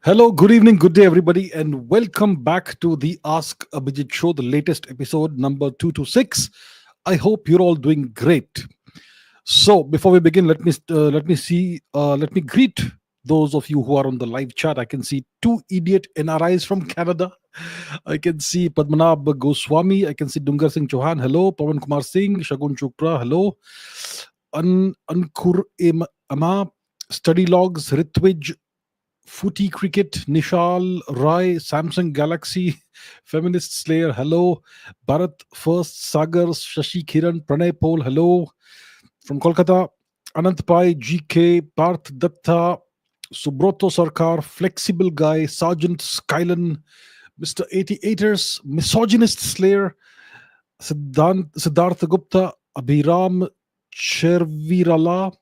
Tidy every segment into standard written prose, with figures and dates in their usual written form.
Hello, good evening, good day, everybody, and welcome back to the Ask Abhijit show, the latest episode number 226. I hope you're all doing great. So, before we begin, let me greet those of you who are on the live chat. I can see two idiot NRIs from Canada. I can see Padmanabh Goswami. I can see Dungar Singh Chauhan. Hello, Pawan Kumar Singh, Shagun Chopra. Hello, Ankur Ama, Study Logs, Ritwij, Footy Cricket, Nishal, Rai, Samsung Galaxy, Feminist Slayer, hello. Bharat First, Sagar, Shashi Kiran, Pranay Pol, hello. From Kolkata, Anant Pai, GK, Parth Datta, Subroto Sarkar, Flexible Guy, Sergeant Skylan, Mr. 88ers, Misogynist Slayer, Siddhartha Gupta, Abhiram Chervirala,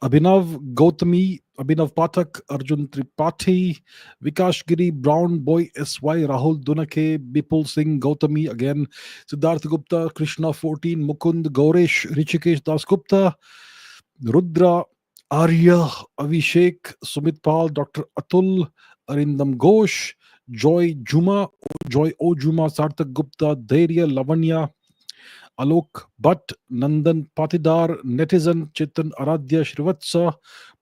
Abhinav Gautami, Abhinav Pathak, Arjun Tripathi, Vikash Giri, Brown Boy SY, Rahul Dunake, Bipul Singh, Gautami again, Siddharth Gupta, Krishna 14, Mukund, Gauresh, Rishikesh Das Gupta, Rudra, Arya, Avishek, Sumit Pal, Dr. Atul, Arindam Ghosh, Joy O Juma, Sarthak Gupta, Dhairya, Lavanya, Alok Bhatt, Nandan Patidar, Netizen, Chetan Aradhya, Shrivatsa,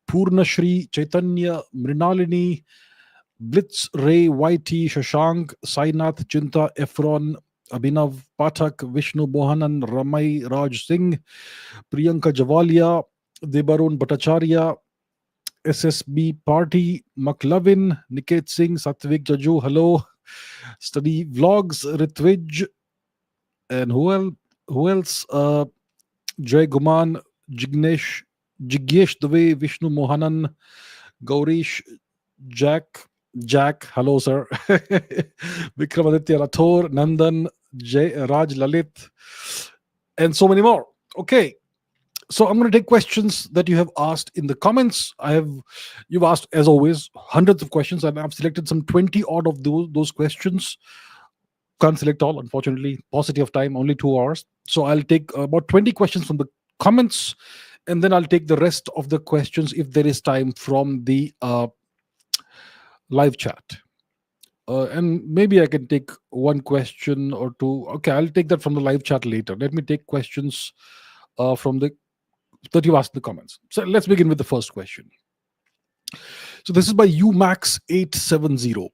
Purnashri, Chaitanya, Mrinalini, Blitz, Ray, YT, Shashank, Sainath, Chinta, Efron, Abhinav Pathak, Vishnu Bohanan, Ramai Raj Singh, Priyanka Javalia, Debarun Bhattacharya, SSB Party, McLovin, Niket Singh, Satvik Jaju, hello, Study Vlogs, Ritwij, and who else? Jay Guman, Jignesh, Jigyesh Dave, Vishnu Mohanan, Gaurish, Jack, hello sir, Vikramaditya Rathore, Nandan, Raj Lalit, and so many more. Okay, so I'm going to take questions that you have asked in the comments. You've asked, as always, hundreds of questions, and I've selected some 20 odd of those questions. Can't select all, unfortunately. Paucity of time, only 2 hours. So I'll take about 20 questions from the comments, and then I'll take the rest of the questions if there is time from the live chat. And maybe I can take one question or two. Okay, I'll take that from the live chat later. Let me take questions from the that you asked in the comments. So let's begin with the first question. So this is by UMax870.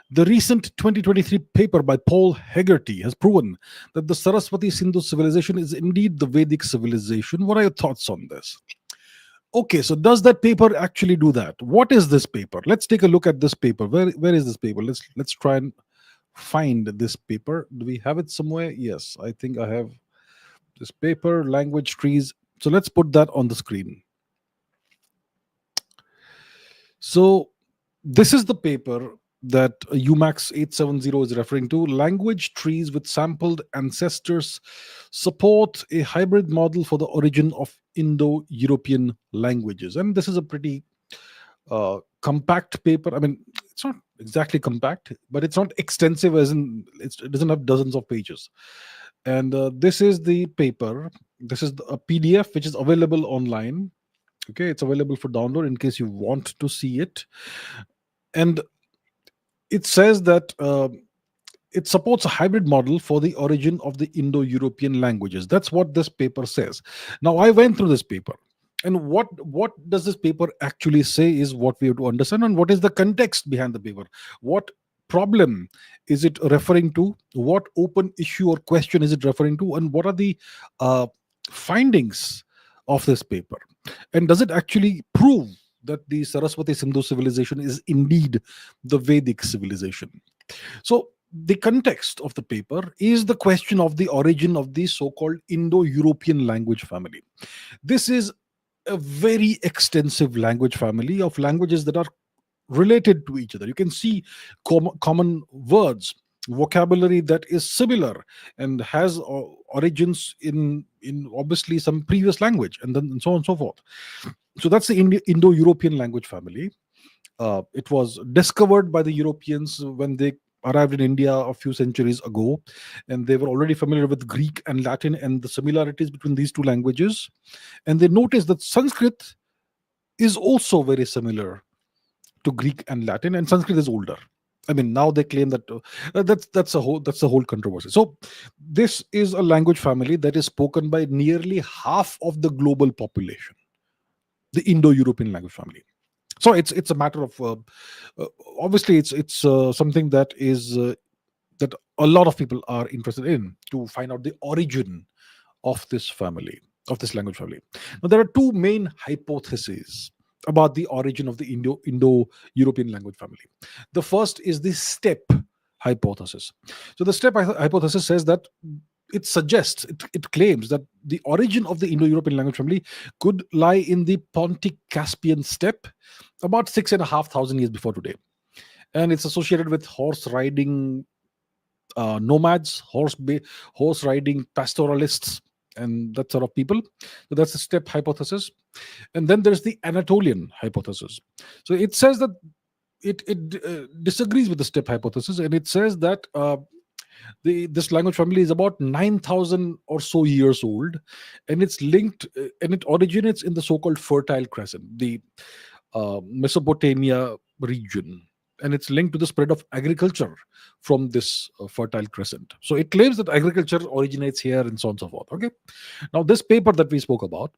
The recent 2023 paper by Paul Heggarty has proven that the Sarasvati Sindhu civilization is indeed the Vedic civilization. What are your thoughts on this? Okay, so does that paper actually do that? What is this paper? Let's take a look at this paper. Where is this paper? Let's try and find this paper. Do we have it somewhere? Yes, I think I have this paper, language trees. So let's put that on the screen. So this is the paper that UMax 870 is referring to. Language trees with sampled ancestors support a hybrid model for the origin of Indo-European languages. And this is a pretty compact paper. I mean, it's not exactly compact, but it's not extensive, as in it doesn't have dozens of pages. And this is the paper. This is a PDF which is available online. Okay, it's available for download in case you want to see it. And it says that it supports a hybrid model for the origin of the Indo-European languages. That's what this paper says. Now, I went through this paper, and what does this paper actually say is what we have to understand, and what is the context behind the paper. What problem is it referring to? What open issue or question is it referring to? And what are the findings of this paper? And does it actually prove that the Saraswati Sindhu civilization is indeed the Vedic civilization? So the context of the paper is the question of the origin of the so-called Indo-European language family. This is a very extensive language family of languages that are related to each other. You can see common words, vocabulary that is similar and has origins in obviously some previous language, and so on and so forth. So that's the Indo-European language family. It was discovered by the Europeans when they arrived in India a few centuries ago, and they were already familiar with Greek and Latin and the similarities between these two languages. And they noticed that Sanskrit is also very similar to Greek and Latin, and Sanskrit is older. I mean, now they claim that that's a whole controversy. So, this is a language family that is spoken by nearly half of the global population, the Indo-European language family. So it's a matter of uh, obviously it's something that is that a lot of people are interested in to find out the origin of this family, of this language family. Now, there are two main hypotheses about the origin of the Indo-European language family. The first is the steppe hypothesis. So the steppe hypothesis says that it claims that the origin of the Indo-European language family could lie in the Pontic-Caspian steppe about 6,500 years before today. And it's associated with horse riding nomads, horse riding pastoralists, and that sort of people. So that's the steppe hypothesis. And then there's the Anatolian hypothesis. So it says that it disagrees with the steppe hypothesis, and it says that this language family is about 9,000 or so years old, and it's linked and it originates in the so-called Fertile Crescent, the Mesopotamia region, and it's linked to the spread of agriculture from this Fertile Crescent. So it claims that agriculture originates here and so on and so forth. Okay, now this paper that we spoke about.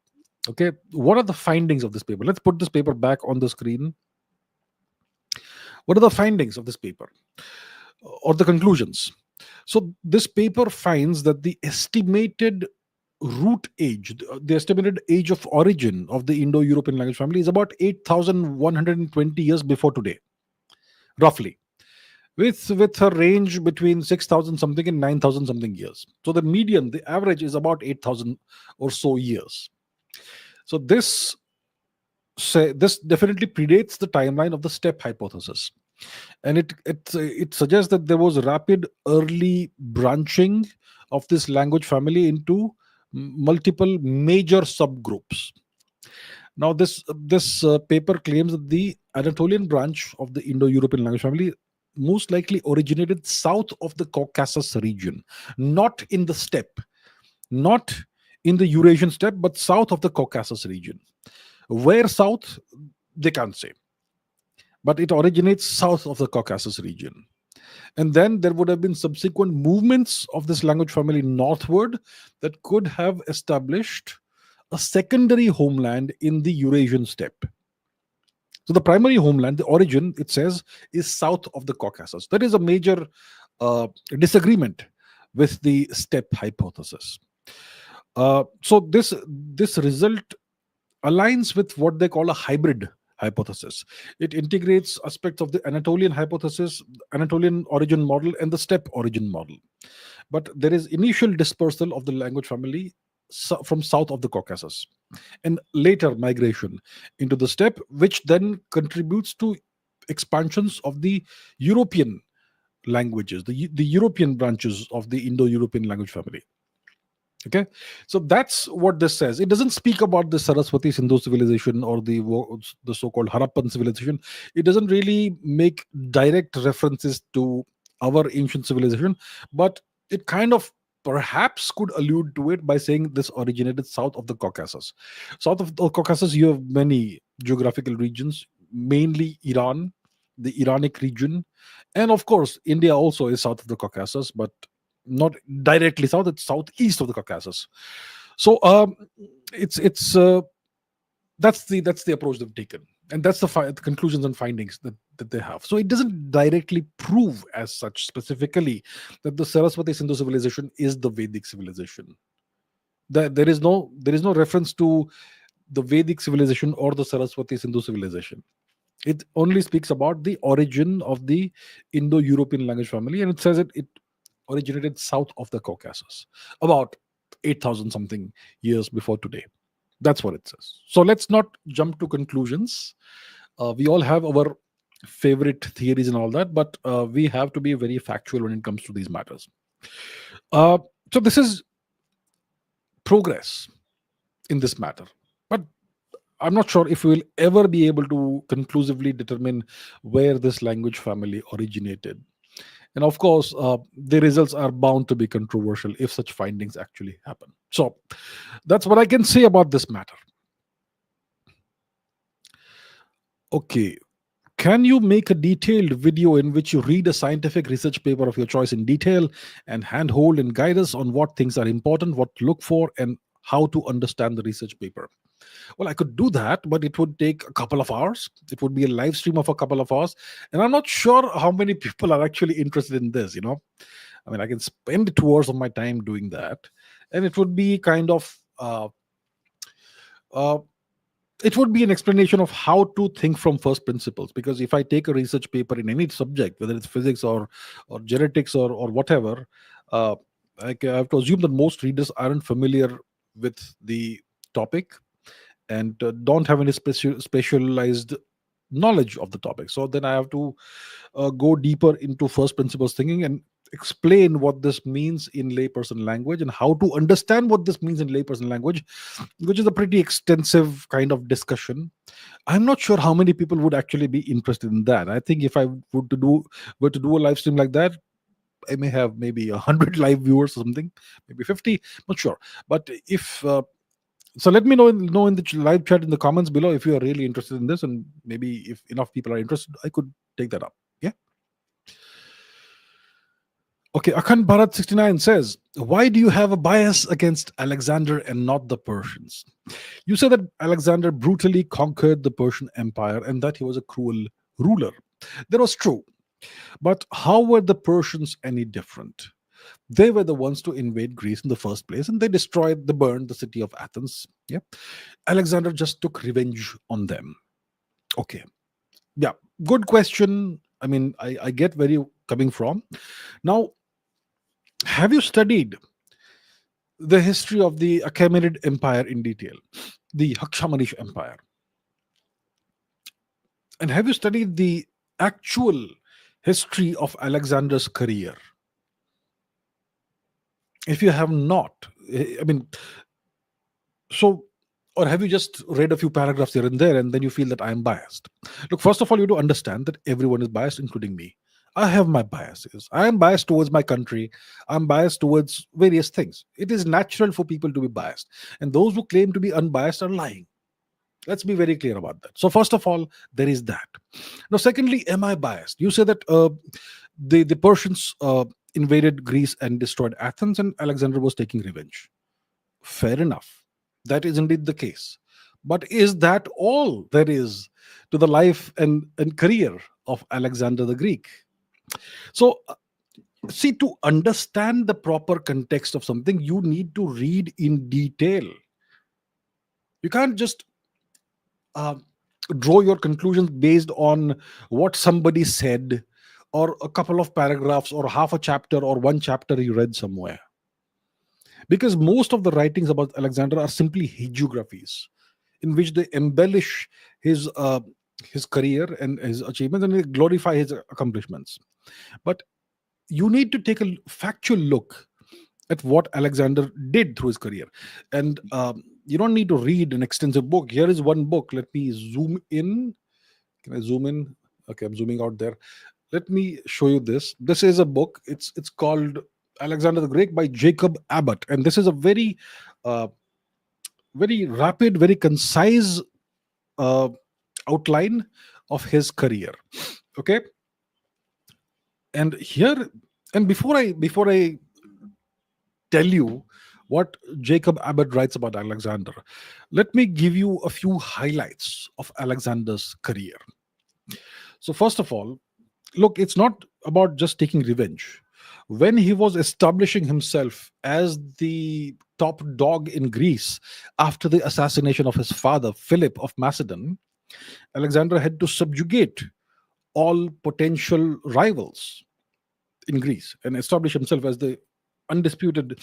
Okay, what are the findings of this paper? Let's put this paper back on the screen. What are the findings of this paper, or the conclusions? So this paper finds that the estimated root age, the estimated age of origin of the Indo-European language family is about 8,120 years before today, roughly, with a range between 6,000 something and 9,000 something years. So the median, the average is about 8,000 or so years. So this definitely predates the timeline of the steppe hypothesis, and it suggests that there was rapid early branching of this language family into multiple major subgroups. Now, this paper claims that the Anatolian branch of the Indo-European language family most likely originated south of the Caucasus region, not in the steppe, not in the Eurasian steppe, but south of the Caucasus region. Where south, they can't say, but it originates south of the Caucasus region. And then there would have been subsequent movements of this language family northward that could have established a secondary homeland in the Eurasian steppe. So the primary homeland, the origin, it says, is south of the Caucasus. That is a major disagreement with the steppe hypothesis. So this result aligns with what they call a hybrid hypothesis. It integrates aspects of the Anatolian hypothesis, Anatolian origin model, and the steppe origin model. But there is initial dispersal of the language family from south of the Caucasus, and later migration into the steppe, which then contributes to expansions of the European languages, the European branches of the Indo-European language family. Okay, so that's what this says. It doesn't speak about the Sarasvati Sindhu civilization or the so-called Harappan civilization. It doesn't really make direct references to our ancient civilization, but it kind of perhaps could allude to it by saying this originated south of the Caucasus. South of the Caucasus, you have many geographical regions, mainly Iran, the Iranic region, and of course, India also is south of the Caucasus, but not directly south; it's southeast of the Caucasus. So it's that's the approach they've taken, and that's the conclusions and findings that they have. So it doesn't directly prove as such specifically that the Sarasvati Sindhu civilization is the Vedic civilization. There is no reference to the Vedic civilization or the Sarasvati Sindhu civilization. It only speaks about the origin of the Indo-European language family, and it says it originated south of the Caucasus, about 8,000 something years before today. That's what it says. So let's not jump to conclusions. We all have our favorite theories and all that, but we have to be very factual when it comes to these matters. So this is progress in this matter, but I'm not sure if we will ever be able to conclusively determine where this language family originated. And of course, the results are bound to be controversial if such findings actually happen. So that's what I can say about this matter. Okay, Can you make a detailed video in which you read a scientific research paper of your choice in detail and handhold and guide us on what things are important, what to look for, and how to understand the research paper? Well, I could do that, but it would take a couple of hours. It would be a live stream of a couple of hours. And I'm not sure how many people are actually interested in this. I mean, I can spend 2 hours of my time doing that. And it would be kind of uh, it would be an explanation of how to think from first principles, because if I take a research paper in any subject, whether it's physics or genetics or whatever, uh, I have to assume that most readers aren't familiar with the topic and don't have any specialized knowledge of the topic. So then I have to go deeper into first principles thinking and explain what this means in layperson language and how to understand what this means in layperson language, which is a pretty extensive kind of discussion. I'm not sure how many people would actually be interested in that. I think if I were to do a live stream like that, I may have maybe 100 live viewers or something, maybe 50, not sure. But if so, let me know in the live chat in the comments below if you are really interested in this, and maybe if enough people are interested, I could take that up. Yeah. Okay, Akhand Bharat 69 says, why do you have a bias against Alexander and not the Persians? You say that Alexander brutally conquered the Persian Empire and that he was a cruel ruler. That was true. But how were the Persians any different? They were the ones to invade Greece in the first place, and they burned the city of Athens. Yeah. Alexander just took revenge on them. Okay. Yeah. Good question. I mean, I get where you're coming from. Now, have you studied the history of the Achaemenid Empire in detail, the Hakshamanish Empire? And have you studied the actual history of Alexander's career? If you have not, I mean, so, or have you just read a few paragraphs here and there and then you feel that I'm biased? Look, first of all, you have to understand that everyone is biased, including me. I have my biases. I am biased towards my country. I'm biased towards various things. It is natural for people to be biased. And those who claim to be unbiased are lying. Let's be very clear about that. So, first of all, there is that. Now, secondly, am I biased? You say that the Persians invaded Greece and destroyed Athens, and Alexander was taking revenge. Fair enough. That is indeed the case. But is that all there is to the life and career of Alexander the Greek? So, see, to understand the proper context of something, you need to read in detail. You can't just draw your conclusions based on what somebody said or a couple of paragraphs or half a chapter or one chapter you read somewhere. Because most of the writings about Alexander are simply hagiographies in which they embellish his career and his achievements and they glorify his accomplishments. But you need to take a factual look at what Alexander did through his career. And you don't need to read an extensive book. Here is one book. Let me zoom in. Can I zoom in? Okay, I'm zooming out there. Let me show you this. This is a book. It's called Alexander the Great by Jacob Abbott. And this is a very rapid, very concise outline of his career. Okay. And here, and before I tell you what Jacob Abbott writes about Alexander, let me give you a few highlights of Alexander's career. So, first of all, look, it's not about just taking revenge. When he was establishing himself as the top dog in Greece after the assassination of his father, Philip of Macedon, Alexander had to subjugate all potential rivals in Greece and establish himself as the undisputed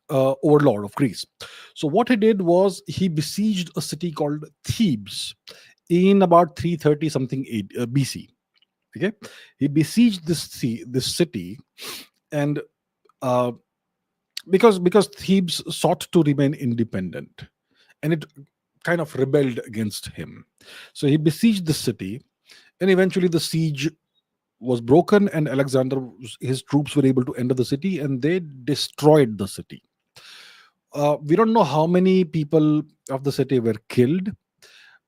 overlord of Greece. So what he did was he besieged a city called Thebes in about 330 something BC. Okay, he besieged this city, and because Thebes sought to remain independent, and it kind of rebelled against him. So he besieged the city, and eventually the siege was broken, and his troops were able to enter the city, and they destroyed the city. We don't know how many people of the city were killed,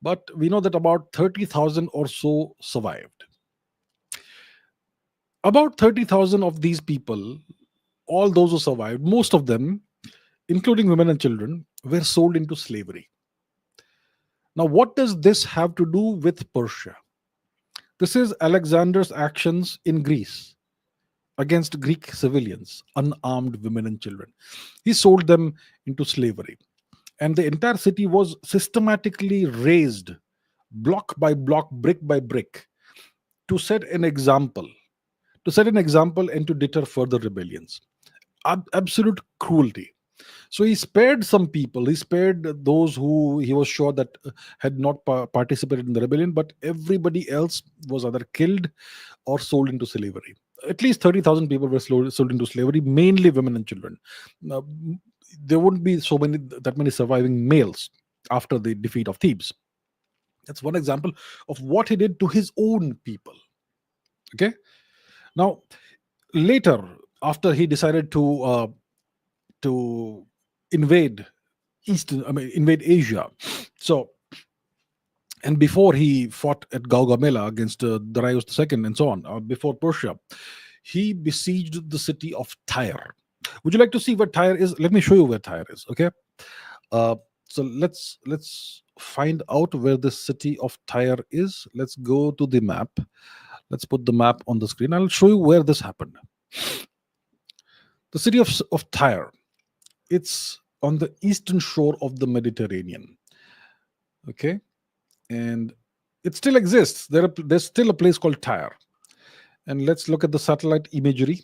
But we know that about 30,000 or so survived. About 30,000 of these people, all those who survived, most of them, including women and children, were sold into slavery. Now, what does this have to do with Persia? This is Alexander's actions in Greece against Greek civilians, unarmed women and children. He sold them into slavery. And the entire city was systematically razed, block by block, brick by brick, to set an example, and to deter further rebellions. Absolute cruelty. So he spared some people. He spared those who he was sure that had not participated in the rebellion, but everybody else was either killed or sold into slavery. At least 30,000 people were sold into slavery, mainly women and children. Now, there wouldn't be that many surviving males after the defeat of Thebes. That's one example of what he did to his own people. Okay. Now, later, after he decided to invade invade Asia, so, and before he fought at Gaugamela against Darius II and so on, before Persia, he besieged the city of Tyre. Would you like to see where Tyre is? Let me show you where Tyre is. Okay. So let's find out where the city of Tyre is. Let's go to the map. Let's put the map on the screen. I'll show you where this happened. The city of Tyre, it's on the eastern shore of the Mediterranean. Okay. And it still exists. There's still a place called Tyre. And let's look at the satellite imagery.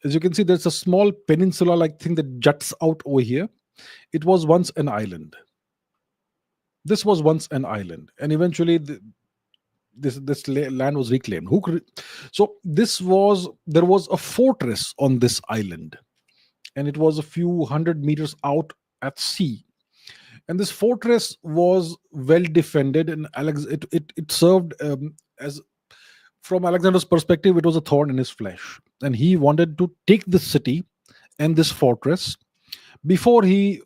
As you can see, there's a small peninsula-like thing that juts out over here. It was once an island. This was once an island, and eventually this land was reclaimed. So there was a fortress on this island, and it was a few hundred meters out at sea. And this fortress was well defended, and it served as, from Alexander's perspective, it was a thorn in his flesh, and he wanted to take this city and this fortress before he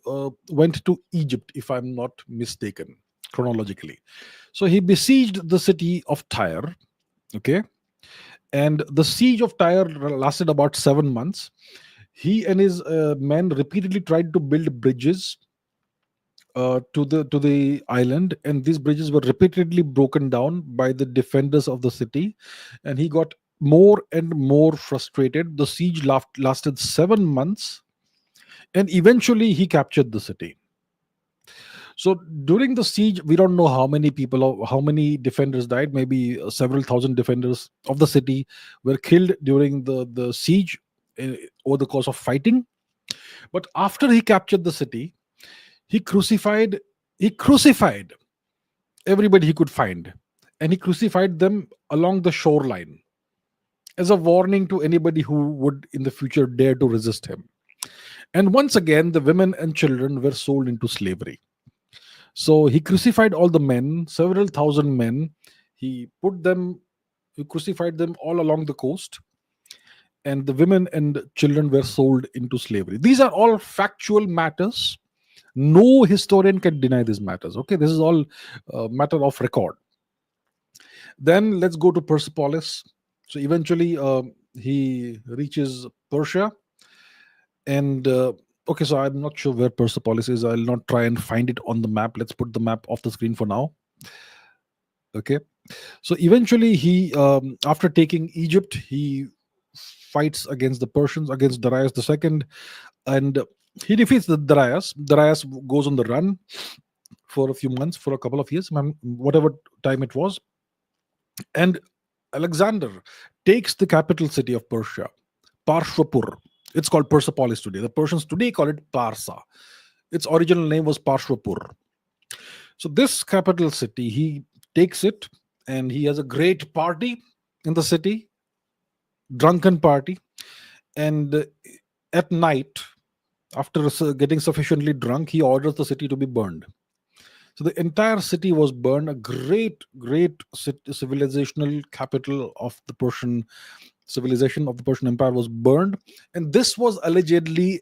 went to Egypt, if I'm not mistaken, chronologically. So he besieged the city of Tyre, okay? And the siege of Tyre lasted about 7 months. He and his men repeatedly tried to build bridges to the island, and these bridges were repeatedly broken down by the defenders of the city, and he got more and more frustrated. The siege lasted 7 months, and eventually he captured the city. So during the siege, we don't know how many defenders died. Maybe several thousand defenders of the city were killed during the siege over the course of fighting. But after he captured the city, he crucified everybody he could find, and he crucified them along the shoreline as a warning to anybody who would in the future dare to resist him. And once again, the women and children were sold into slavery. So he crucified all the men, several thousand men. He crucified them all along the coast, and the women and children were sold into slavery. These are all factual matters. No historian can deny these matters. Okay, this is all a matter of record. Then let's go to Persepolis. So eventually he reaches Persia, and okay, so I'm not sure where Persepolis is. I'll not try and find it on the map. Let's put the map off the screen for now. Okay, so eventually he, after taking Egypt, he fights against the Persians, against Darius II, and he defeats the Darius. Darius goes on the run for a few months, for a couple of years, whatever time it was, and Alexander takes the capital city of Persia, Parshwapur. It's called Persepolis today. The Persians today call it Parsa. Its original name was Parshwapur. So this capital city, he takes it, and he has a great party in the city, drunken party. And at night, after getting sufficiently drunk, he orders the city to be burned. So the entire city was burned. A great civilizational capital of the Persian civilization, of the Persian Empire, was burned. And this was allegedly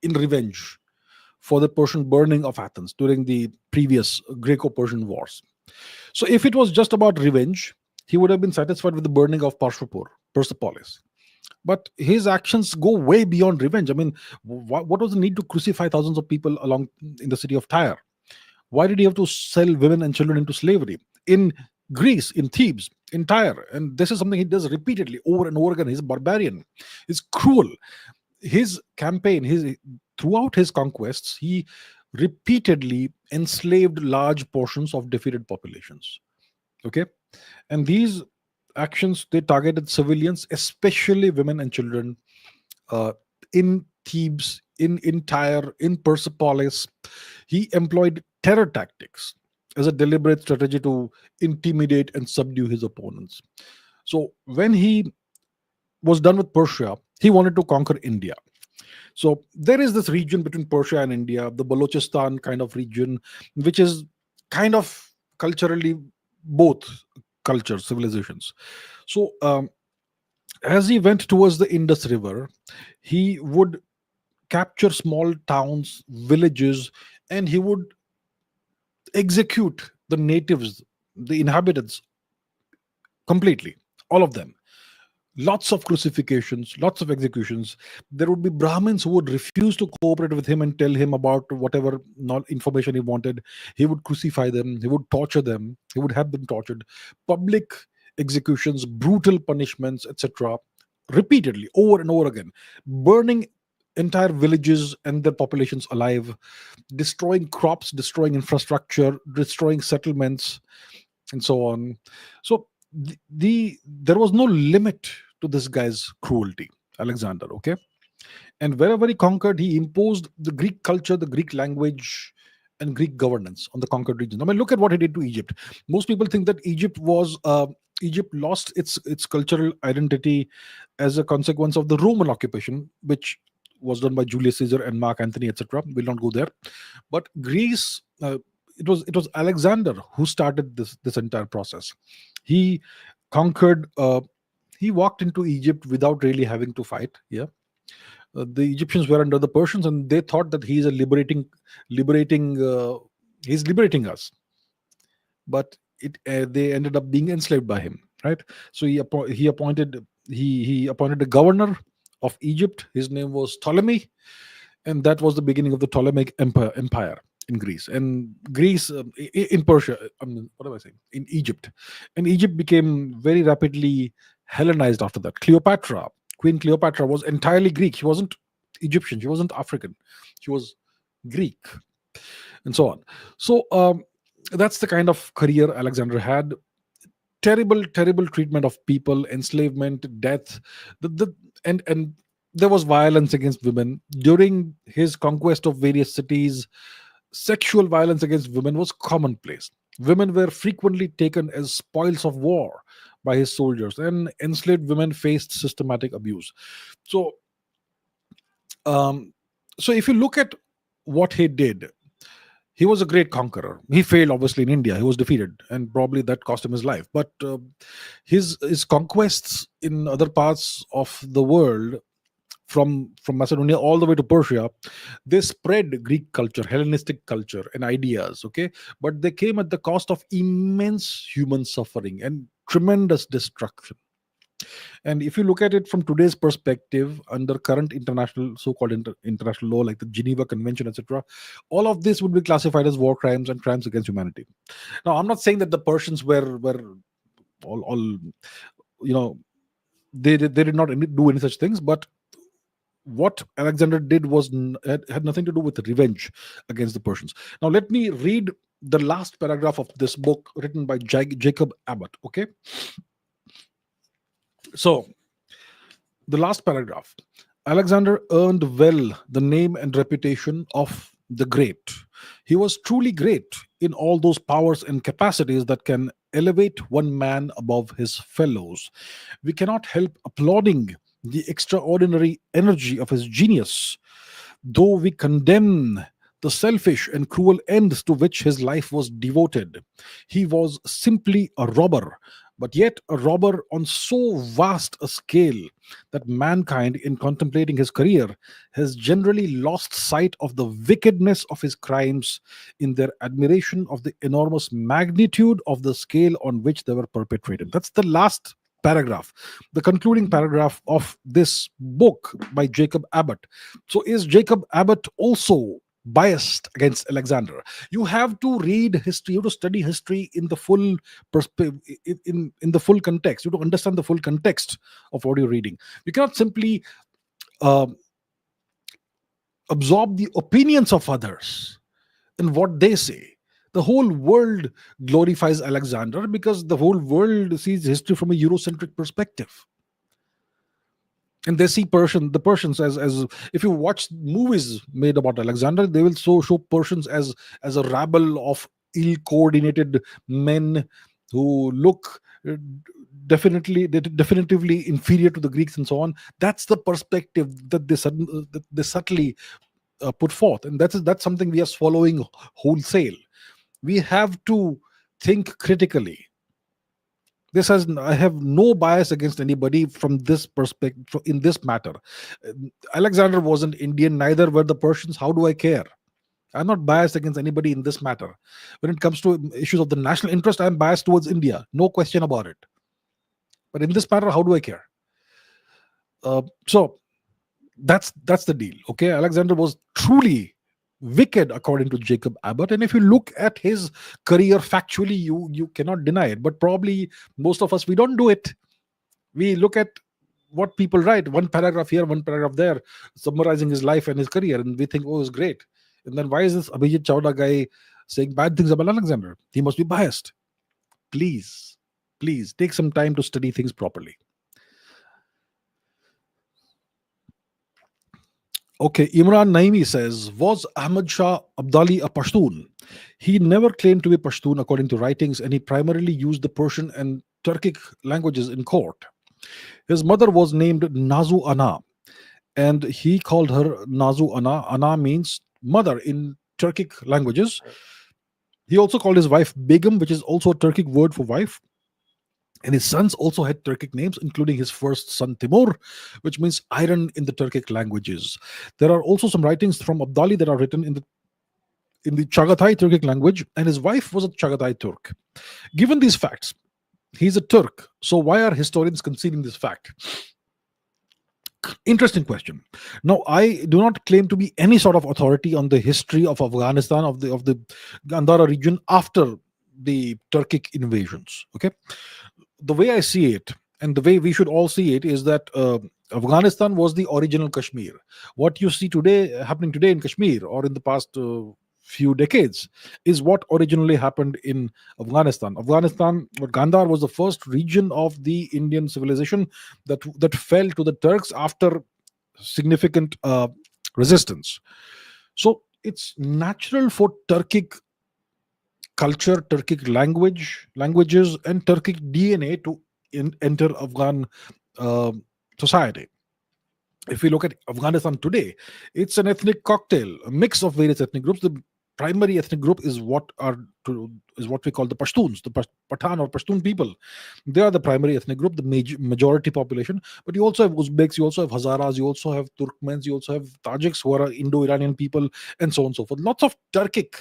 in revenge for the Persian burning of Athens during the previous Greco-Persian wars. So if it was just about revenge, he would have been satisfied with the burning of Persepolis. But his actions go way beyond revenge. I mean, what was the need to crucify thousands of people along in the city of Tyre? Why did he have to sell women and children into slavery in Greece, in Thebes, in Tyre? And this is something he does repeatedly over and over again. He's a barbarian. He's cruel. His campaign, throughout his conquests, he repeatedly enslaved large portions of defeated populations. Okay, and these actions, they targeted civilians, especially women and children, in Thebes, in Tyre, in Persepolis. He employed terror tactics as a deliberate strategy to intimidate and subdue his opponents. So when he was done with Persia, he wanted to conquer India. So there is this region between Persia and India, the Balochistan kind of region, which is kind of culturally both cultures, civilizations. So as he went towards the Indus River, he would capture small towns, villages, and he would execute the natives, the inhabitants, completely, all of them. Lots of crucifixions, lots of executions. There would be Brahmins who would refuse to cooperate with him and tell him about whatever information he wanted. He would crucify them, he would torture them, he would have them tortured. Public executions, brutal punishments, etc. Repeatedly, over and over again. Burning entire villages and their populations alive, destroying crops, destroying infrastructure, destroying settlements, and so on. So there was no limit to this guy's cruelty, Alexander. Okay, and wherever he conquered, he imposed the Greek culture, the Greek language, and Greek governance on the conquered region. I mean, look at what he did to Egypt. Most people think that Egypt lost its cultural identity as a consequence of the Roman occupation, which was done by Julius Caesar and Mark Antony, etc. We'll not go there. But Greece, it was Alexander who started this entire process. He conquered. He walked into Egypt without really having to fight. Yeah, the Egyptians were under the Persians, and they thought that he's he's liberating us. But they ended up being enslaved by him, right? So he appointed a governor of Egypt. His name was Ptolemy, and that was the beginning of the Ptolemaic Empire in Greece. And Greece, in Persia, what am I saying? In Egypt. And Egypt became very rapidly Hellenized after that. Queen Cleopatra was entirely Greek. She wasn't Egyptian. She wasn't African. She was Greek, and so on. So that's the kind of career Alexander had. Terrible treatment of people, enslavement, death, and there was violence against women during his conquest of various cities. Sexual violence against women was commonplace. Women were frequently taken as spoils of war by his soldiers, and enslaved women faced systematic abuse. So so if you look at what he did, he was a great conqueror. He failed, obviously, in India. He was defeated, and probably that cost him his life. But his conquests in other parts of the world, from Macedonia all the way to Persia, they spread Greek culture, Hellenistic culture, and ideas. Okay, but they came at the cost of immense human suffering and tremendous destruction. And if you look at it from today's perspective, under current international, so-called international law, like the Geneva Convention, etc., all of this would be classified as war crimes and crimes against humanity. Now, I'm not saying that the Persians were all they did not do any such things, but what Alexander did had nothing to do with revenge against the Persians. Now, let me read the last paragraph of this book written by Jacob Abbott. Okay. So, the last paragraph. Alexander earned well the name and reputation of the great. He was truly great in all those powers and capacities that can elevate one man above his fellows. We cannot help applauding the extraordinary energy of his genius, though we condemn the selfish and cruel ends to which his life was devoted. He was simply a robber, but yet a robber on so vast a scale that mankind, in contemplating his career, has generally lost sight of the wickedness of his crimes in their admiration of the enormous magnitude of the scale on which they were perpetrated. That's the last paragraph, the concluding paragraph of this book by Jacob Abbott. So, is Jacob Abbott also biased against Alexander? You have to read history, you have to study history in the full in the full context. You have to understand the full context of what you're reading. You cannot simply uh, absorb the opinions of others and what they say. The whole world glorifies Alexander because the whole world sees history from a Eurocentric perspective. And they see the Persians as if you watch movies made about Alexander, they will show Persians as a rabble of ill-coordinated men who look definitively inferior to the Greeks and so on. That's the perspective that they subtly put forth, and that's something we are swallowing wholesale. We have to think critically. I have no bias against anybody from this perspective in this matter. Alexander wasn't Indian, neither were the Persians. How do I care? I'm not biased against anybody in this matter. When it comes to issues of the national interest, I'm biased towards India, no question about it. But in this matter, how do I care? So that's the deal. Okay, Alexander was truly wicked according to Jacob Abbott, and if you look at his career factually, you cannot deny it. But probably most of us, we don't do it. We look at what people write, one paragraph here, one paragraph there, summarizing his life and his career, and we think, oh, it's great. And then why is this Abhijit Chavda guy saying bad things about Alexander? He must be biased. Please take some time to study things properly. Okay, Imran Naimi says, was Ahmad Shah Abdali a Pashtun? He never claimed to be Pashtun according to writings, and he primarily used the Persian and Turkic languages in court. His mother was named Nazu Ana, and he called her Nazu Ana. Ana means mother in Turkic languages. He also called his wife Begum, which is also a Turkic word for wife. And his sons also had Turkic names, including his first son Timur, which means iron in the Turkic languages. There are also some writings from Abdali that are written in the Chagatai Turkic language, and his wife was a Chagatai Turk. Given these facts, he's a Turk. So why are historians conceding this fact? Interesting question. Now, I do not claim to be any sort of authority on the history of Afghanistan, of the Gandhara region after the Turkic invasions. Okay, the way I see it, and the way we should all see it, is that Afghanistan was the original Kashmir. What you see happening today in Kashmir, or in the past few decades, is what originally happened in Afghanistan. Gandhar was the first region of the Indian civilization that fell to the Turks after significant resistance. So it's natural for Turkic culture, Turkic languages, and Turkic DNA to enter Afghan society. If we look at Afghanistan today, it's an ethnic cocktail, a mix of various ethnic groups. The primary ethnic group is what we call the Pashtuns, the Pathan or Pashtun people. They are the primary ethnic group, the majority population. But you also have Uzbeks, you also have Hazaras, you also have Turkmens, you also have Tajiks, who are Indo-Iranian people, and so on and so forth. Lots of Turkic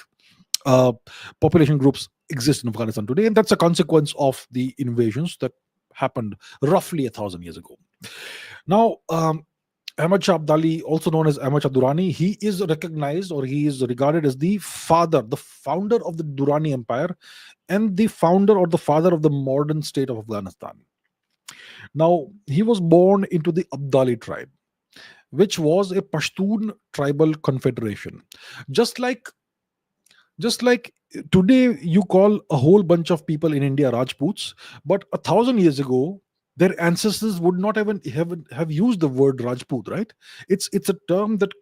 population groups exist in Afghanistan today, and that's a consequence of the invasions that happened roughly 1,000 years ago. Now, Ahmad Shah Abdali, also known as Ahmad Shah Durrani, he is recognized, or he is regarded as the founder of the Durrani Empire, and the founder or the father of the modern state of Afghanistan. Now, he was born into the Abdali tribe, which was a Pashtun tribal confederation. Just like today you call a whole bunch of people in India Rajputs, but 1,000 years ago their ancestors would not even have used the word Rajput, right? It's a term that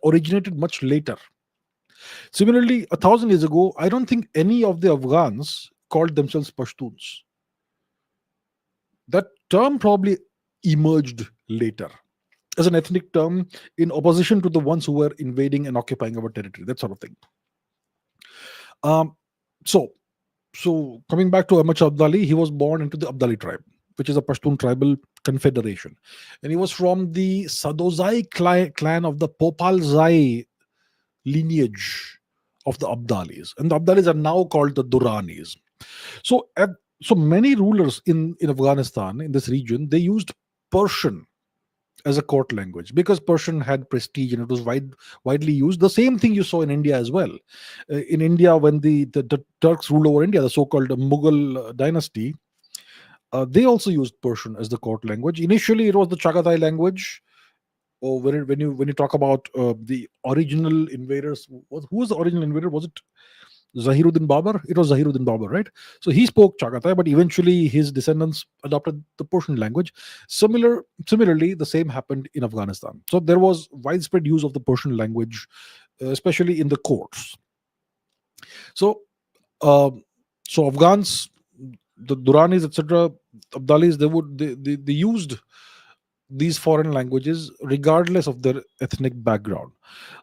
originated much later. Similarly, 1,000 years ago, I don't think any of the Afghans called themselves Pashtuns. That term probably emerged later as an ethnic term in opposition to the ones who were invading and occupying our territory, that sort of thing. So So coming back to Ahmad Abdali, he was born into the Abdali tribe, which is a Pashtun tribal confederation, and he was from the Sadozai clan of the Popalzai lineage of the Abdalis, and the Abdalis are now called the Duranis. So, so many rulers in Afghanistan, in this region, they used Persian as a court language because Persian had prestige and it was widely used. The same thing you saw in India as well. In India, when the Turks ruled over India, the so-called Mughal dynasty, they also used Persian as the court language. Initially, it was the Chagatai language. Or when you talk about the original invaders, who was the original invader? Was it Zahiruddin Babar? It was Zahiruddin Babar, right? So he spoke Chagatai, but eventually his descendants adopted the Persian language. Similarly, the same happened in Afghanistan. So there was widespread use of the Persian language, especially in the courts. So, uh, so Afghans, the Duranis, etc., Abdalis, they used these foreign languages regardless of their ethnic background.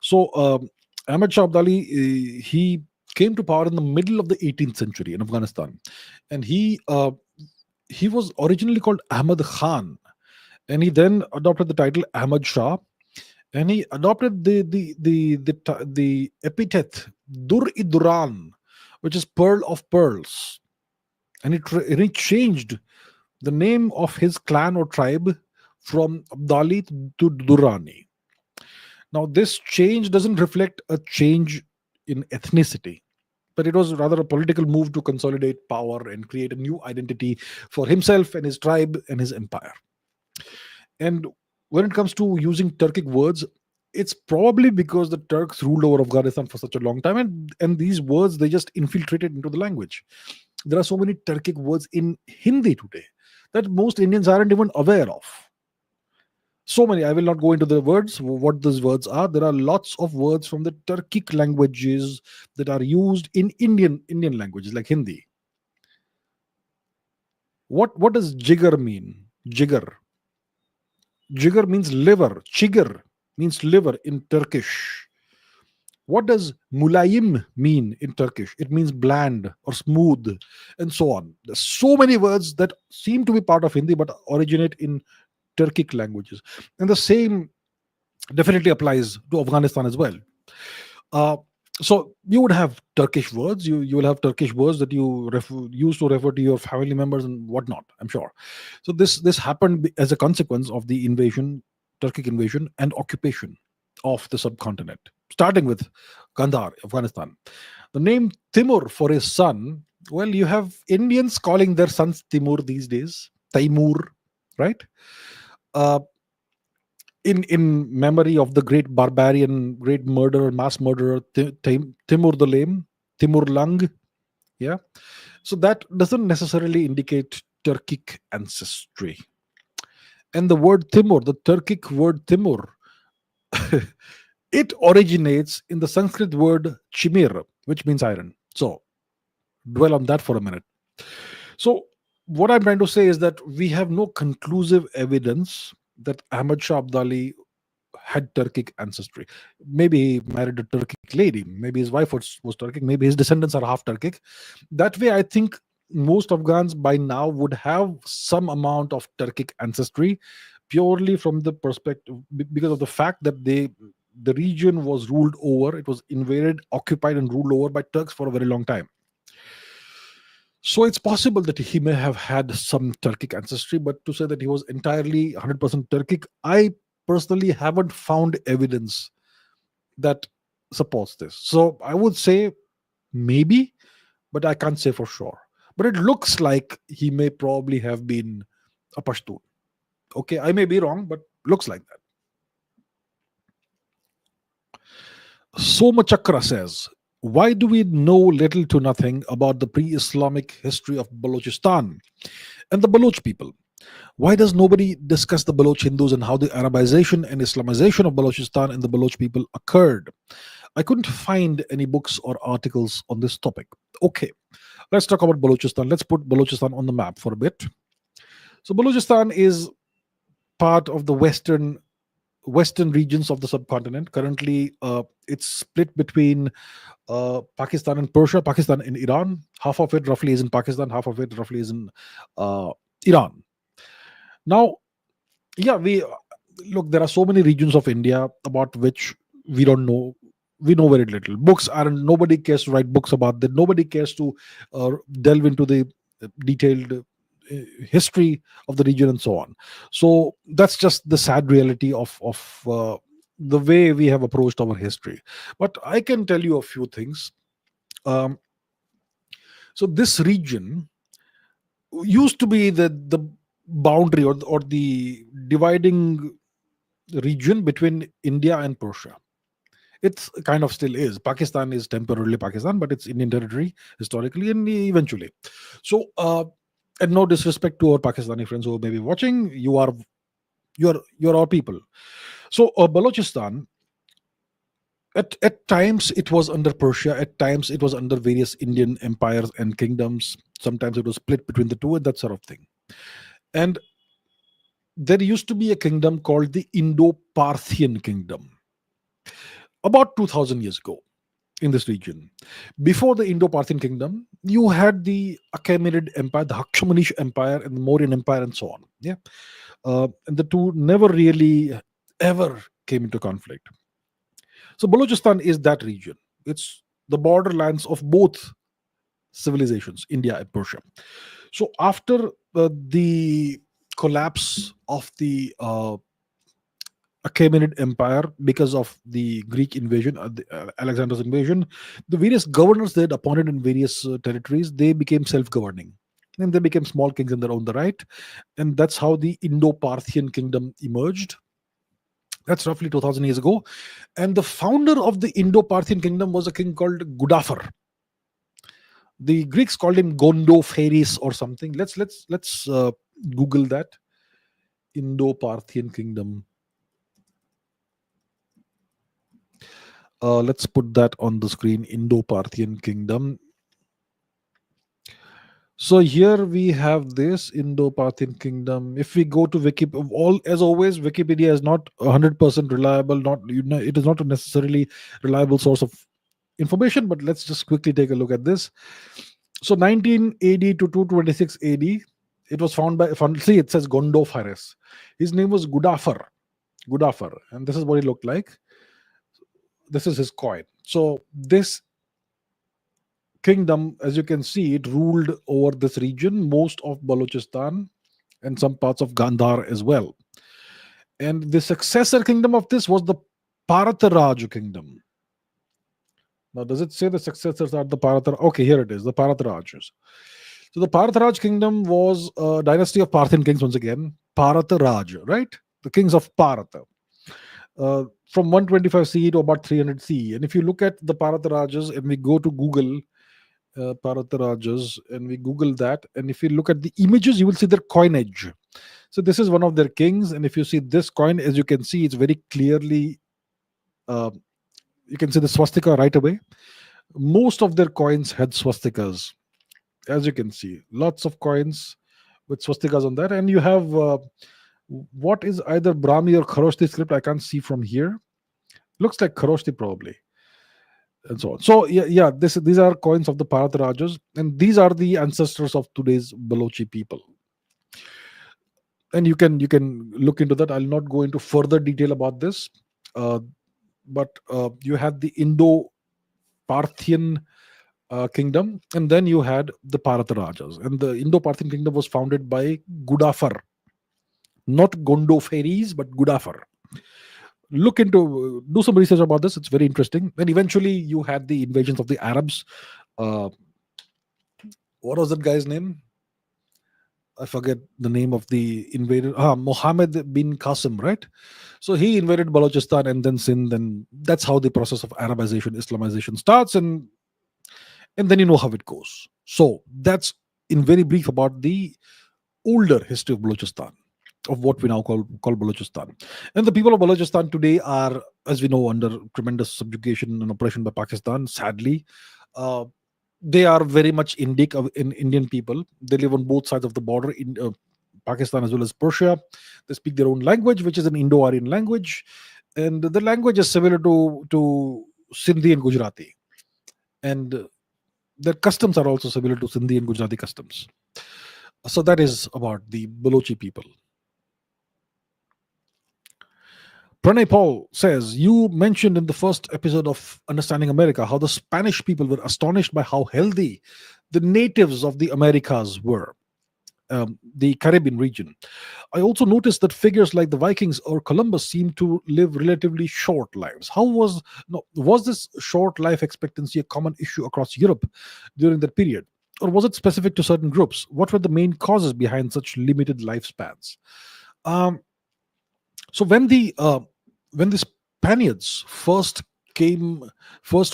So Ahmad Shah Abdali, he came to power in the middle of the 18th century in Afghanistan, and he was originally called Ahmad Khan, and he then adopted the title Ahmad Shah, and he adopted the epithet Dur-i-Duran, which is pearl of pearls, and he changed the name of his clan or tribe from Abdali to Durrani. Now, this change doesn't reflect a change in ethnicity, but it was rather a political move to consolidate power and create a new identity for himself and his tribe and his empire. And when it comes to using Turkic words, it's probably because the Turks ruled over Afghanistan for such a long time, and these words, they just infiltrated into the language. There are so many Turkic words in Hindi today that most Indians aren't even aware of. So many. I will not go into the words, what those words are. There are lots of words from the Turkic languages that are used in Indian languages like Hindi. What does jigger mean? Jigger means liver. Chigger means liver in Turkish. What does mulayim mean in Turkish? It means bland or smooth, and so on. There's so many words that seem to be part of Hindi but originate in Turkic languages. And the same definitely applies to Afghanistan as well. So you would have Turkish words. You will have Turkish words that you use to refer to your family members and whatnot, I'm sure. So this happened as a consequence of the Turkic invasion and occupation of the subcontinent, starting with Kandahar, Afghanistan. The name Timur for his son, well, you have Indians calling their sons Timur these days, Taimur, right? In memory of the great barbarian, great murderer, mass murderer, Timur the Lame, Timur Lang. Yeah. So that doesn't necessarily indicate Turkic ancestry. And the word Timur, the Turkic word Timur, it originates in the Sanskrit word chimir, which means iron. So dwell on that for a minute. So what I'm trying to say is that we have no conclusive evidence that Ahmad Shah Abdali had Turkic ancestry. Maybe he married a Turkic lady. Maybe his wife was Turkic. Maybe his descendants are half Turkic. That way, I think most Afghans by now would have some amount of Turkic ancestry, purely from the perspective because of the fact that the region was ruled over. It was invaded, occupied, and ruled over by Turks for a very long time. So it's possible that he may have had some Turkic ancestry, but to say that he was entirely 100% Turkic, I personally haven't found evidence that supports this. So I would say maybe, but I can't say for sure. But it looks like he may probably have been a Pashtun. Okay, I may be wrong, but looks like that. Soma Chakra says, why do we know little to nothing about the pre-Islamic history of Balochistan and the Baloch people? Why does nobody discuss the Baloch Hindus and how the Arabization and Islamization of Balochistan and the Baloch people occurred? I couldn't find any books or articles on this topic. Okay, let's talk about Balochistan. Let's put Balochistan on the map for a bit. So Balochistan is part of the western western regions of the subcontinent. Currently, it's split between Pakistan and Persia, Pakistan and Iran. Half of it roughly is in Pakistan, half of it roughly is in uh, Iran. Now, yeah, we look. There are so many regions of India about which we don't know. We know very little. Books are Nobody cares to write books about that. Nobody cares to delve into the detailed history of the region and so on. So that's just the sad reality of the way we have approached our history. But I can tell you a few things. Um, so this region used to be the boundary, or the dividing region between India and Persia. It's kind of still is. Pakistan is temporarily Pakistan, but it's Indian territory historically and eventually. So, and no disrespect to our Pakistani friends who may be watching, you're our people. So, Balochistan, at times it was under Persia, at times it was under various Indian empires and kingdoms. Sometimes it was split between the two and that sort of thing. And there used to be a kingdom called the Indo-Parthian kingdom about 2000 years ago in this region. Before the Indo-Parthian kingdom, you had the Achaemenid Empire, the Hakshamanish Empire, and the Mauryan Empire, and so on. Yeah, and the two never really ever came into conflict. So Balochistan is that region. It's the borderlands of both civilizations, India and Persia. So after the collapse of the Achaemenid Empire, because of the Greek invasion, Alexander's invasion, the various governors they had appointed in various territories, they became self-governing. And they became small kings in their own right. And that's how the Indo-Parthian kingdom emerged. That's roughly 2000 years ago. And the founder of the Indo-Parthian kingdom was a king called Gudafar. The Greeks called him Gondophares or something. Let's Google that. Indo-Parthian kingdom. Let's put that on the screen. Indo-Parthian kingdom. So here we have this Indo-Parthian kingdom. If we go to Wikipedia, as always, Wikipedia is not 100% reliable. It is not a necessarily reliable source of information. But let's just quickly take a look at this. So 19 AD to 226 AD, it was found by. See, it says Gondophares. His name was Gudafar, and this is what he looked like. This is his coin. So this kingdom, as you can see, it ruled over this region, most of Balochistan and some parts of Gandhar as well. And the successor kingdom of this was the Parataraj kingdom. Now, does it say the successors are the Parataraj? Okay, here it is, the Paratarajs. So the Parataraj kingdom was a dynasty of Parthian kings once again. Parataraj, right? The kings of Parata. From 125 CE to about 300 CE. And if you look at the Paratarajas and we go to Google, Paratarajas, and we Google that, and if you look at the images, you will see their coinage. So this is one of their kings, and if you see this coin, as you can see, it's very clearly, you can see the swastika right away. Most of their coins had swastikas, as you can see. Lots of coins with swastikas on that, and you have what is either Brahmi or Kharoshti script. I can't see from here. Looks like Kharoshti probably, and so on. So yeah, these are coins of the Paratarajas, and these are the ancestors of today's Balochi people. And you can look into that. I'll not go into further detail about this, but you had the Indo-Parthian kingdom, and then you had the Paratarajas, and the Indo-Parthian kingdom was founded by Gudafar, not Gondophares, but Gudafar. Do some research about this. It's very interesting. And eventually you had the invasions of the Arabs. What was that guy's name? I forget the name of the invader. Mohammed bin Qasim, right? So he invaded Balochistan and then Sindh, and that's how the process of Arabization, Islamization starts, and then you know how it goes. So that's in very brief about the older history of Balochistan, of what we now call Balochistan. And the people of Balochistan today are, as we know, under tremendous subjugation and oppression by Pakistan, sadly. They are very much Indic in Indian people. They live on both sides of the border. Pakistan as well as Persia. They speak their own language, which is an Indo-Aryan language, and the language is similar to Sindhi and Gujarati, and their customs are also similar to Sindhi and Gujarati customs. So that is about the Balochi people. Pranay Paul says, you mentioned in the first episode of Understanding America how the Spanish people were astonished by how healthy the natives of the Americas were, the Caribbean region. I also noticed that figures like the Vikings or Columbus seem to live relatively short lives. Was this short life expectancy a common issue across Europe during that period? Or was it specific to certain groups? What were the main causes behind such limited lifespans? Um, so when the Spaniards first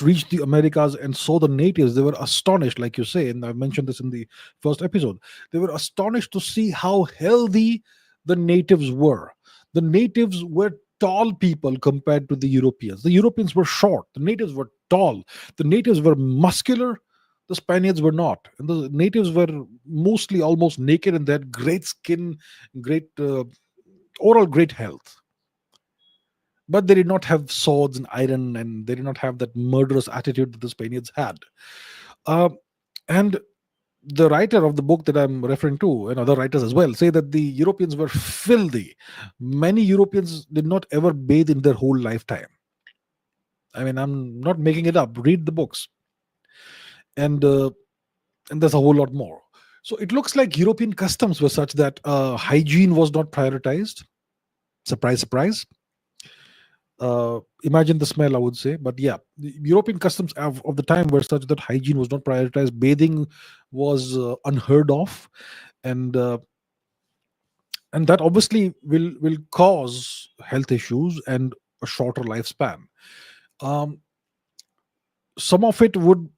reached the Americas and saw the natives, they were astonished, like you say, and I mentioned this in the first episode. They were astonished to see how healthy the natives were. The natives were tall people compared to the Europeans. The Europeans were short, the natives were tall, the natives were muscular, the Spaniards were not. And the natives were mostly almost naked, and they had great skin, great overall great health. But they did not have swords and iron, and they did not have that murderous attitude that the Spaniards had. Uh, and the writer of the book that I'm referring to, and other writers as well, say that the Europeans were filthy. Many Europeans did not ever bathe in their whole lifetime. I mean, I'm not making it up. Read the books, and there's a whole lot more. So it looks like European customs were such that hygiene was not prioritized. Surprise, surprise. Imagine the smell, I would say. But yeah, the European customs of the time were such that hygiene was not prioritized. Bathing was unheard of, and that obviously will cause health issues and a shorter lifespan. Um, some of it would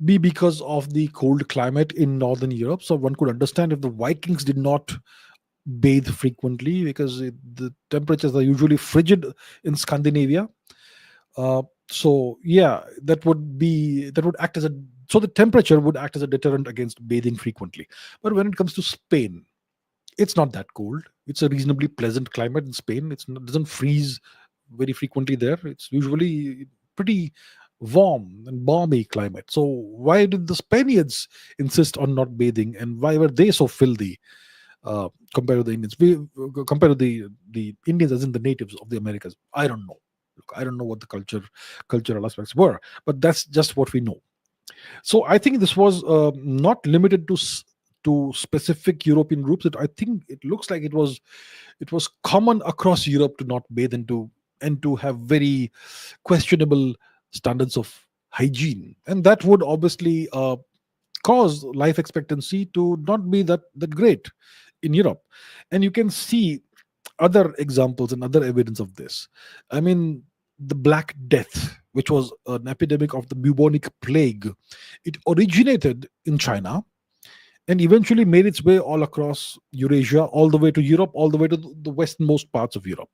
be because of the cold climate in northern Europe. So one could understand if the Vikings did not bathe frequently, because the temperatures are usually frigid in Scandinavia. So yeah, that would act as a so the temperature would act as a deterrent against bathing frequently. But when it comes to Spain, it's not that cold. It's a reasonably pleasant climate in Spain. It doesn't freeze very frequently there. It's usually pretty warm and balmy climate. So why did the Spaniards insist on not bathing, and why were they so filthy compared to the Indians? Compared to the Indians, as in the natives of the Americas. I don't know. Look, I don't know what the cultural aspects were, but that's just what we know. So I think this was not limited to specific European groups. I think it looks like it was common across Europe to not bathe and to have very questionable standards of hygiene, and that would obviously cause life expectancy to not be that great in Europe. And you can see other examples and other evidence of this. I mean, the Black Death, which was an epidemic of the bubonic plague, it originated in China and eventually made its way all across Eurasia, all the way to Europe, all the way to the westernmost parts of Europe.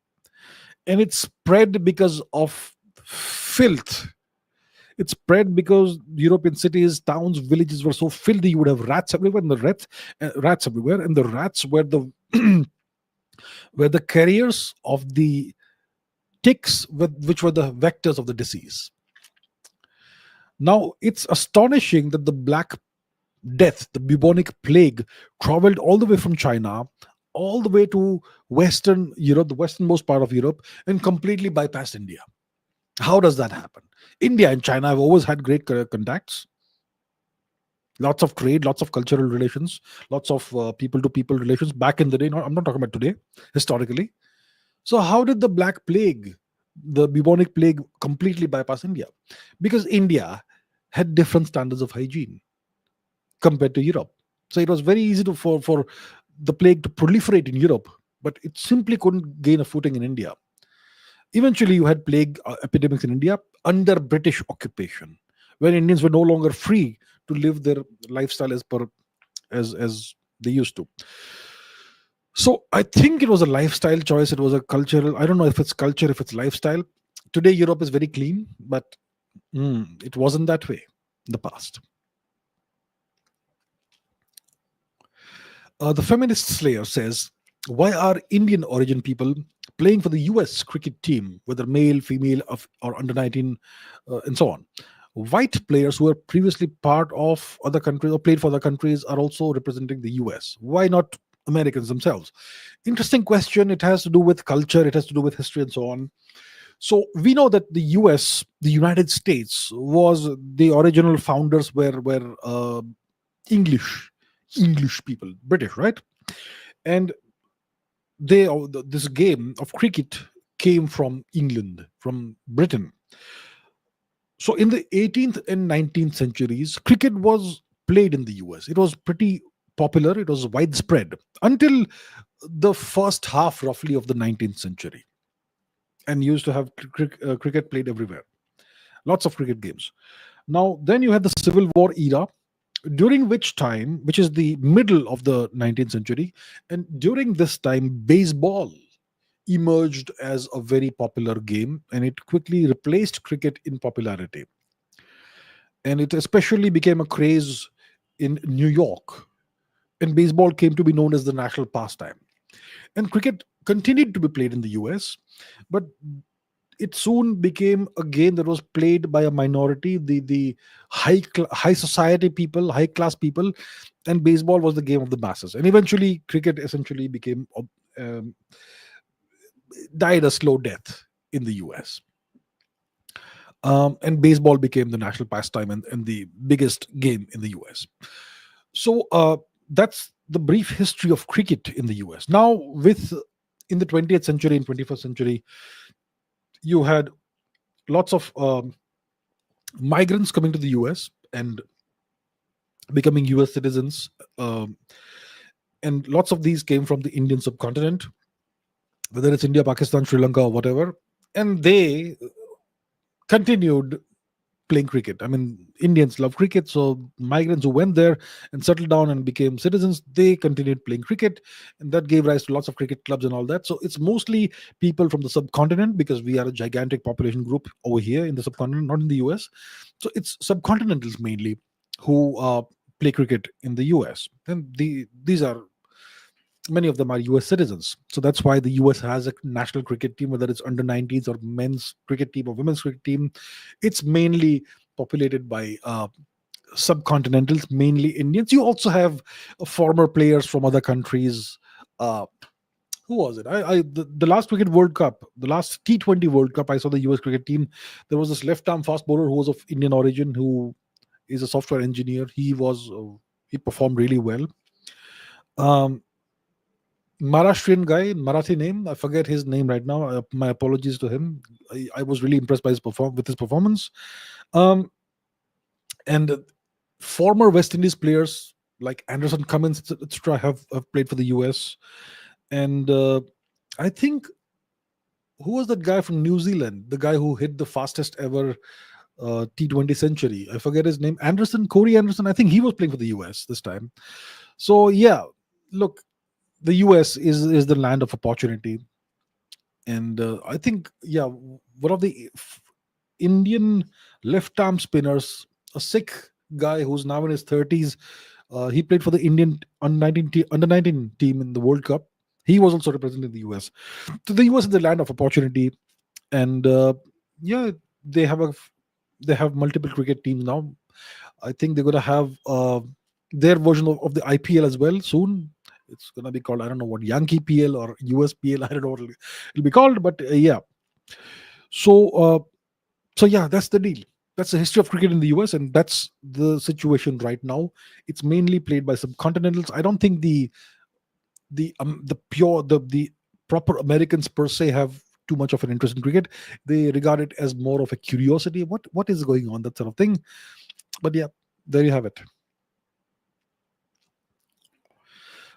And it spread because of filth. It spread because European cities, towns, villages were so filthy. You would have rats everywhere, and rats everywhere, and the rats were the were the carriers of the ticks, which were the vectors of the disease. Now, it's astonishing that the Black Death, the bubonic plague, traveled all the way from China, all the way to Western Europe, the westernmost part of Europe, and completely bypassed India. How does that happen? India and China have always had great contacts, lots of trade, lots of cultural relations, lots of people to people relations back in the day. I'm not talking about today, historically. So, how did the Black Plague, the bubonic plague, completely bypass India? Because India had different standards of hygiene compared to Europe. So, it was very easy for the plague to proliferate in Europe, but it simply couldn't gain a footing in India. Eventually, you had plague epidemics in India under British occupation, when Indians were no longer free to live their lifestyle as they used to. So I think it was a lifestyle choice. It was a cultural. I don't know if it's culture, if it's lifestyle. Today, Europe is very clean, but it wasn't that way in the past. The feminist slayer says, why are Indian origin people playing for the US cricket team, whether male, female, or under 19, and so on? White players who were previously part of other countries or played for other countries are also representing the US. Why not Americans themselves? Interesting question. It has to do with culture, it has to do with history, and so on. So we know that the US, the United States, was the original founders were English, English people, British, right? And this game of cricket came from England, from Britain. So in the 18th and 19th centuries, cricket was played in the US. It was pretty popular, it was widespread until the first half, roughly, of the 19th century, and used to have cricket played everywhere. Lots of cricket games. Now, then you had the Civil War era, during which time, which is the middle of the 19th century, and during this time, baseball emerged as a very popular game, and it quickly replaced cricket in popularity. And it especially became a craze in New York, and baseball came to be known as the national pastime. And cricket continued to be played in the US, but it soon became a game that was played by a minority, the high society people, high class people, and baseball was the game of the masses. And eventually, cricket essentially became um, died a slow death in the US. And baseball became the national pastime and the biggest game in the US. So that's the brief history of cricket in the US. Now, with in the 20th century and 21st century, you had lots of migrants coming to the US and becoming US citizens. And lots of these came from the Indian subcontinent, whether it's India, Pakistan, Sri Lanka, or whatever. And they continued playing cricket. I mean, Indians love cricket, so migrants who went there and settled down and became citizens, they continued playing cricket, and that gave rise to lots of cricket clubs and all that. So it's mostly people from the subcontinent, because we are a gigantic population group over here in the subcontinent, not in the US. So it's subcontinentals mainly who play cricket in the US, and these are many of them are US citizens. So that's why the US has a national cricket team, whether it's under 19s or men's cricket team or women's cricket team. It's mainly populated by subcontinentals, mainly Indians. You also have former players from other countries. Who was it? The last cricket World Cup, the last T20 World Cup, I saw the US cricket team. There was this left arm fast bowler who was of Indian origin, who is a software engineer. He performed really well. Maharashtrian guy, Marathi name. I forget his name right now. My apologies to him. I was really impressed by with his performance. And former West Indies players like Anderson Cummins, etc., have played for the US. And I think, who was that guy from New Zealand? The guy who hit the fastest ever T20 century. I forget his name. Corey Anderson. I think he was playing for the US this time. So yeah, look, the US is the land of opportunity, and I think, yeah, one of the Indian left arm spinners, a Sikh guy who's now in his 30s, he played for the Indian under 19 team in the World Cup. He was also representing the US. So the US is the land of opportunity, and yeah, they have multiple cricket teams now. I think they're gonna have their version of the IPL as well soon. It's gonna be called, I don't know what, Yankee PL or USPL. I don't know what it'll be called, but yeah. So yeah, that's the deal. That's the history of cricket in the US, and that's the situation right now. It's mainly played by subcontinentals. I don't think the proper Americans per se have too much of an interest in cricket. They regard it as more of a curiosity. What is going on, that sort of thing. But yeah, there you have it.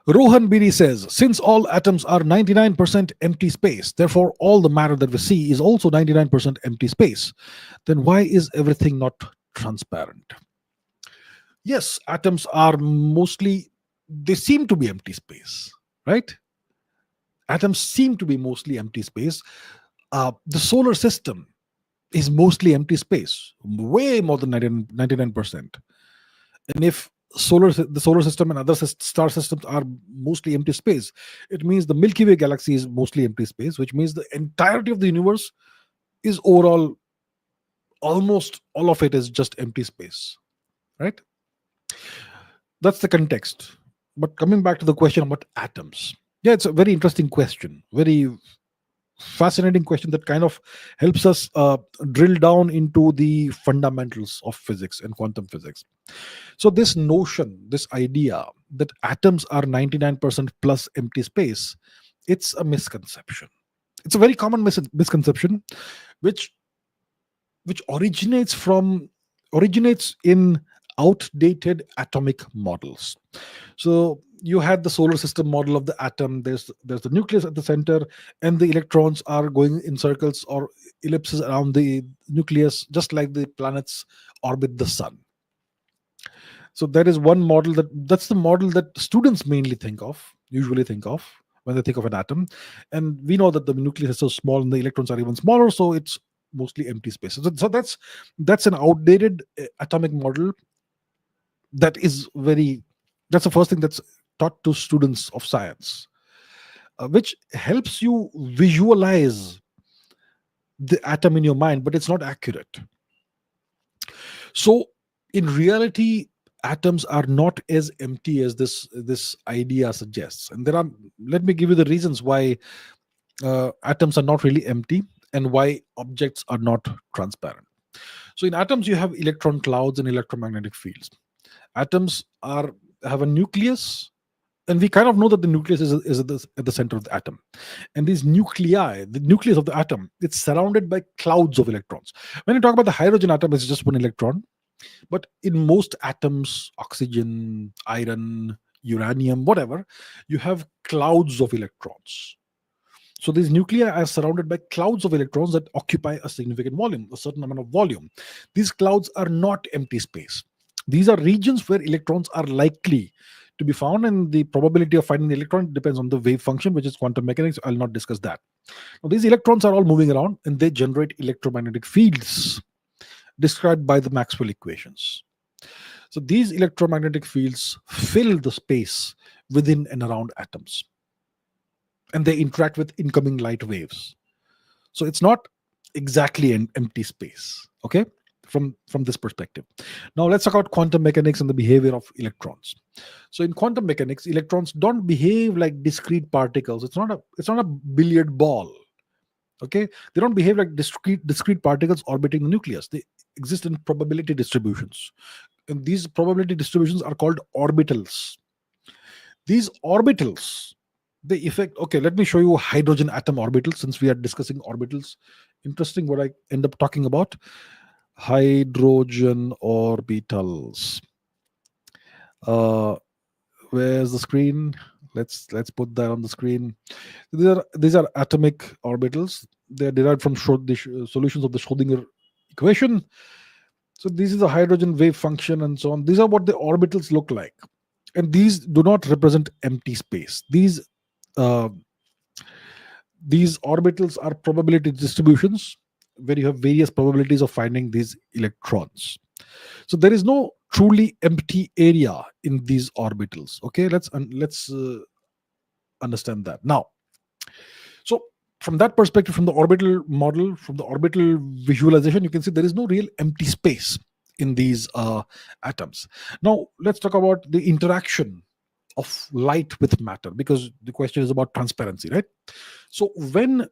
Rohan Biri says, since all atoms are 99% empty space, therefore all the matter that we see is also 99% empty space, then why is everything not transparent? Yes, atoms are mostly, they seem to be empty space, right? Atoms seem to be mostly empty space. The solar system is mostly empty space, way more than 99%. And if the solar system and other star systems are mostly empty space. It means the Milky Way galaxy is mostly empty space, which means the entirety of the universe is overall, almost all of it is just empty space, right? That's the context. But coming back to the question about atoms, yeah, it's a very interesting question, very fascinating question that kind of helps us drill down into the fundamentals of physics and quantum physics. So this notion, this idea that atoms are 99% plus empty space, it's a misconception. It's a very common misconception, which originates in outdated atomic models. So you had the solar system model of the atom. There's the nucleus at the center, and the electrons are going in circles or ellipses around the nucleus, just like the planets orbit the sun. So there is one model that's the model that students usually think of when they think of an atom. And we know that the nucleus is so small and the electrons are even smaller, so it's mostly empty space. So that's an outdated atomic model. That's the first thing that's taught to students of science, which helps you visualize the atom in your mind, but it's not accurate. So in reality, atoms are not as empty as this idea suggests. And let me give you the reasons why atoms are not really empty and why objects are not transparent. So in atoms, you have electron clouds and electromagnetic fields. Atoms have a nucleus, and we kind of know that the nucleus is at the center of the atom. And these nuclei, the nucleus of the atom, it's surrounded by clouds of electrons. When you talk about the hydrogen atom, it's just one electron. But in most atoms, oxygen, iron, uranium, whatever, you have clouds of electrons. So these nuclei are surrounded by clouds of electrons that occupy a significant volume, a certain amount of volume. These clouds are not empty space. These are regions where electrons are likely to be found, and the probability of finding the electron depends on the wave function, which is quantum mechanics. I'll not discuss that. Now, these electrons are all moving around, and they generate electromagnetic fields described by the Maxwell equations. So these electromagnetic fields fill the space within and around atoms, and they interact with incoming light waves. So it's not exactly an empty space, okay, from this perspective. Now let's talk about quantum mechanics and the behavior of electrons. So in quantum mechanics, electrons don't behave like discrete particles. It's not a billiard ball, okay? They don't behave like discrete particles orbiting the nucleus. They exist in probability distributions, and these probability distributions are called orbitals. These orbitals, okay, let me show you hydrogen atom orbitals, since we are discussing orbitals. Interesting what I end up talking about. Hydrogen orbitals. Where's the screen? Let's put that on the screen. These are atomic orbitals. They are derived from the solutions of the Schrodinger equation. So this is the hydrogen wave function and so on. These are what the orbitals look like, and these do not represent empty space. These orbitals are probability distributions where you have various probabilities of finding these electrons. So there is no truly empty area in these orbitals. Okay, let's understand that now. So from that perspective, from the orbital model, from the orbital visualization, you can see there is no real empty space in these atoms. Now let's talk about the interaction of light with matter, because the question is about transparency, right? So when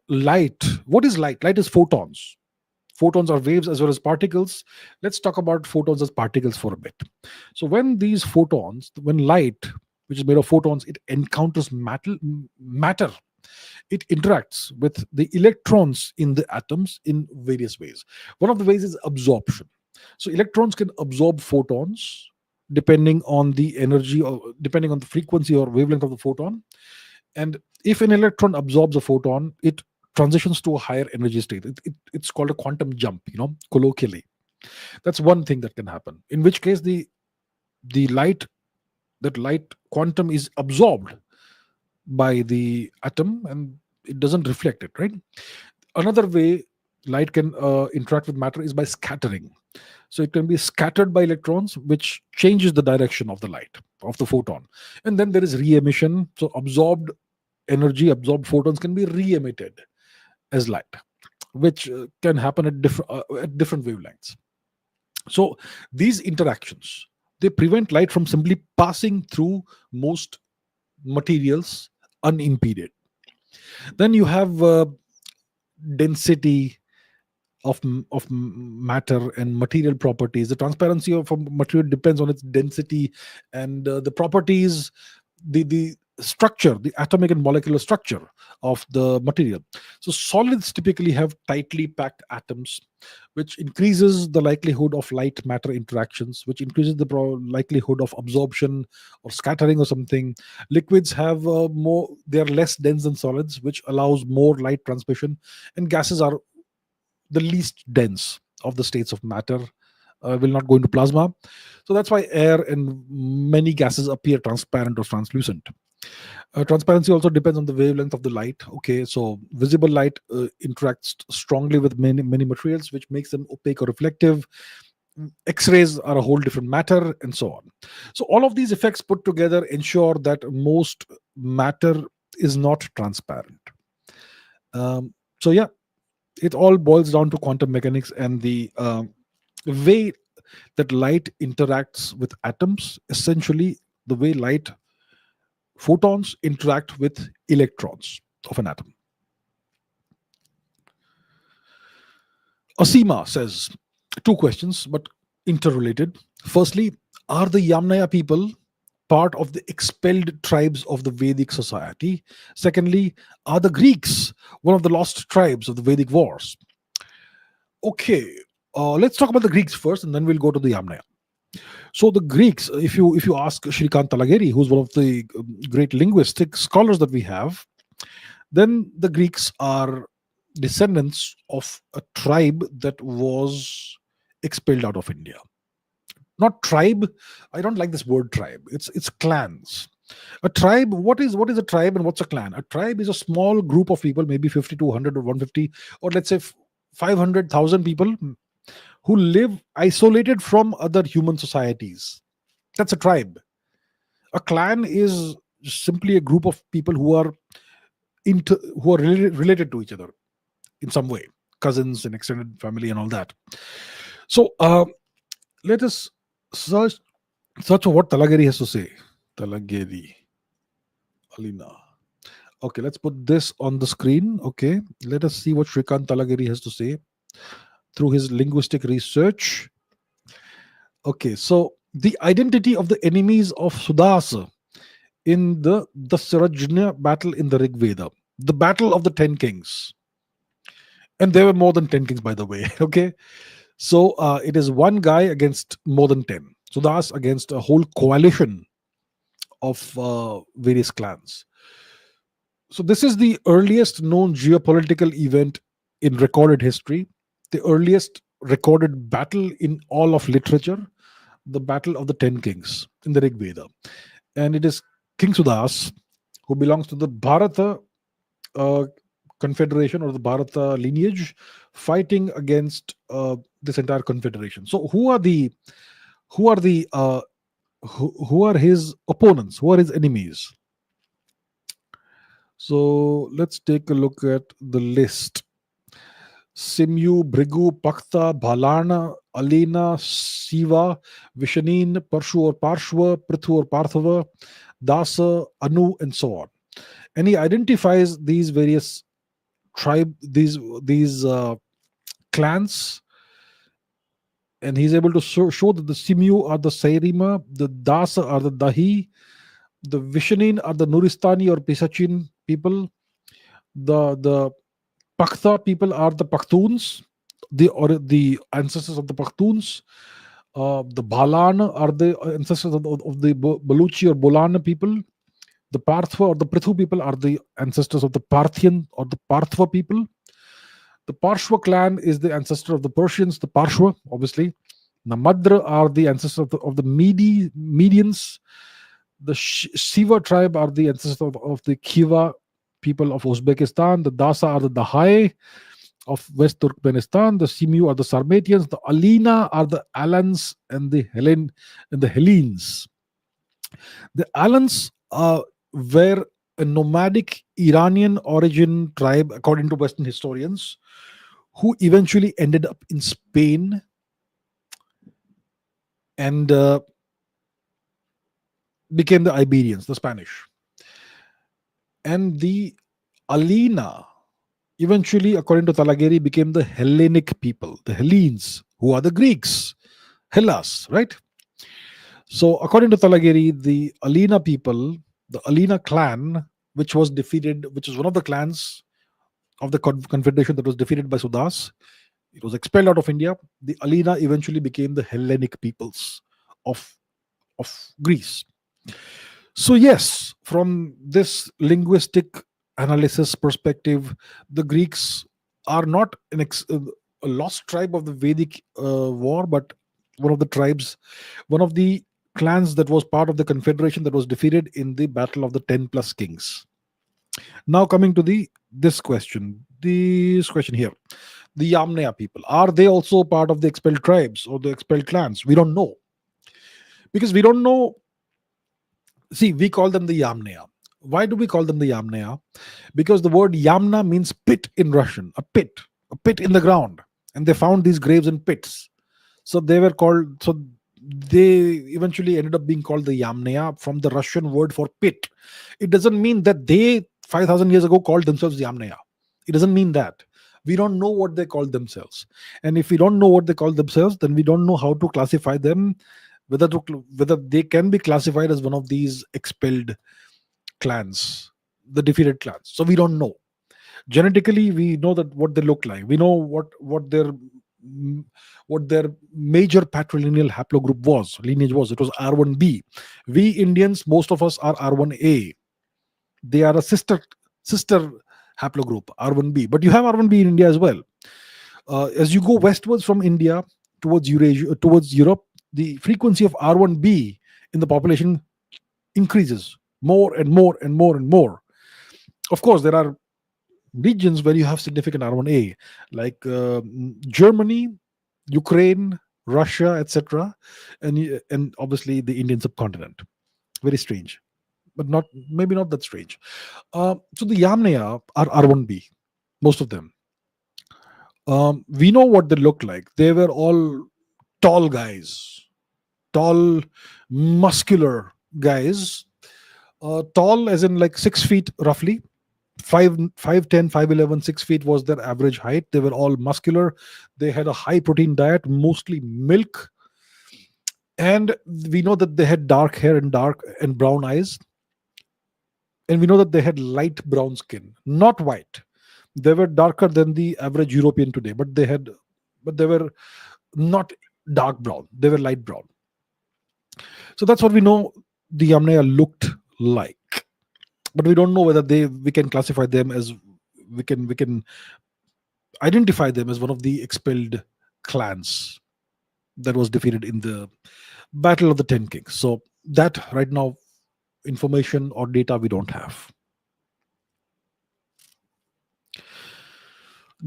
what is light? Light is photons. Photons are waves as well as particles. Let's talk about photons as particles for a bit. So when light, which is made of photons, it encounters matter, it interacts with the electrons in the atoms in various ways. One of the ways is absorption. So electrons can absorb photons depending on the energy, or depending on the frequency or wavelength of the photon. And if an electron absorbs a photon, it transitions to a higher energy state. It's called a quantum jump, colloquially. That's one thing that can happen, in which case the light quantum is absorbed by the atom and it doesn't reflect it, right? Another way light can interact with matter is by scattering. So it can be scattered by electrons, which changes the direction of the light, of the photon. And then there is re-emission. So absorbed energy, absorbed photons can be re-emitted as light, which can happen at different wavelengths. So these interactions, they prevent light from simply passing through most materials unimpeded. Then you have density of matter and material properties. The transparency of a material depends on its density and the properties, the structure, the atomic and molecular structure of the material. So solids typically have tightly packed atoms, which increases the likelihood of light matter interactions, which increases the likelihood of absorption or scattering or something. Liquids have more, they are less dense than solids, which allows more light transmission. And gases are the least dense of the states of matter, will not go into plasma. So that's why air and many gases appear transparent or translucent. Transparency also depends on the wavelength of the light. Okay, so visible light interacts strongly with many materials, which makes them opaque or reflective. X-rays are a whole different matter, and so on. So all of these effects put together ensure that most matter is not transparent. So yeah, it all boils down to quantum mechanics and the way that light interacts with atoms. Essentially, the way light photons interact with electrons of an atom. Asima says two questions, but interrelated. Firstly, are the Yamnaya people part of the expelled tribes of the Vedic society? Secondly, are the Greeks one of the lost tribes of the Vedic wars? Okay, let's talk about the Greeks first, and then we'll go to the Yamnaya. So the Greeks, if you ask Shrikant Talageri, who's one of the great linguistic scholars that we have, then the Greeks are descendants of a tribe that was expelled out of India. Not tribe. I don't like this word tribe. It's clans. A tribe. What is a tribe and what's a clan? A tribe is a small group of people, maybe 50 to 100 or 150, or let's say 500,000 people who live isolated from other human societies. That's a tribe. A clan is simply a group of people who are related to each other in some way, cousins and extended family and all that. So let us search what Talageri has to say. Talageri, Alina. Okay, let's put this on the screen. Okay, let us see what Shrikant Talageri has to say through his linguistic research. Okay, so the identity of the enemies of Sudasa in the Sarajnya battle in the Rig Veda, the battle of the 10 kings. And there were more than 10 kings, by the way. Okay, so it is one guy against more than 10. Sudas against a whole coalition of various clans. So this is the earliest known geopolitical event in recorded history, the earliest recorded battle in all of literature, the battle of the 10 kings in the Rig Veda. And it is King Sudas, who belongs to the Bharata confederation or the Bharata lineage, fighting against this entire confederation. So who are his opponents? Who are his enemies? So let's take a look at the list. Simyu, Brigu, Pakta, Bhalana, Alina, Siva, Vishanin, Parshu or Parshva, Prithu or Parthava, Dasa, Anu, and so on. And he identifies these various these clans, and he's able to show that the Simyu are the Sairima, the Dasa are the Dahi, the Vishanin are the Nuristani or Pisachin people, the Pakta people are the Pashtuns, the ancestors of the Pashtuns. The Bhalana are the ancestors of the Baluchi or Bolana people. The Parthva or the Prithu people are the ancestors of the Parthian or the Parthva people. The Parshva clan is the ancestor of the Persians, the Parshva, obviously. The Madra are the ancestors of the Medians. The Shiva tribe are the ancestors of the Khiva people of Uzbekistan. The Dasa are the Dahai of West Turkmenistan. The Simu are the Sarmatians. The Alina are the Alans and the Hellenes. The Alans were a nomadic Iranian origin tribe, according to Western historians, who eventually ended up in Spain and became the Iberians, the Spanish. And the Alina eventually, according to Talageri, became the Hellenic people, the Hellenes, who are the Greeks, Hellas, right? So, according to Talageri, the Alina people, the Alina clan, which was defeated, which is one of the clans of the confederation that was defeated by Sudas, it was expelled out of India. The Alina eventually became the Hellenic peoples of Greece. So, yes, from this linguistic analysis perspective, the Greeks are not a lost tribe of the Vedic war, but one of the clans that was part of the confederation that was defeated in the battle of the 10 plus kings. Now, coming to this question here, the Yamnya people, are they also part of the expelled tribes or the expelled clans? We don't know, because we don't know. See, we call them the Yamnya. Why do we call them the Yamnya? Because the word Yamna means pit in Russian, a pit in the ground, and they found these graves in pits. So they were called. So they eventually ended up being called the Yamnya from the Russian word for pit. It doesn't mean that they 5,000 years ago called themselves Yamnya. It doesn't mean that. We don't know what they called themselves, and if we don't know what they call themselves, then we don't know how to classify them, whether they can be classified as one of these expelled clans, the defeated clans. So we don't know. Genetically, we know that what they look like. We know what their major patrilineal lineage was. It was R1b. We Indians, most of us are R1a. They are a sister haplogroup, R1b. But you have R1b in India as well. As you go westwards from India towards Europe, the frequency of R1b in the population increases more and more and more and more. Of course, there are regions where you have significant R1a, like Germany, Ukraine, Russia, etc., and obviously the Indian subcontinent. Very strange, but maybe not that strange. So the Yamnaya are R1b, most of them. We know what they look like. They were all tall guys, tall, muscular guys. Tall as in like 6 feet roughly. 5'10", 5'11", 6 feet was their average height. They were all muscular. They had a high protein diet, mostly milk. And we know that they had dark hair and brown eyes. And we know that they had light brown skin, not white. They were darker than the average European today, but they were not dark brown. They were light brown. So that's what we know the Yamnaya looked like. But we don't know whether we can classify them as we can identify them as one of the expelled clans that was defeated in the Battle of the 10 Kings. So that right now, information or data we don't have.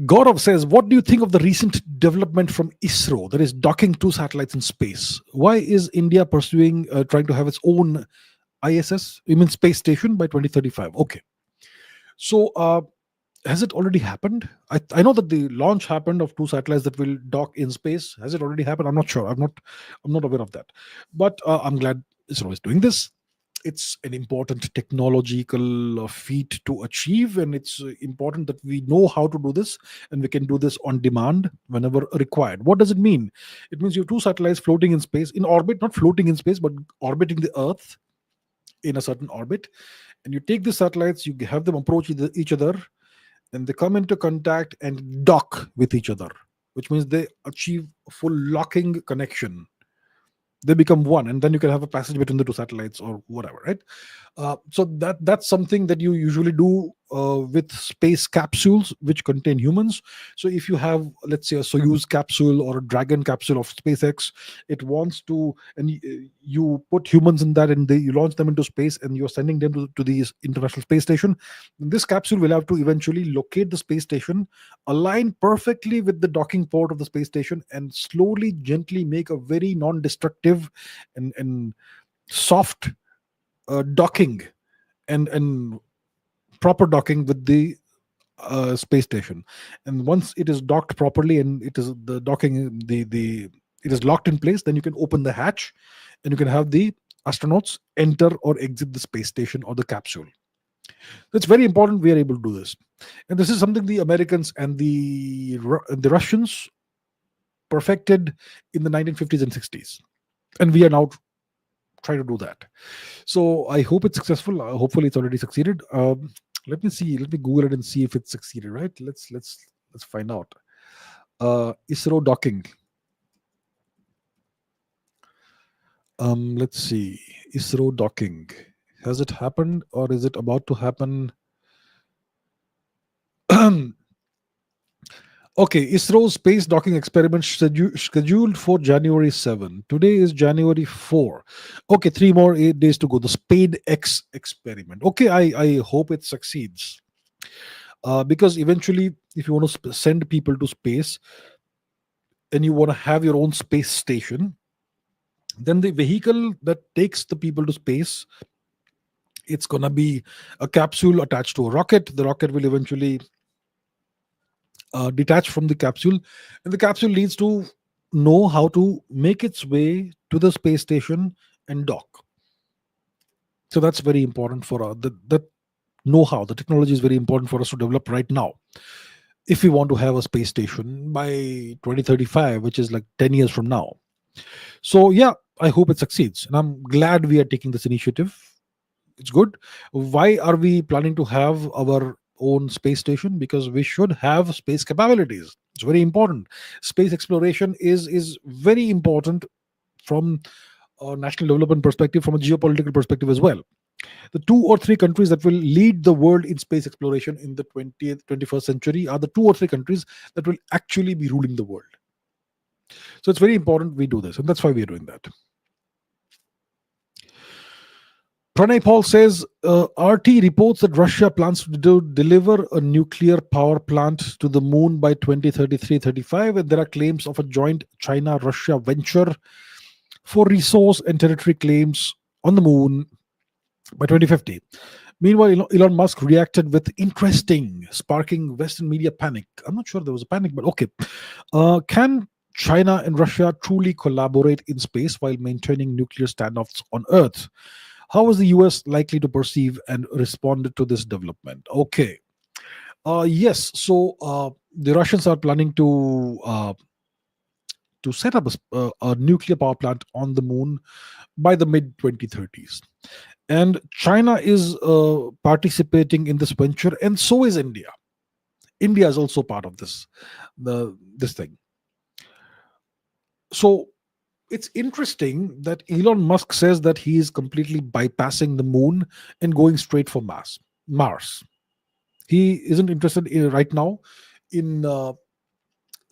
Gaurav says, what do you think of the recent development from ISRO, that is docking 2 satellites in space? Why is India trying to have its own ISS, you mean space station, by 2035? Okay. So has it already happened? I know that the launch happened of 2 satellites that will dock in space. Has it already happened? I'm not sure. I'm not aware of that. But I'm glad ISRO is doing this. It's an important technological feat to achieve, and it's important that we know how to do this, and we can do this on demand whenever required. What does it mean? It means you have 2 satellites floating in space, in orbit, not floating in space, but orbiting the Earth in a certain orbit. And you take the satellites, you have them approach each other, and they come into contact and dock with each other, which means they achieve full locking connection. They become one, and then you can have a passage between the 2 satellites or whatever, right? So that's something that you usually do with space capsules which contain humans. So if you have, let's say, a Soyuz capsule or a Dragon capsule of SpaceX, it wants to, and you put humans in that, and you launch them into space, and you're sending them to the International Space Station. This capsule will have to eventually locate the space station, align perfectly with the docking port of the space station, and slowly, gently make a very non-destructive and soft docking and proper docking with the space station. And once it is docked properly and it is the docking, the it is locked in place, then you can open the hatch and you can have the astronauts enter or exit the space station or the capsule. It's very important we are able to do this, and this is something the Americans and the Russians perfected in the 1950s and 60s, and we are now trying to do that. So I hope it's successful. Hopefully, it's already succeeded. Let me see. Let me Google it and see if it's succeeded. Right? Let's find out. ISRO docking. Let's see. ISRO docking. Has it happened or is it about to happen? Okay, ISRO's space docking experiment scheduled for January 7. Today is January 4. Okay, 3 more 8 days to go. The Spade X experiment. Okay, I hope it succeeds. Because eventually, if you want to send people to space and you want to have your own space station, then the vehicle that takes the people to space, it's going to be a capsule attached to a rocket. The rocket will eventually detach from the capsule, and the capsule needs to know how to make its way to the space station and dock. So that's very important for that know-how. The technology is very important for us to develop right now if we want to have a space station by 2035, which is like 10 years from now. So yeah, I hope it succeeds, and I'm glad we are taking this initiative. It's good. Why are we planning to have our own space station? Because we should have space capabilities. It's very important. Space exploration is very important from a national development perspective, from a geopolitical perspective as well. The 2 or 3 countries that will lead the world in space exploration in the 20th 21st century are the 2 or 3 countries that will actually be ruling the world. So it's very important we do this, and that's why we are doing that. Pranay Paul says, RT reports that Russia plans to deliver a nuclear power plant to the moon by 2033-35, and there are claims of a joint China-Russia venture for resource and territory claims on the moon by 2050. Meanwhile, Elon Musk reacted with interesting, sparking Western media panic. I'm not sure there was a panic, but okay. Can China and Russia truly collaborate in space while maintaining nuclear standoffs on Earth? How is the US likely to perceive and respond to this development? Okay. Yes. So the Russians are planning to set up a nuclear power plant on the moon by the mid 2030s. And China is participating in this venture, and so is India. India is also part of this thing. So it's interesting that Elon Musk says that he is completely bypassing the moon and going straight for Mars. He isn't interested right now in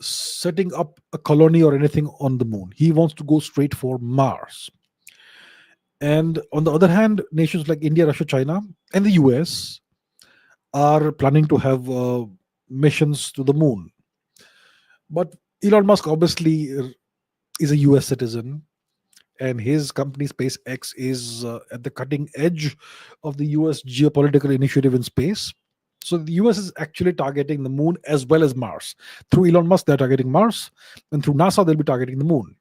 setting up a colony or anything on the moon. He wants to go straight for Mars. And on the other hand, nations like India, Russia, China, and the US are planning to have missions to the moon. But Elon Musk obviously is a US citizen, and his company SpaceX is at the cutting edge of the US geopolitical initiative in space. So the US is actually targeting the moon as well as Mars. Through Elon Musk, they're targeting Mars, and through NASA, they'll be targeting the moon.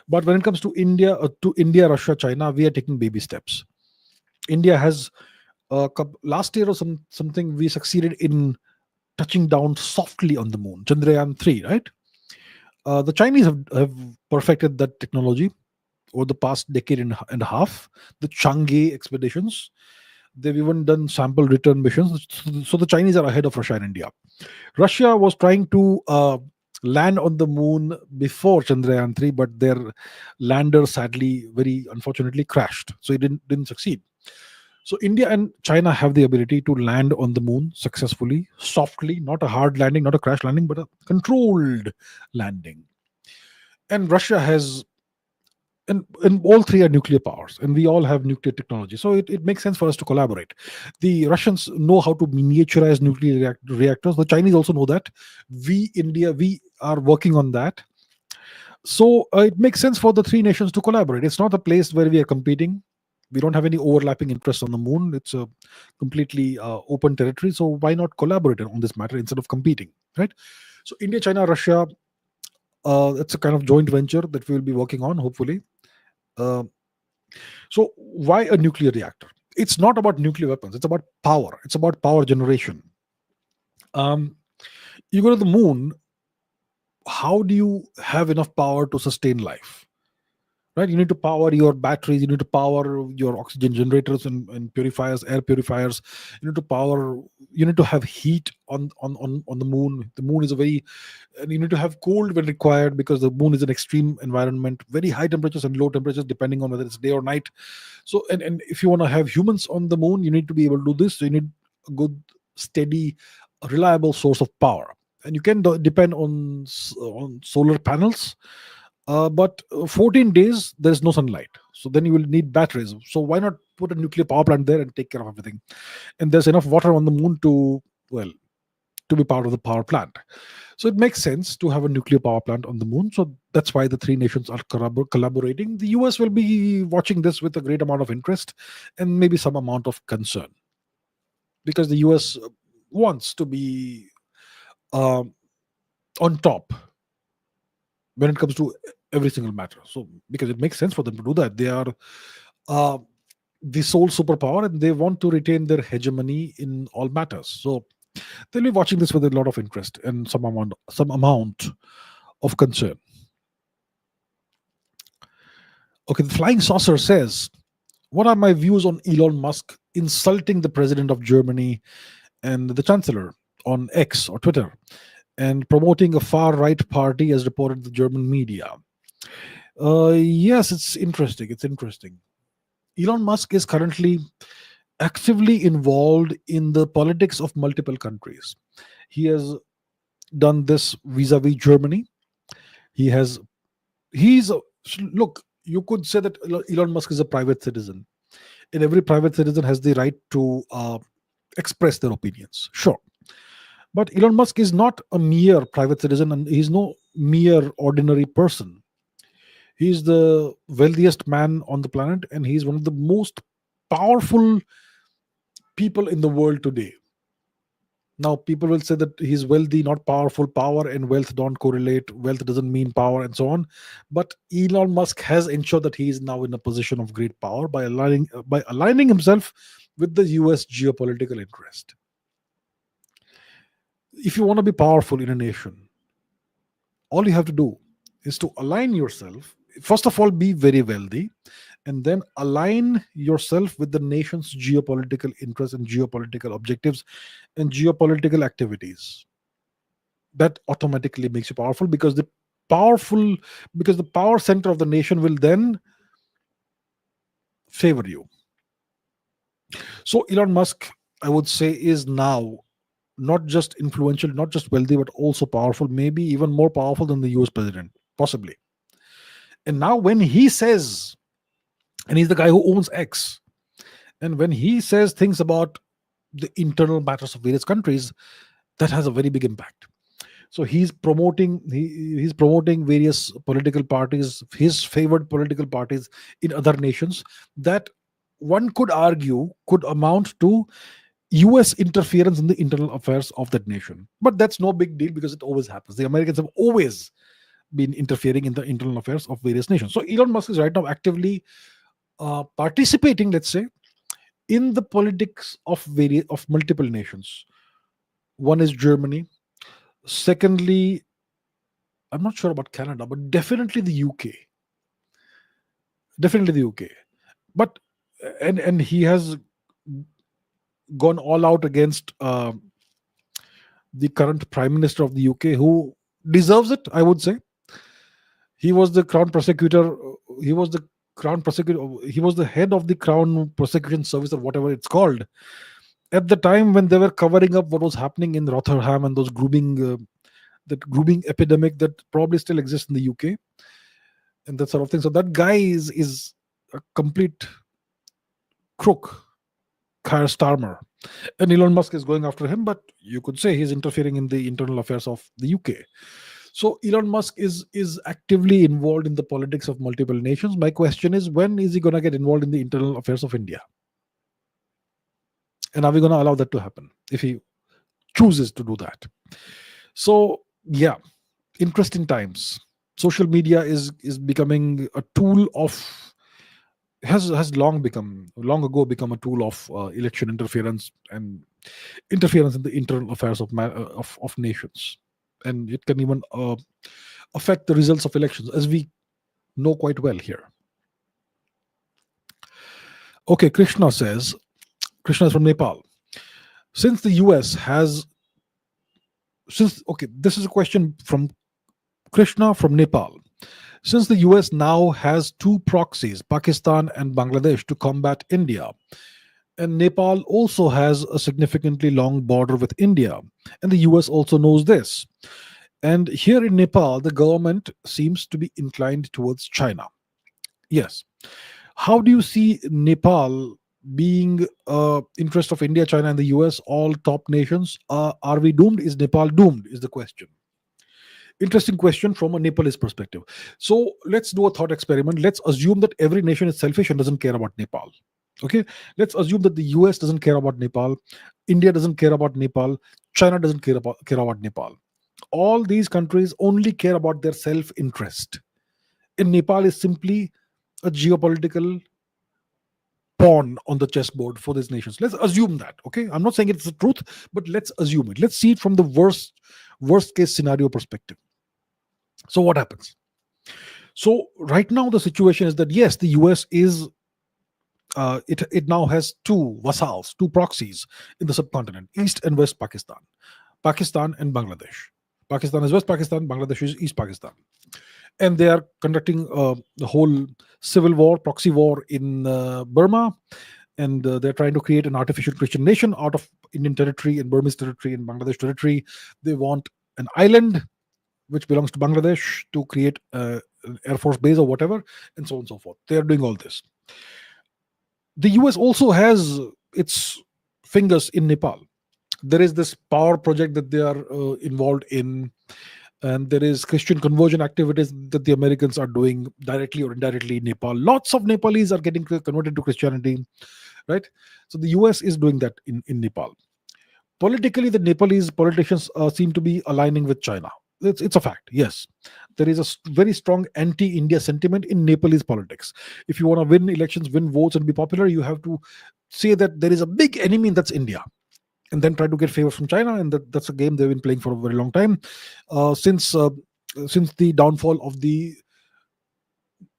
But when it comes to India, Russia, China, we are taking baby steps. India has last year or something, we succeeded in touching down softly on the moon, Chandrayaan 3, right? The Chinese have perfected that technology over the past decade and a half. The Chang'e expeditions, they've even done sample return missions. So the Chinese are ahead of Russia and India. Russia was trying to land on the moon before Chandrayaan 3, but their lander sadly, very unfortunately, crashed. So it didn't succeed. So India and China have the ability to land on the moon successfully, softly, not a hard landing, not a crash landing, but a controlled landing. And Russia has, and all three are nuclear powers, and we all have nuclear technology. So it makes sense for us to collaborate. The Russians know how to miniaturize nuclear reactors. The Chinese also know that. India, we are working on that. So it makes sense for the three nations to collaborate. It's not a place where we are competing. We don't have any overlapping interests on the moon. It's a completely open territory. So why not collaborate on this matter instead of competing, right? So India, China, Russia, it's a kind of joint venture that we will be working on, hopefully. Uh, so why a nuclear reactor? It's not about nuclear weapons. It's about power. It's about power generation. Um, you go to the moon. How do you have enough power to sustain life? Right, you need to power your batteries, you need to power your oxygen generators and purifiers, air purifiers. You need to power, you need to have heat on the moon. The moon is a very, and you need to have cold when required, because the moon is an extreme environment, very high temperatures and low temperatures depending on whether it's day or night. So and if you want to have humans on the moon, you need to be able to do this. So you need a good, steady, reliable source of power, and you can depend on solar panels. But 14 days there's no sunlight, so then you will need batteries. So why not put a nuclear power plant there and take care of everything? And there's enough water on the moon to, well, to be part of the power plant. So it makes sense to have a nuclear power plant on the moon. So that's why the three nations are collaborating. The US will be watching this with a great amount of interest and maybe some amount of concern, because the US wants to be uh, on top when it comes to every single matter. So because it makes sense for them to do that. They are uh, the sole superpower, and they want to retain their hegemony in all matters. So they'll be watching this with a lot of interest and some amount of concern. Okay, the flying saucer says, what are my views on Elon Musk insulting the president of Germany and the chancellor on X or Twitter, and promoting a far right party as reported the German media? Yes, it's interesting. It's interesting. Elon Musk is currently actively involved in the politics of multiple countries. He has done this vis-a-vis Germany. He has he's Look, you could say that Elon Musk is a private citizen, and every private citizen has the right to express their opinions. Sure, but Elon Musk is not a mere private citizen, and he's no mere ordinary person. He's the wealthiest man on the planet, and he's one of the most powerful people in the world today. Now, people will say that he's wealthy, not powerful. Power and wealth don't correlate. Wealth doesn't mean power, and so on. But Elon Musk has ensured that he is now in a position of great power by aligning himself with the U.S. geopolitical interest. If you want to be powerful in a nation, all you have to do is to align yourself. First of all, be very wealthy, and then align yourself with the nation's geopolitical interests and geopolitical objectives and geopolitical activities. That automatically makes you powerful, powerful because the power center of the nation will then favor you. So Elon Musk, I would say, is now not just influential, not just wealthy, but also powerful, maybe even more powerful than the US president, possibly. And now when he says, and he's the guy who owns X, and when he says things about the internal matters of various countries, that has a very big impact. So he's promoting various political parties, his favored political parties in other nations, that one could argue could amount to US interference in the internal affairs of that nation. But that's no big deal, because it always happens. The Americans have always been interfering in the internal affairs of various nations. So Elon Musk is right now actively participating, let's say, in the politics of multiple nations. One is Germany. Secondly, I'm not sure about Canada, but definitely the UK. Definitely the UK. But and he has gone all out against the current Prime Minister of the UK, who deserves it, I would say. He was the crown prosecutor. He was the crown prosecutor. He was the head of the Crown Prosecution Service, or whatever it's called, at the time when they were covering up what was happening in Rotherham and those that grooming epidemic that probably still exists in the UK and that sort of thing. So that guy is a complete crook, Keir Starmer, and Elon Musk is going after him. But you could say he's interfering in the internal affairs of the UK. So Elon Musk is actively involved in the politics of multiple nations. My question is, when is he going to get involved in the internal affairs of India? And are we going to allow that to happen if he chooses to do that? So yeah, interesting times. Social media is becoming a tool of has long ago become a tool of election interference and interference in the internal affairs of nations, and it can even affect the results of elections, as we know quite well here. Okay, Krishna is from Nepal. Since the US has this is a question from Krishna from Nepal. Since the US now has two proxies, Pakistan and Bangladesh, to combat India, and Nepal also has a significantly long border with India, and the US also knows this. And here in Nepal, the government seems to be inclined towards China. Yes. How do you see Nepal being interest of India, China, and the US, all top nations? Are we doomed? Is Nepal doomed? Is the question. Interesting question from a Nepalese perspective. So let's do a thought experiment. Let's assume that every nation is selfish and doesn't care about Nepal. Okay, let's assume that the US doesn't care about Nepal, India doesn't care about Nepal, China doesn't care about Nepal. All these countries only care about their self-interest. And Nepal is simply a geopolitical pawn on the chessboard for these nations. Let's assume that. Okay, I'm not saying it's the truth, but let's assume it. Let's see it from the worst case scenario perspective. So what happens? So right now the situation is that yes, the US is it now has two vassals, two proxies in the subcontinent, East and West Pakistan, Pakistan and Bangladesh. Pakistan is West Pakistan, Bangladesh is East Pakistan, and they are conducting the whole civil war, proxy war in Burma, and they're trying to create an artificial Christian nation out of Indian territory and Burmese territory and Bangladesh territory. They want an island which belongs to Bangladesh to create an Air Force base or whatever, and so on and so forth. They are doing all this. The US also has its fingers in Nepal. There is this power project that they are involved in, and there is Christian conversion activities that the Americans are doing directly or indirectly in Nepal. Lots of Nepalese are getting converted to Christianity, right? So the US is doing that in Nepal. Politically, the Nepalese politicians seem to be aligning with China. It's a fact, yes. There is a very strong anti-India sentiment in Nepalese politics. If you want to win elections, win votes, and be popular, you have to say that there is a big enemy, and that's India, and then try to get favors from China. And that's a game they've been playing for a very long time, since the downfall of the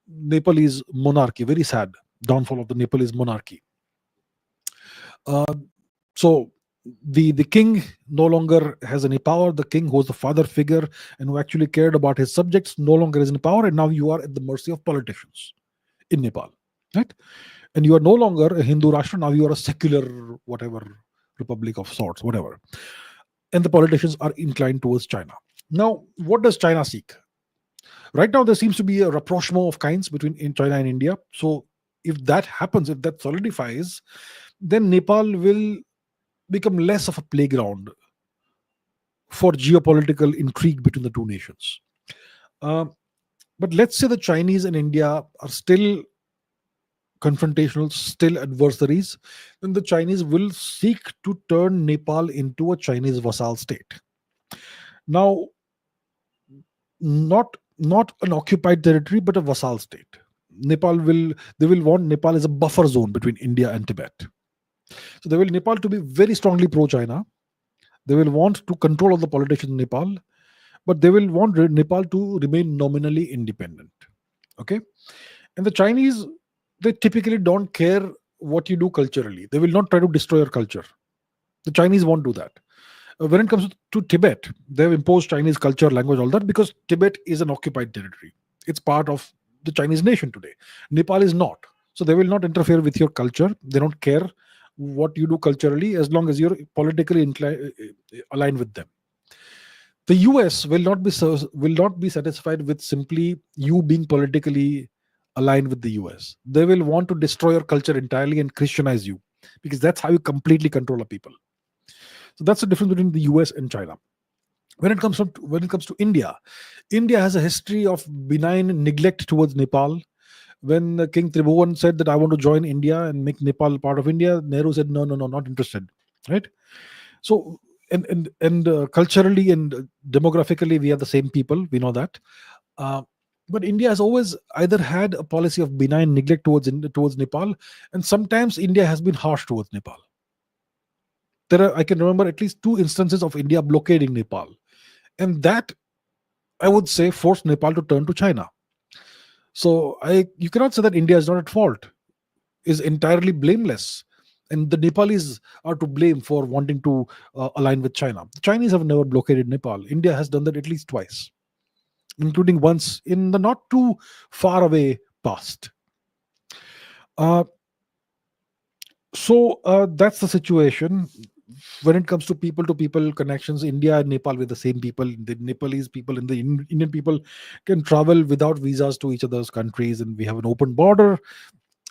Nepalese monarchy. Very sad downfall of the Nepalese monarchy. So the king no longer has any power. The king, who was the father figure and who actually cared about his subjects, no longer is in power, and now you are at the mercy of politicians in Nepal, right? And you are no longer a Hindu Rashtra. Now you are a secular whatever republic of sorts, whatever. And the politicians are inclined towards China. Now, what does China seek? Right now, there seems to be a rapprochement of kinds between China and India. So if that happens, if that solidifies, then Nepal will become less of a playground for geopolitical intrigue between the two nations. But let's say the Chinese and India are still confrontational, still adversaries, then the Chinese will seek to turn Nepal into a Chinese vassal state. Now, not an occupied territory, but a vassal state. They will want Nepal as a buffer zone between India and Tibet. So they will Nepal to be very strongly pro-China. They will want to control all the politicians in Nepal, but they will want Nepal to remain nominally independent. Okay, and the Chinese, they typically don't care what you do culturally. They will not try to destroy your culture. The Chinese won't do that. When it comes to Tibet, they have imposed Chinese culture, language, all that, because Tibet is an occupied territory. It's part of the Chinese nation today. Nepal is not. So they will not interfere with your culture. They don't care what you do culturally as long as you're politically aligned with them. The US will not be satisfied with simply you being politically aligned with the US. They will want to destroy your culture entirely and Christianize you, because that's how you completely control a people. So that's the difference between the US and China. When it comes to India, India has a history of benign neglect towards Nepal. When King Tribhuvan said that I want to join India and make Nepal part of India, Nehru said no, no, no, not interested. Right? So and culturally and demographically, we are the same people. We know that. Uh, but India has always either had a policy of benign neglect towards Nepal, and sometimes India has been harsh towards Nepal. I can remember at least two instances of India blockading Nepal, and that, I would say, forced Nepal to turn to China. So you cannot say that India is not at fault, is entirely blameless, and the Nepalis are to blame for wanting to align with China. The Chinese have never blockaded Nepal. India has done that at least twice, including once in the not too far away past. Uh, so that's the situation. When it comes to people connections, India and Nepal were the same people. The Nepalese people and the Indian people can travel without visas to each other's countries, and we have an open border.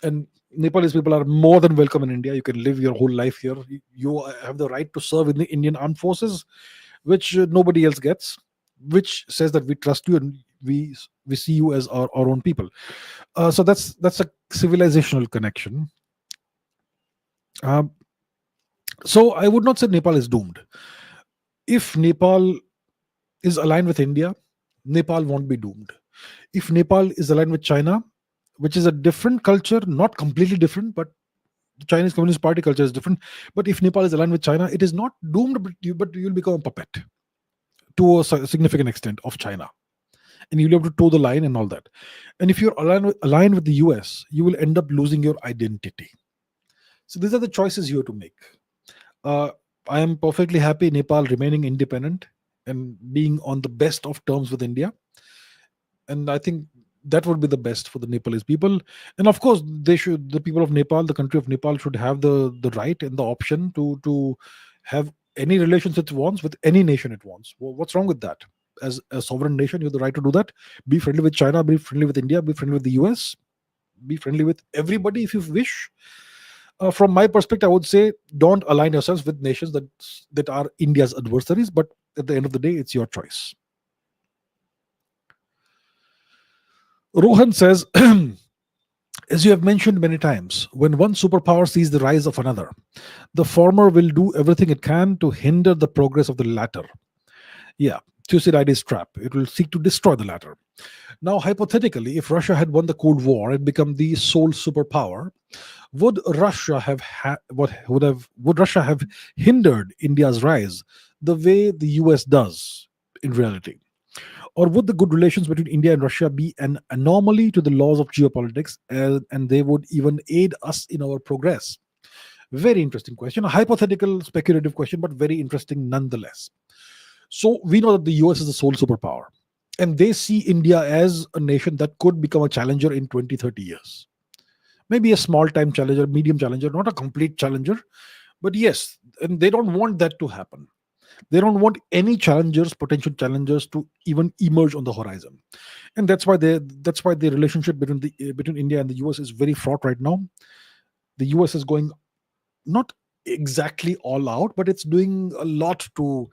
And Nepalese people are more than welcome in India. You can live your whole life here. You have the right to serve in the Indian armed forces, which nobody else gets, which says that we trust you and we see you as our own people. So that's a civilizational connection. So I would not say Nepal is doomed. If Nepal is aligned with India, Nepal won't be doomed. If Nepal is aligned with China, which is a different culture, not completely different, but the Chinese Communist Party culture is different. But if Nepal is aligned with China, it is not doomed, but you'll become a puppet to a significant extent of China. And you'll be able to toe the line and all that. And if you're aligned with the US, you will end up losing your identity. So these are the choices you have to make. I am perfectly happy Nepal remaining independent and being on the best of terms with India. And I think that would be the best for the Nepalese people. And of course, the people of Nepal, the country of Nepal, should have the right and the option to have any relations it wants with any nation it wants. What's wrong with that? As a sovereign nation, you have the right to do that. Be friendly with China, be friendly with India, be friendly with the US, be friendly with everybody if you wish. From my perspective, I would say don't align yourselves with nations that are India's adversaries. But at the end of the day, it's your choice. Rohan says, as you have mentioned many times, when one superpower sees the rise of another, the former will do everything it can to hinder the progress of the latter. Yeah, Thucydides' trap. It will seek to destroy the latter. Now, hypothetically, if Russia had won the Cold War and become the sole superpower, would Russia have would Russia have hindered India's rise the way the US does in reality? Or would the good relations between India and Russia be an anomaly to the laws of geopolitics, and they would even aid us in our progress? Very interesting question. A hypothetical, speculative question, but very interesting nonetheless. So we know that the US is the sole superpower, and they see India as a nation that could become a challenger in 20, 30 years. Maybe a small time challenger, medium challenger, not a complete challenger, but yes, and they don't want that to happen. They don't want any potential challengers, to even emerge on the horizon, and that's why the relationship between India and the US is very fraught right now. The US is going not exactly all out, but it's doing a lot to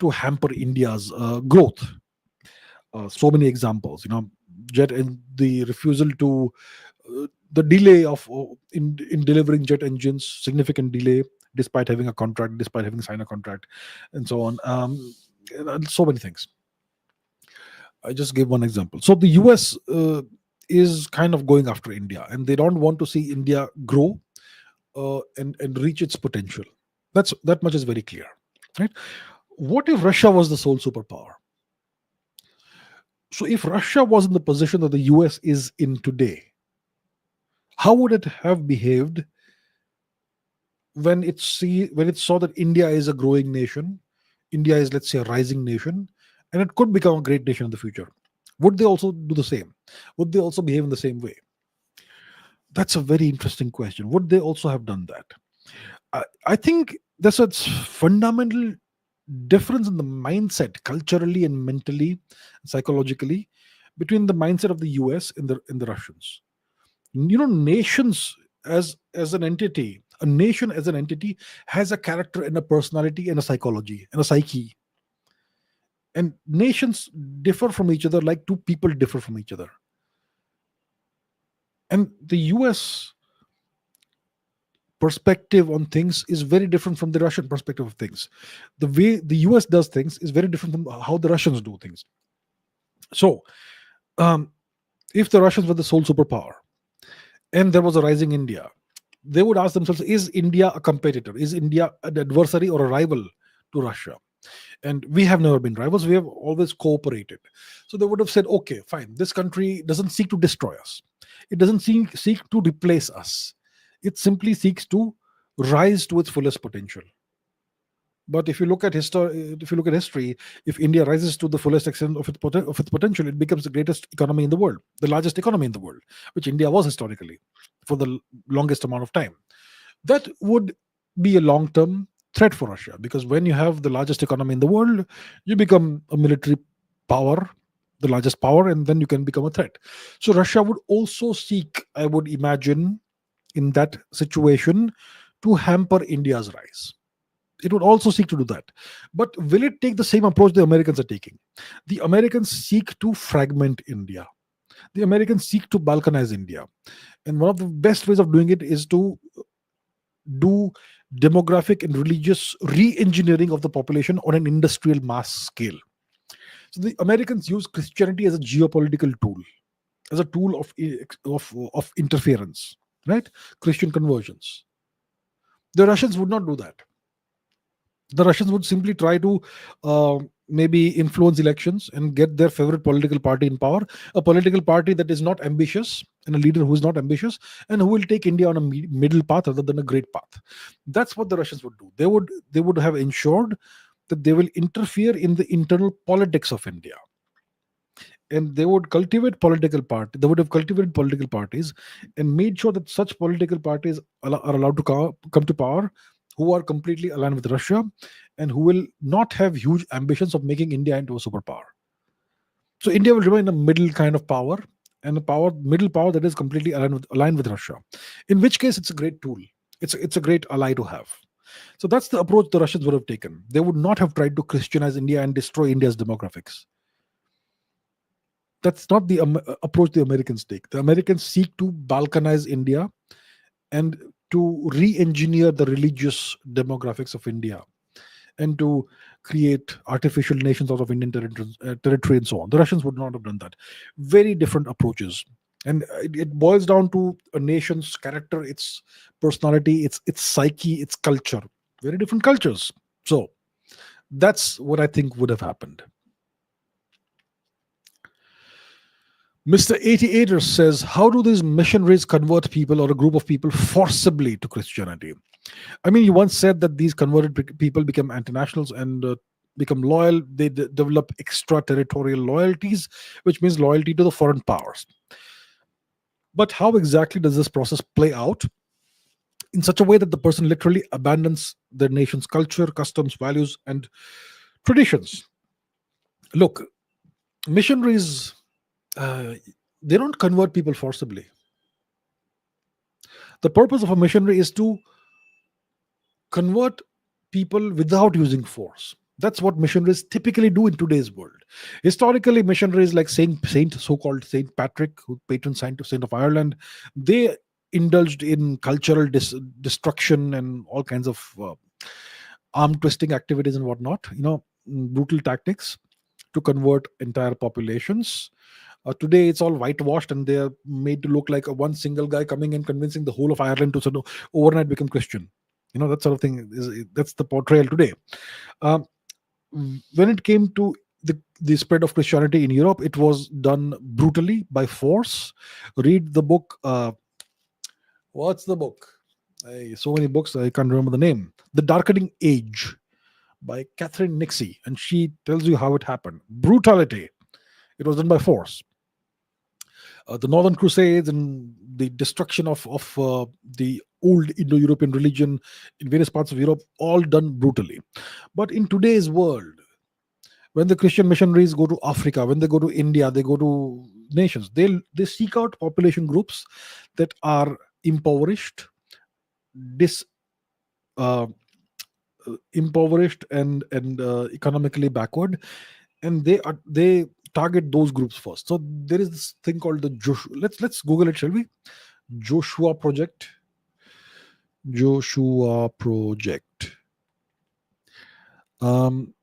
hamper India's growth. So many examples, jet and the refusal to the delay of in delivering jet engines, significant delay despite having a contract, despite having signed a contract, and so on. So many things. I just gave one example. So the US is kind of going after India, and they don't want to see India grow and reach its potential. That much is very clear, right? What if Russia was the sole superpower? So if Russia was in the position that the US is in today, how would it have behaved when it saw that India is a growing nation, India is, let's say, a rising nation, and it could become a great nation in the future? Would they also do the same? Would they also behave in the same way? That's a very interesting question. Would they also have done that? I think there's a fundamental difference in the mindset, culturally and mentally, psychologically, between the mindset of the US and the Russians. Nations as an entity, a nation as an entity has a character and a personality and a psychology and a psyche. And nations differ from each other like two people differ from each other. And the US perspective on things is very different from the Russian perspective of things. The way the US does things is very different from how the Russians do things. So, um, if the Russians were the sole superpower and there was a rising India, they would ask themselves, is India a competitor? Is India an adversary or a rival to Russia? And we have never been rivals. We have always cooperated. So they would have said, okay, fine. This country doesn't seek to destroy us. It doesn't seek to replace us. It simply seeks to rise to its fullest potential. But if you look at history, if India rises to the fullest extent of its potential, it becomes the greatest economy in the world, the largest economy in the world, which India was historically for the longest amount of time. That would be a long-term threat for Russia, because when you have the largest economy in the world, you become a military power, the largest power, and then you can become a threat. So Russia would also seek, I would imagine, in that situation, to hamper India's rise. It would also seek to do that. But will it take the same approach the Americans are taking? The Americans seek to fragment India. The Americans seek to balkanize India. And one of the best ways of doing it is to do demographic and religious re-engineering of the population on an industrial mass scale. So the Americans use Christianity as a geopolitical tool, as a tool of interference, right? Christian conversions. The Russians would not do that. The Russians would simply try to maybe influence elections and get their favorite political party in power, a political party that is not ambitious, and a leader who is not ambitious, and who will take India on a middle path rather than a great path. That's what the Russians would do. They would have ensured that they will interfere in the internal politics of India, and they would have cultivated political parties and made sure that such political parties are allowed to come to power, who are completely aligned with Russia and who will not have huge ambitions of making India into a superpower. So India will remain a middle kind of power, and a middle power that is completely aligned with Russia. In which case, it's a great tool. It's a great ally to have. So that's the approach the Russians would have taken. They would not have tried to Christianize India and destroy India's demographics. That's not the approach the Americans take. The Americans seek to balkanize India and to re-engineer the religious demographics of India, and to create artificial nations out of Indian territory and so on. The Russians would not have done that. Very different approaches. And it boils down to a nation's character, its personality, its psyche, its culture. Very different cultures. So that's what I think would have happened. Mr. 88er says, how do these missionaries convert people or a group of people forcibly to Christianity? I mean, you once said that these converted people become anti-nationals and become loyal. They develop extraterritorial loyalties, which means loyalty to the foreign powers. But how exactly does this process play out in such a way that the person literally abandons their nation's culture, customs, values, and traditions? Look, missionaries, they don't convert people forcibly. The purpose of a missionary is to convert people without using force. That's what missionaries typically do in today's world. Historically, missionaries like so-called Saint Patrick, who patron saint of Ireland, they indulged in cultural destruction and all kinds of arm twisting activities and whatnot. Brutal tactics to convert entire populations. Today, it's all whitewashed, and they are made to look like one single guy coming and convincing the whole of Ireland to sort of overnight become Christian. That sort of thing that's the portrayal today. When it came to the spread of Christianity in Europe, it was done brutally by force. Read the book. What's the book? So many books, I can't remember the name. The Darkening Age by Catherine Nixie, and she tells you how it happened. Brutality. It was done by force. The Northern Crusades and the destruction of the old Indo-European religion in various parts of Europe, all done brutally. But in today's world, when the Christian missionaries go to Africa, when they go to India, they go to nations, they seek out population groups that are impoverished, dis uh, impoverished and economically backward, and they target those groups first. So there is this thing called the Joshua. Let's Google it, shall we? Joshua Project. Joshua Project. Um,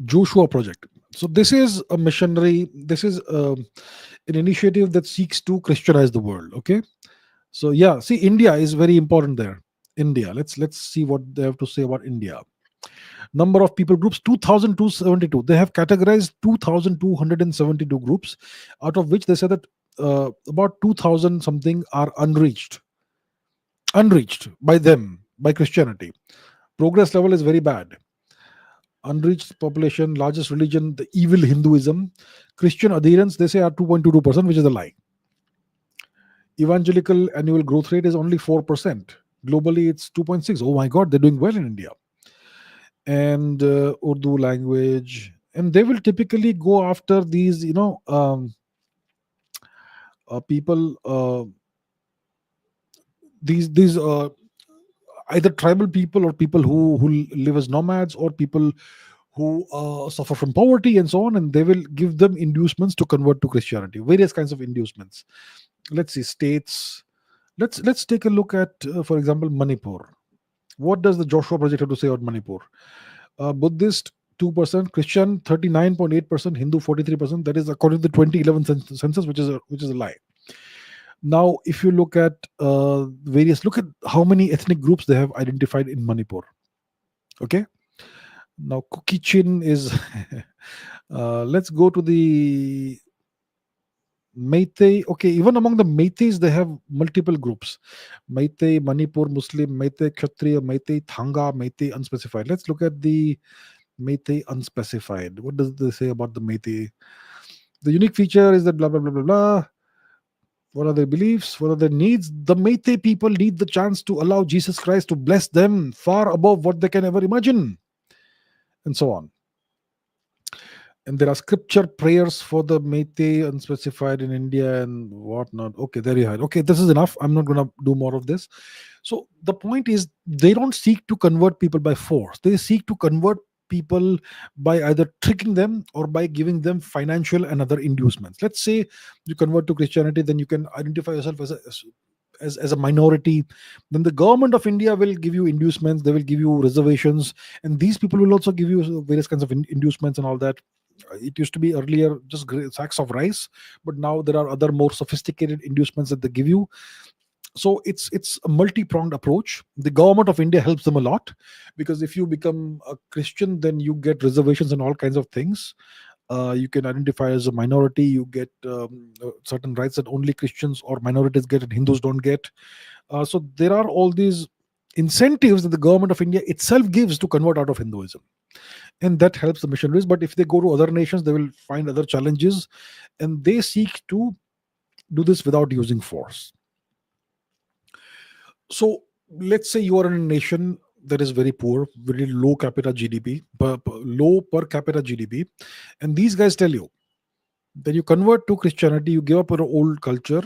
Joshua Project. So this is a missionary. This is an initiative that seeks to Christianize the world. Okay. So yeah, see, India is very important there. India. Let's see what they have to say about India. Number of people groups 2272. They have categorized 2272 groups, out of which they say that about 2000 something are unreached by them, by Christianity. Progress level is very bad. Unreached population, largest religion, the evil Hinduism. Christian adherents, they say, are 2.22%, which is a lie. Evangelical annual growth rate is only 4%. Globally, it's 2.6. Oh my God, they're doing well in India. And Urdu language. And they will typically go after these, people, these either tribal people or people who live as nomads, or people who suffer from poverty and so on, and they will give them inducements to convert to Christianity. Various kinds of inducements. Let's see states. Let's take a look at, for example, Manipur. What does the Joshua Project have to say about Manipur? Buddhist 2%, Christian 39.8%, Hindu 43%. That is according to the 2011 census, which is a lie. Now, if you look at look at how many ethnic groups they have identified in Manipur. Okay. Now, Kukichin is. Let's go to the Meitei. Okay, even among the Meiteis, they have multiple groups: Meitei, Manipur Muslim, Meitei Kshatriya, Meitei Thanga, Meitei unspecified. Let's look at the Meitei unspecified. What does they say about the Meitei? The unique feature is that blah blah blah blah blah. What are their beliefs? What are their needs? The Meitei people need the chance to allow Jesus Christ to bless them far above what they can ever imagine, and so on. And there are scripture prayers for the Meitei unspecified in India and whatnot. Okay, there you have it. Okay, this is enough. I'm not going to do more of this. So the point is, they don't seek to convert people by force. They seek to convert people by either tricking them or by giving them financial and other inducements. Let's say you convert to Christianity, then you can identify yourself as a minority. Then the government of India will give you inducements. They will give you reservations, and these people will also give you various kinds of inducements and all that. It used to be earlier just sacks of rice, but now there are other more sophisticated inducements that they give you. So it's a multi-pronged approach. The government of India helps them a lot, because if you become a Christian, then you get reservations and all kinds of things. You can identify as a minority. You get certain rights that only Christians or minorities get and Hindus don't get. So there are all these incentives that the government of India itself gives to convert out of Hinduism, and that helps the missionaries. But if they go to other nations, they will find other challenges, and they seek to do this without using force. So let's say you are in a nation that is very poor, very low capita GDP, low per capita GDP, and these guys tell you that you convert to Christianity, you give up your old culture,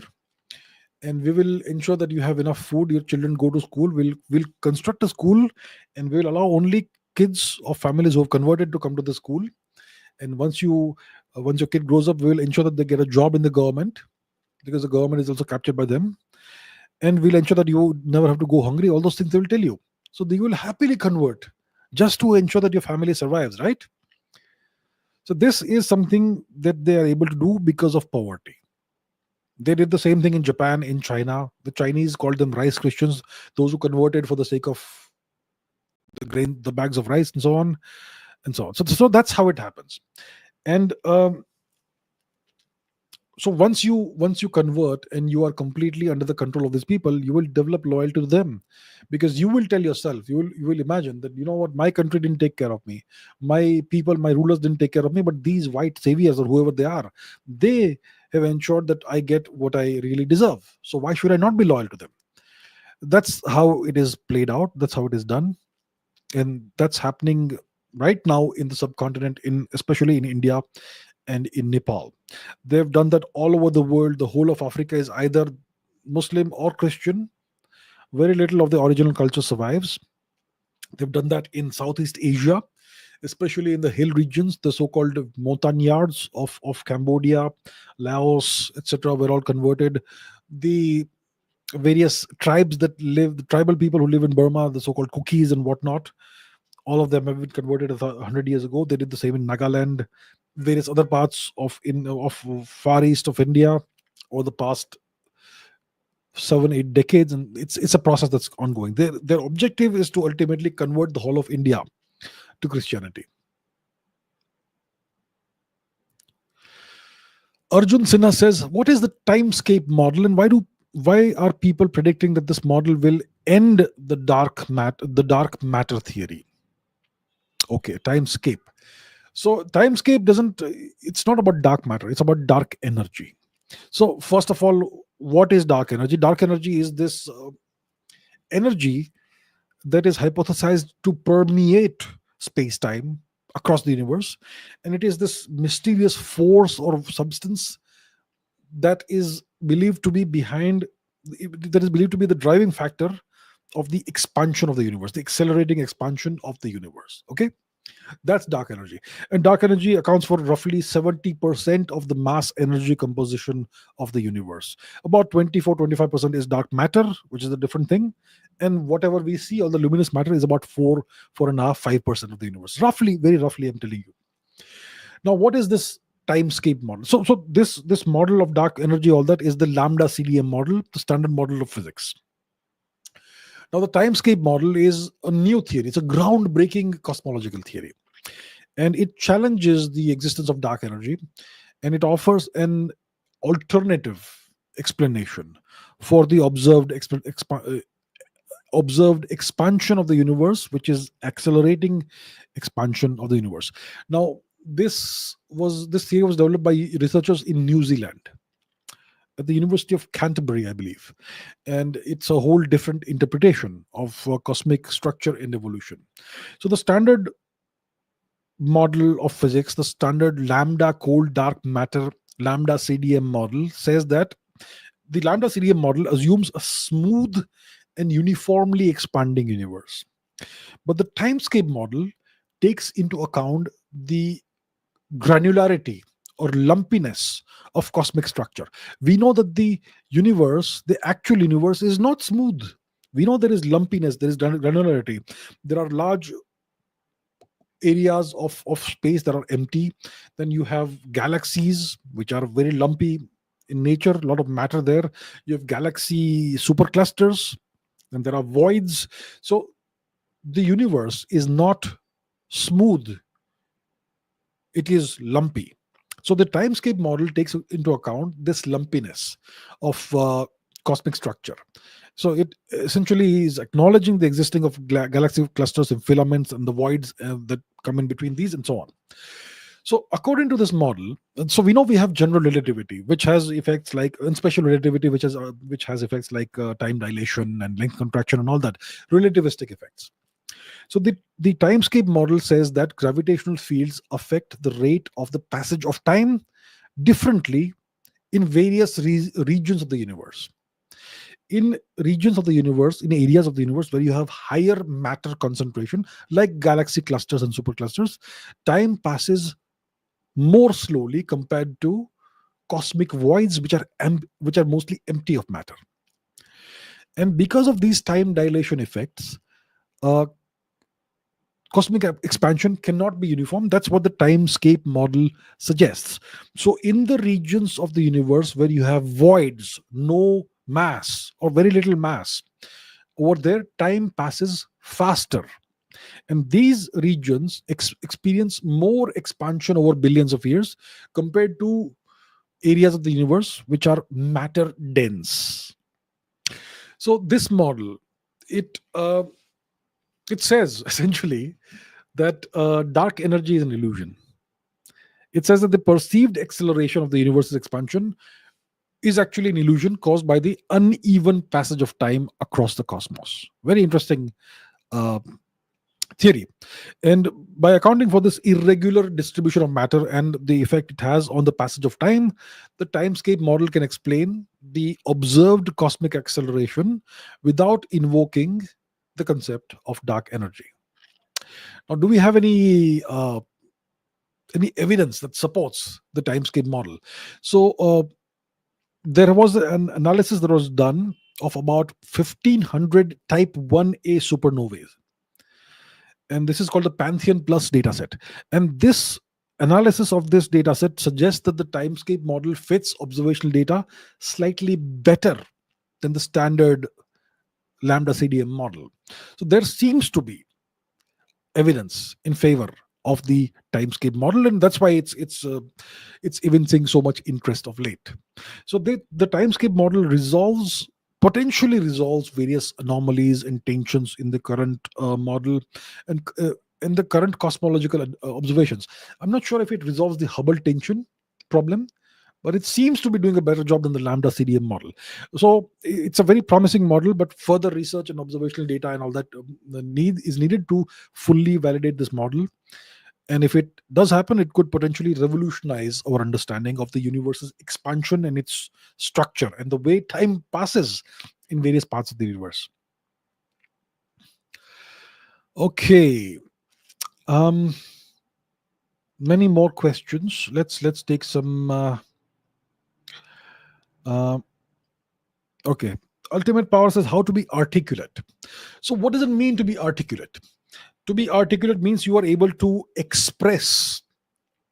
and we will ensure that you have enough food, your children go to school, we'll construct a school, and we'll allow only kids of families who have converted to come to the school. And once your kid grows up, we will ensure that they get a job in the government, because the government is also captured by them, and we'll ensure that you never have to go hungry. All those things they will tell you. So they will happily convert just to ensure that your family survives, right? So this is something that they are able to do because of poverty. They did the same thing in Japan, in China. The Chinese called them rice Christians, those who converted for the sake of the grain, the bags of rice, and so on and so on. So that's how it happens. And So once you convert and you are completely under the control of these people, you will develop loyalty to them, because you will tell yourself, you will imagine that, you know what, my country didn't take care of me, my people, my rulers didn't take care of me, but these white saviors or whoever they are, they have ensured that I get what I really deserve, so why should I not be loyal to them? That's how it is played out, that's how it is done. And that's happening right now in the subcontinent, in especially in India and in Nepal. They've done that all over the world. The whole of Africa is either Muslim or Christian. Very little of the original culture survives. They've done that in Southeast Asia, especially in the hill regions. The so-called montagnards of Cambodia, Laos, etc., were all converted. The various tribes that live, the tribal people who live in Burma, the so-called Cookies and whatnot, all of them have been converted 100 years ago. They did the same in Nagaland, various other parts of far east of India over the past 7 8 decades, and it's a process that's ongoing. Their objective is to ultimately convert the whole of India to Christianity. Arjun Sinha says, "What is the timescape model, and why are people predicting that this model will end the dark matter theory?" Okay, timescape. So timescape doesn't. It's not about dark matter. It's about dark energy. So first of all, what is dark energy? Dark energy is this energy that is hypothesized to permeate space time across the universe, and it is this mysterious force or substance that is believed to be behind that is believed to be the driving factor of the expansion of the universe, the accelerating expansion of the universe. Okay, that's dark energy. And dark energy accounts for roughly 70% of the mass energy composition of the universe. About 24-25% is dark matter, which is a different thing. And whatever we see, all the luminous matter, is about 4.5, 5% of the universe. Roughly, very roughly, I'm telling you. Now, what is this timescape model? So this model of dark energy, all that, is the lambda CDM model, the standard model of physics. Now, the timescape model is a new theory. It's a groundbreaking cosmological theory, and it challenges the existence of dark energy, and it offers an alternative explanation for the observed expansion of the universe, which is accelerating expansion of the universe. Now, this theory was developed by researchers in New Zealand at the University of Canterbury, I believe, and it's a whole different interpretation of cosmic structure and evolution. So the standard model of physics, the standard lambda cold dark matter lambda CDM model, says that the lambda CDM model assumes a smooth and uniformly expanding universe. But the timescape model takes into account the granularity or lumpiness of cosmic structure. We know that the universe, the actual universe, is not smooth. We know there is lumpiness, there is granularity. There are large areas of space that are empty. Then you have galaxies which are very lumpy in nature, a lot of matter there. You have galaxy superclusters, and there are voids. So the universe is not smooth, it is lumpy. So the timescape model takes into account this lumpiness of cosmic structure. So it essentially is acknowledging the existing of galaxy clusters and filaments and the voids that come in between these and so on. So according to this model, so we know we have general relativity, which has effects like, and special relativity, which has effects like time dilation and length contraction and all that, relativistic effects. So the timescape model says that gravitational fields affect the rate of the passage of time differently in various regions of the universe. In regions of the universe, in areas of the universe where you have higher matter concentration, like galaxy clusters and superclusters, time passes more slowly compared to cosmic voids, which are mostly empty of matter. And because of these time dilation effects, uh, cosmic expansion cannot be uniform. That's what the timescape model suggests. So in the regions of the universe where you have voids, no mass or very little mass, over there time passes faster, and these regions experience more expansion over billions of years compared to areas of the universe which are matter dense. So this model, it it says essentially that dark energy is an illusion. It says that the perceived acceleration of the universe's expansion is actually an illusion caused by the uneven passage of time across the cosmos. Very interesting uh, theory. And by accounting for this irregular distribution of matter and the effect it has on the passage of time, the timescape model can explain the observed cosmic acceleration without invoking the concept of dark energy. Now, do we have any evidence that supports the timescape model? So, there was an analysis that was done of about 1500 type 1a supernovae, and this is called the Pantheon Plus dataset. And this analysis of this dataset suggests that the timescape model fits observational data slightly better than the standard lambda CDM model. So there seems to be evidence in favor of the timescape model, and that's why it's evincing so much interest of late. So the timescape model potentially resolves various anomalies and tensions in the current model and in the current cosmological observations. I'm not sure if it resolves the Hubble tension problem, but it seems to be doing a better job than the lambda CDM model. So it's a very promising model, but further research and observational data and all that is needed to fully validate this model. And if it does happen, it could potentially revolutionize our understanding of the universe's expansion and its structure and the way time passes in various parts of the universe. Okay. Many more questions. Let's take some. Okay. Ultimate Power says how to be articulate. So, what does it mean to be articulate? To be articulate means you are able to express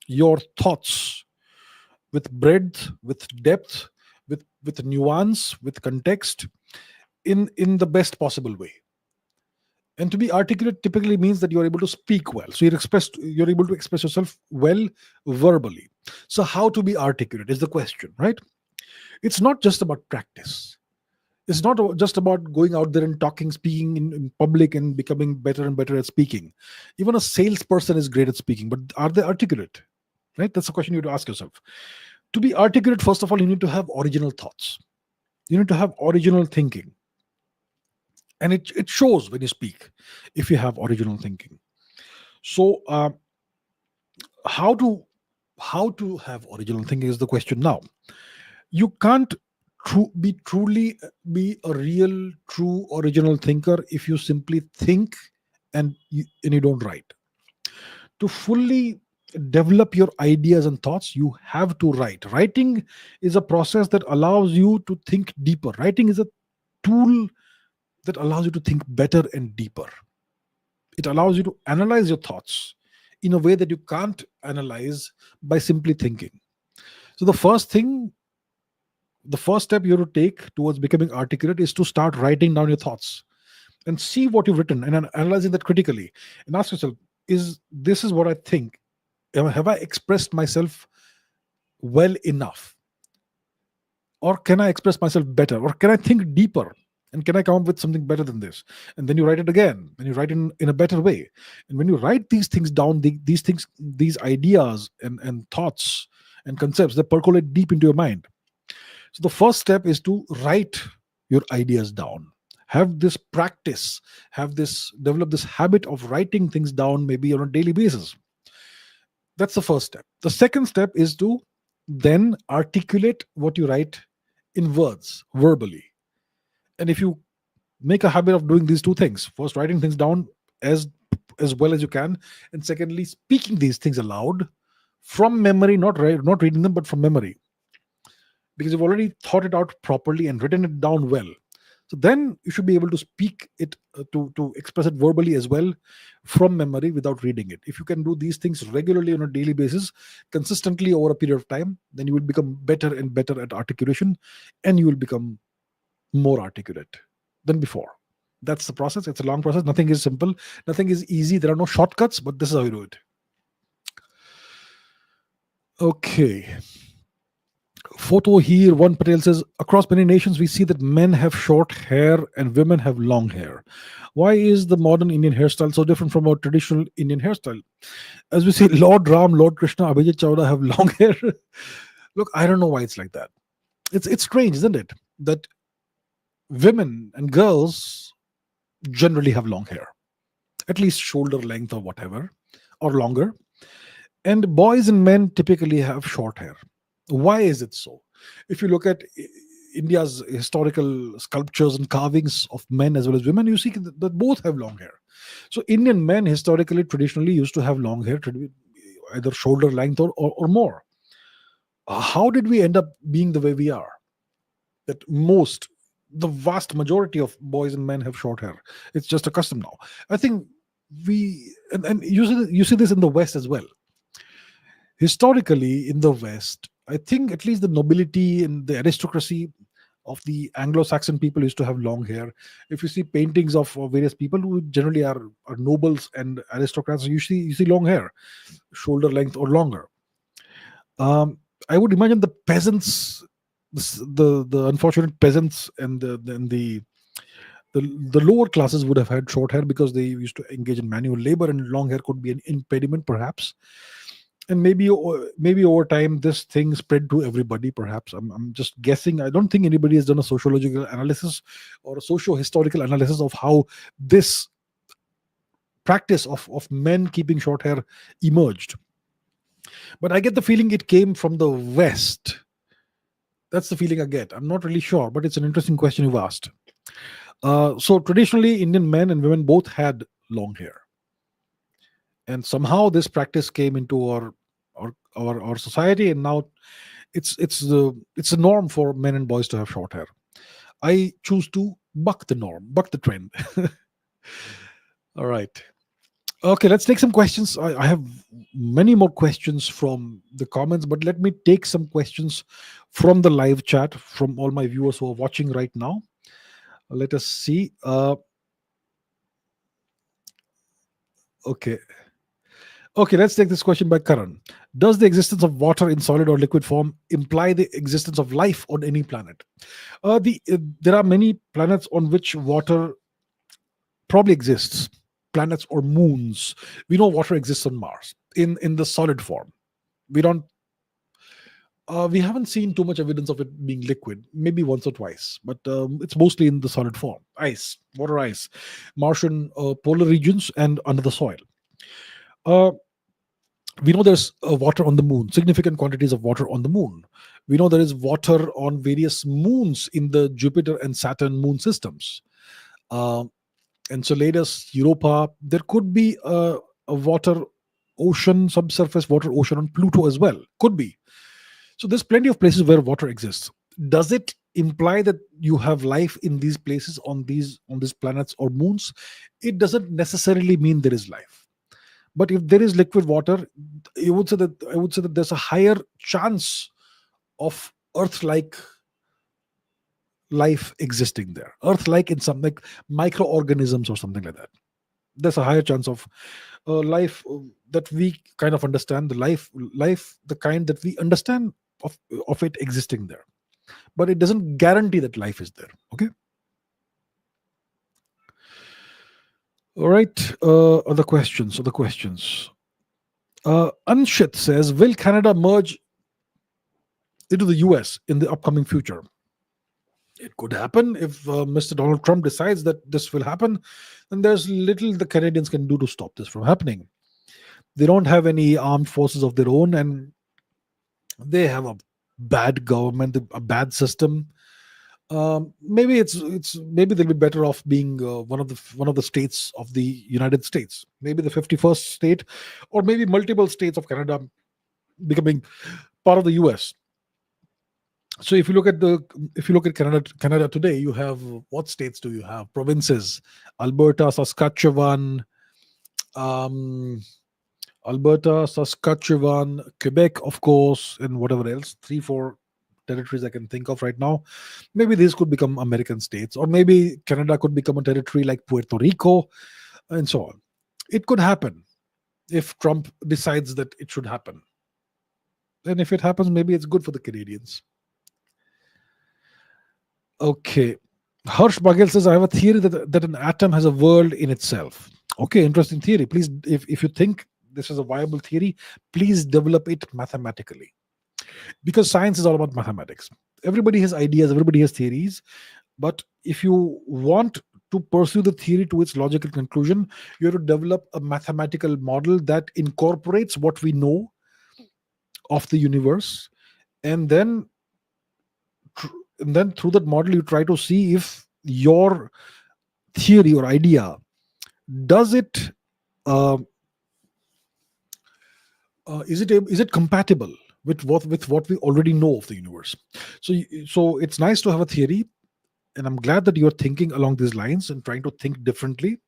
your thoughts with breadth, with depth, with nuance, with context, in the best possible way. And to be articulate typically means that you're able to speak well. So you're able to express yourself well verbally. So how to be articulate is the question, right? It's not just about practice. It's not just about going out there and talking, speaking in public and becoming better and better at speaking. Even a salesperson is great at speaking, but are they articulate? Right? That's a question you have to ask yourself. To be articulate, first of all, you need to have original thoughts. You need to have original thinking. And it shows when you speak if you have original thinking. So how to have original thinking is the question now. You can't truly be a real true original thinker if you simply think and you don't write. To fully develop your ideas and thoughts, you have to write. Writing is a process that allows you to think deeper. Writing is a tool that allows you to think better and deeper. It allows you to analyze your thoughts in a way that you can't analyze by simply thinking. So the first step you have to take towards becoming articulate is to start writing down your thoughts and see what you've written and analyzing that critically, and ask yourself, this is what I think. Have I expressed myself well enough? Or can I express myself better? Or can I think deeper? And can I come up with something better than this? And then you write it again, and you write in a better way. And when you write these things down, these ideas and thoughts and concepts, they percolate deep into your mind. So the first step is to write your ideas down. Have this practice, develop this habit of writing things down, maybe on a daily basis. That's the first step. The second step is to then articulate what you write in words, verbally. And if you make a habit of doing these two things, first writing things down as well as you can, and secondly speaking these things aloud from memory, not reading them, but from memory, because you've already thought it out properly and written it down well. So then you should be able to speak it, to express it verbally as well from memory without reading it. If you can do these things regularly on a daily basis, consistently over a period of time, then you will become better and better at articulation, and you will become more articulate than before. That's the process. It's a long process. Nothing is simple. Nothing is easy. There are no shortcuts, but this is how you do it. Okay. Photo here, one Patel says, across many nations, we see that men have short hair and women have long hair. Why is the modern Indian hairstyle so different from our traditional Indian hairstyle? As we see, Lord Ram, Lord Krishna, Abhijit Chavda have long hair. Look, I don't know why it's like that. It's strange, isn't it? That women and girls generally have long hair, at least shoulder length or whatever, or longer. And boys and men typically have short hair. Why is it so? If you look at India's historical sculptures and carvings of men as well as women, you see that both have long hair. So Indian men historically, traditionally used to have long hair, either shoulder length or more. How did we end up being the way we are? That the vast majority of boys and men have short hair. It's just a custom now. I think and you see this in the West as well. Historically, in the West, I think at least the nobility and the aristocracy of the Anglo-Saxon people used to have long hair. If you see paintings of various people who generally are nobles and aristocrats, you see long hair, shoulder length or longer. I would imagine the peasants, the unfortunate peasants and the lower classes would have had short hair because they used to engage in manual labor, and long hair could be an impediment, perhaps. And maybe over time this thing spread to everybody. Perhaps I'm just guessing. I don't think anybody has done a sociological analysis or a socio-historical analysis of how this practice of men keeping short hair emerged. But I get the feeling it came from the West. That's the feeling I get. I'm not really sure, but it's an interesting question you've asked. So traditionally, Indian men and women both had long hair, and somehow this practice came into our society, and now it's a norm for men and boys to have short hair. I choose to buck the norm, buck the trend. All right. Okay, let's take some questions. I have many more questions from the comments, but let me take some questions from the live chat from all my viewers who are watching right now. Let us see. Okay. Okay, let's take this question by Karan. Does the existence of water in solid or liquid form imply the existence of life on any planet? There are many planets on which water probably exists. Planets or moons. We know water exists on Mars in the solid form. We don't. We haven't seen too much evidence of it being liquid. Maybe once or twice, but it's mostly in the solid form. Ice, water, ice, Martian polar regions, and under the soil. Uh, we know there's water on the moon, significant quantities of water on the moon. We know there is water on various moons in the Jupiter and Saturn moon systems. Enceladus, Europa. There could be a water ocean, subsurface water ocean on Pluto as well. Could be. So there's plenty of places where water exists. Does it imply that you have life in these places, on these planets or moons? It doesn't necessarily mean there is life. But if there is liquid water, I would say that there's a higher chance of Earth-like life existing there. Earth-like in something like microorganisms or something like that. There's a higher chance of life that we kind of understand. The kind that we understand of it existing there. But it doesn't guarantee that life is there. Okay. All right. Other questions. Anshit says, will Canada merge into the US in the upcoming future? It could happen if Mr. Donald Trump decides that this will happen. Then there's little the Canadians can do to stop this from happening. They don't have any armed forces of their own, and they have a bad government, a bad system. Maybe maybe they'll be better off being one of the states of the United States, maybe the 51st state, or maybe multiple states of Canada becoming part of the US. So if you look at Canada today, you have, what states do you have? Provinces: Alberta, Saskatchewan, Quebec, of course, and whatever else. 3-4 territories I can think of right now. Maybe these could become American states, or maybe Canada could become a territory like Puerto Rico, and so on. It could happen if Trump decides that it should happen. And if it happens, maybe it's good for the Canadians. Okay. Harsh Bagel says, I have a theory that an atom has a world in itself. Okay, interesting theory. Please, if you think this is a viable theory, please develop it mathematically. Because science is all about mathematics. Everybody has ideas, everybody has theories. But if you want to pursue the theory to its logical conclusion, you have to develop a mathematical model that incorporates what we know of the universe, and then through that model you try to see if your theory or idea does it uh, is it compatible with what we already know of the universe. So it's nice to have a theory, and I'm glad that you're thinking along these lines and trying to think differently.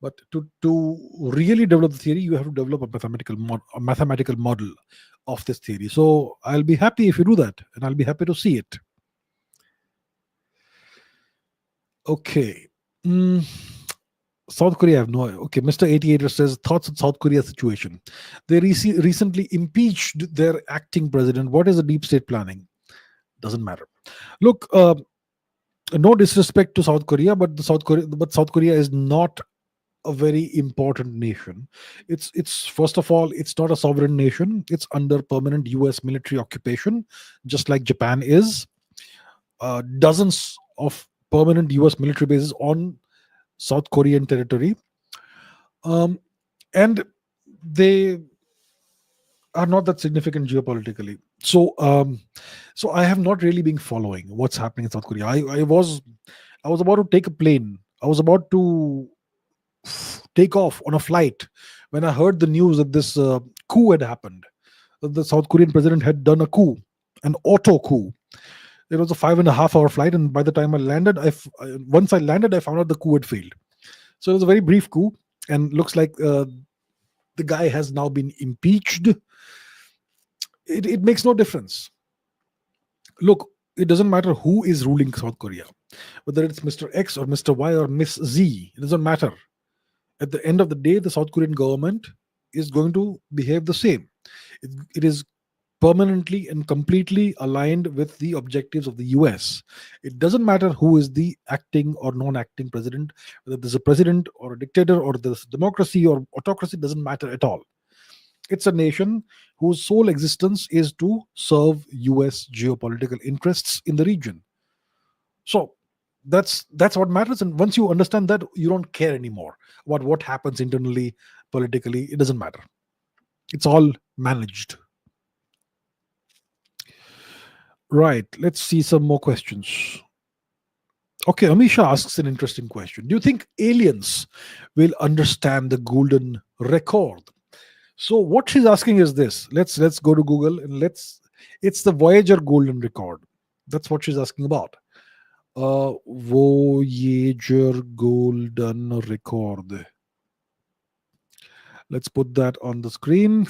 But to really develop the theory, you have to develop a mathematical model of this theory. So I'll be happy if you do that, and I'll be happy to see it. Okay. Mm, South Korea, I have no. Okay, Mr. 88 says thoughts on South Korea situation. They recently impeached their acting president. What is the deep state planning? Doesn't matter. Look, no disrespect to South Korea, but South Korea is not a very important nation. It's first of all, it's not a sovereign nation. It's under permanent U.S. military occupation, just like Japan is. Dozens of permanent U.S. military bases on South Korean territory, um, and they are not that significant geopolitically. So I have not really been following what's happening in South Korea. I was about to take a plane. I was about to take off on a flight when I heard the news that this coup had happened. The South Korean president had done a coup, an auto coup. It was a 5.5 hour flight, and by the time I landed, once I landed, I found out the coup had failed. So it was a very brief coup, and looks like the guy has now been impeached. It makes no difference. Look, it doesn't matter who is ruling South Korea, whether it's Mr. X or Mr. Y or Miss Z. It doesn't matter. At the end of the day, the South Korean government is going to behave the same. It is permanently and completely aligned with the objectives of the US. It doesn't matter who is the acting or non-acting president, whether there's a president or a dictator or there's democracy or autocracy, doesn't matter at all. It's a nation whose sole existence is to serve US geopolitical interests in the region. So that's what matters. And once you understand that, you don't care anymore about what happens internally, politically. It doesn't matter. It's all managed. Right. Let's see some more questions. Okay, Amisha asks an interesting question. Do you think aliens will understand the golden record? So what she's asking is this. Let's go to Google and it's the Voyager golden record. That's what she's asking about. Voyager golden record. Let's put that on the screen.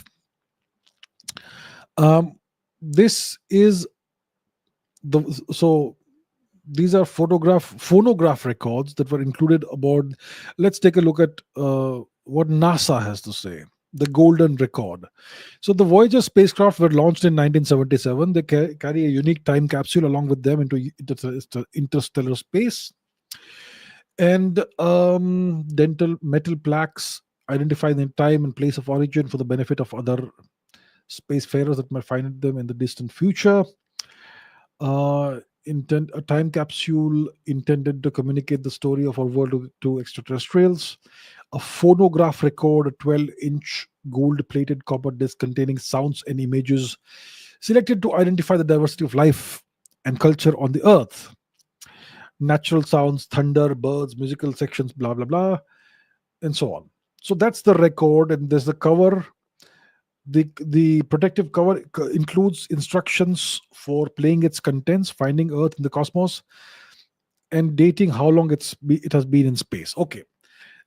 This is so these are phonograph records that were included aboard. Let's take a look at what NASA has to say. The golden record. So the Voyager spacecraft were launched in 1977. They carry a unique time capsule along with them into interstellar space, and dental metal plaques identify the time and place of origin for the benefit of other spacefarers that might find them in the distant future. A time capsule intended to communicate the story of our world to extraterrestrials. A phonograph record, a 12-inch gold-plated copper disc containing sounds and images selected to identify the diversity of life and culture on the Earth. Natural sounds, thunder, birds, musical sections, blah blah blah, and so on. So that's the record, and there's the cover. The protective cover includes instructions for playing its contents, finding Earth in the cosmos, and dating how long it has been in space. Okay,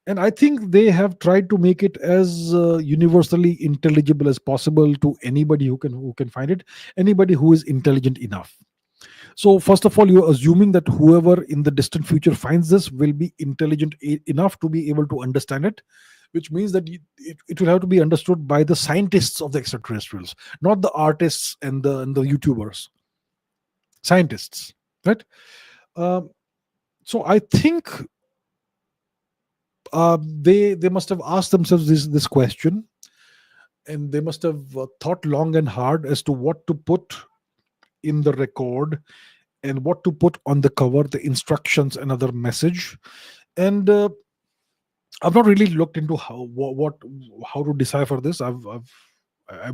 and I think they have tried to make it as universally intelligible as possible to anybody who can find it, anybody who is intelligent enough. So first of all, you're assuming that whoever in the distant future finds this will be intelligent enough to be able to understand it, which means that it will have to be understood by the scientists of the extraterrestrials, not the artists and the YouTubers. Scientists, right? Um, so I think they must have asked themselves this question, and they must have thought long and hard as to what to put in the record and what to put on the cover, the instructions, another message. And I've not really looked into how to decipher this. I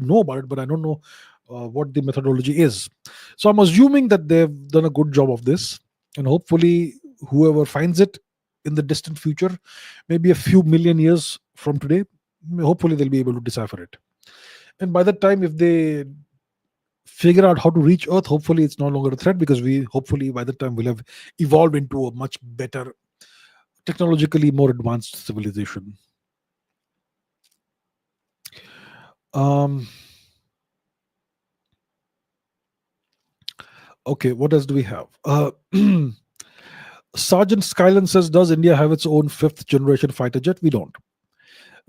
know about it, but I don't know what the methodology is. So I'm assuming that they've done a good job of this, and hopefully, whoever finds it in the distant future, maybe a few million years from today, hopefully they'll be able to decipher it. And by that time, if they figure out how to reach Earth, hopefully it's no longer a threat, because we hopefully by that time will have evolved into a much better, technologically more advanced civilization. Um, okay, what else do we have? Sergeant Skylan says, does India have its own fifth generation fighter jet? We don't.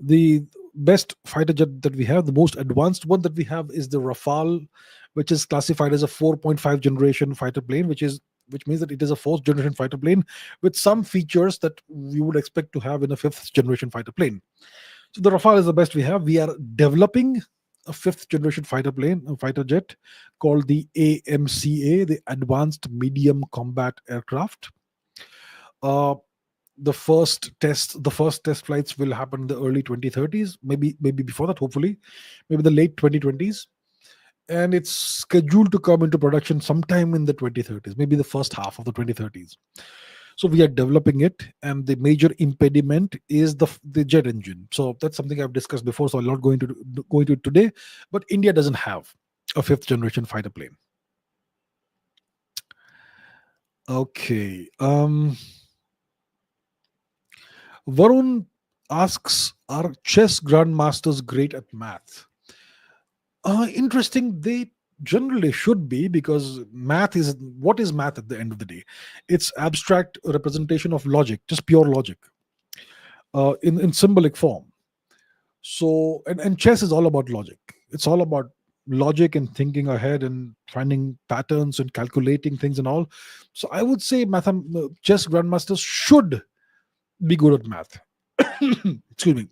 The best fighter jet that we have, the most advanced one that we have, is the Rafale, which is classified as a 4.5 generation fighter plane, which means that it is a fourth generation fighter plane with some features that we would expect to have in a fifth generation fighter plane. So the Rafale is the best we have. We are developing a fifth generation fighter plane, a fighter jet called the AMCA, the Advanced Medium Combat Aircraft. Uh, the first test flights will happen in the early 2030s, maybe before that, hopefully, maybe the late 2020s, and it's scheduled to come into production sometime in the 2030s, maybe the first half of the 2030s. So we are developing it, and the major impediment is the jet engine. So that's something I've discussed before, so I'll not go into it today. But India doesn't have a fifth generation fighter plane. Okay. Varun asks, are chess grandmasters great at math? Interesting. They generally should be, because math is, what is math at the end of the day? It's abstract representation of logic, just pure logic, in symbolic form. So, and chess is all about logic. It's all about logic and thinking ahead and finding patterns and calculating things and all. So I would say chess grandmasters should be good at math. Excuse me.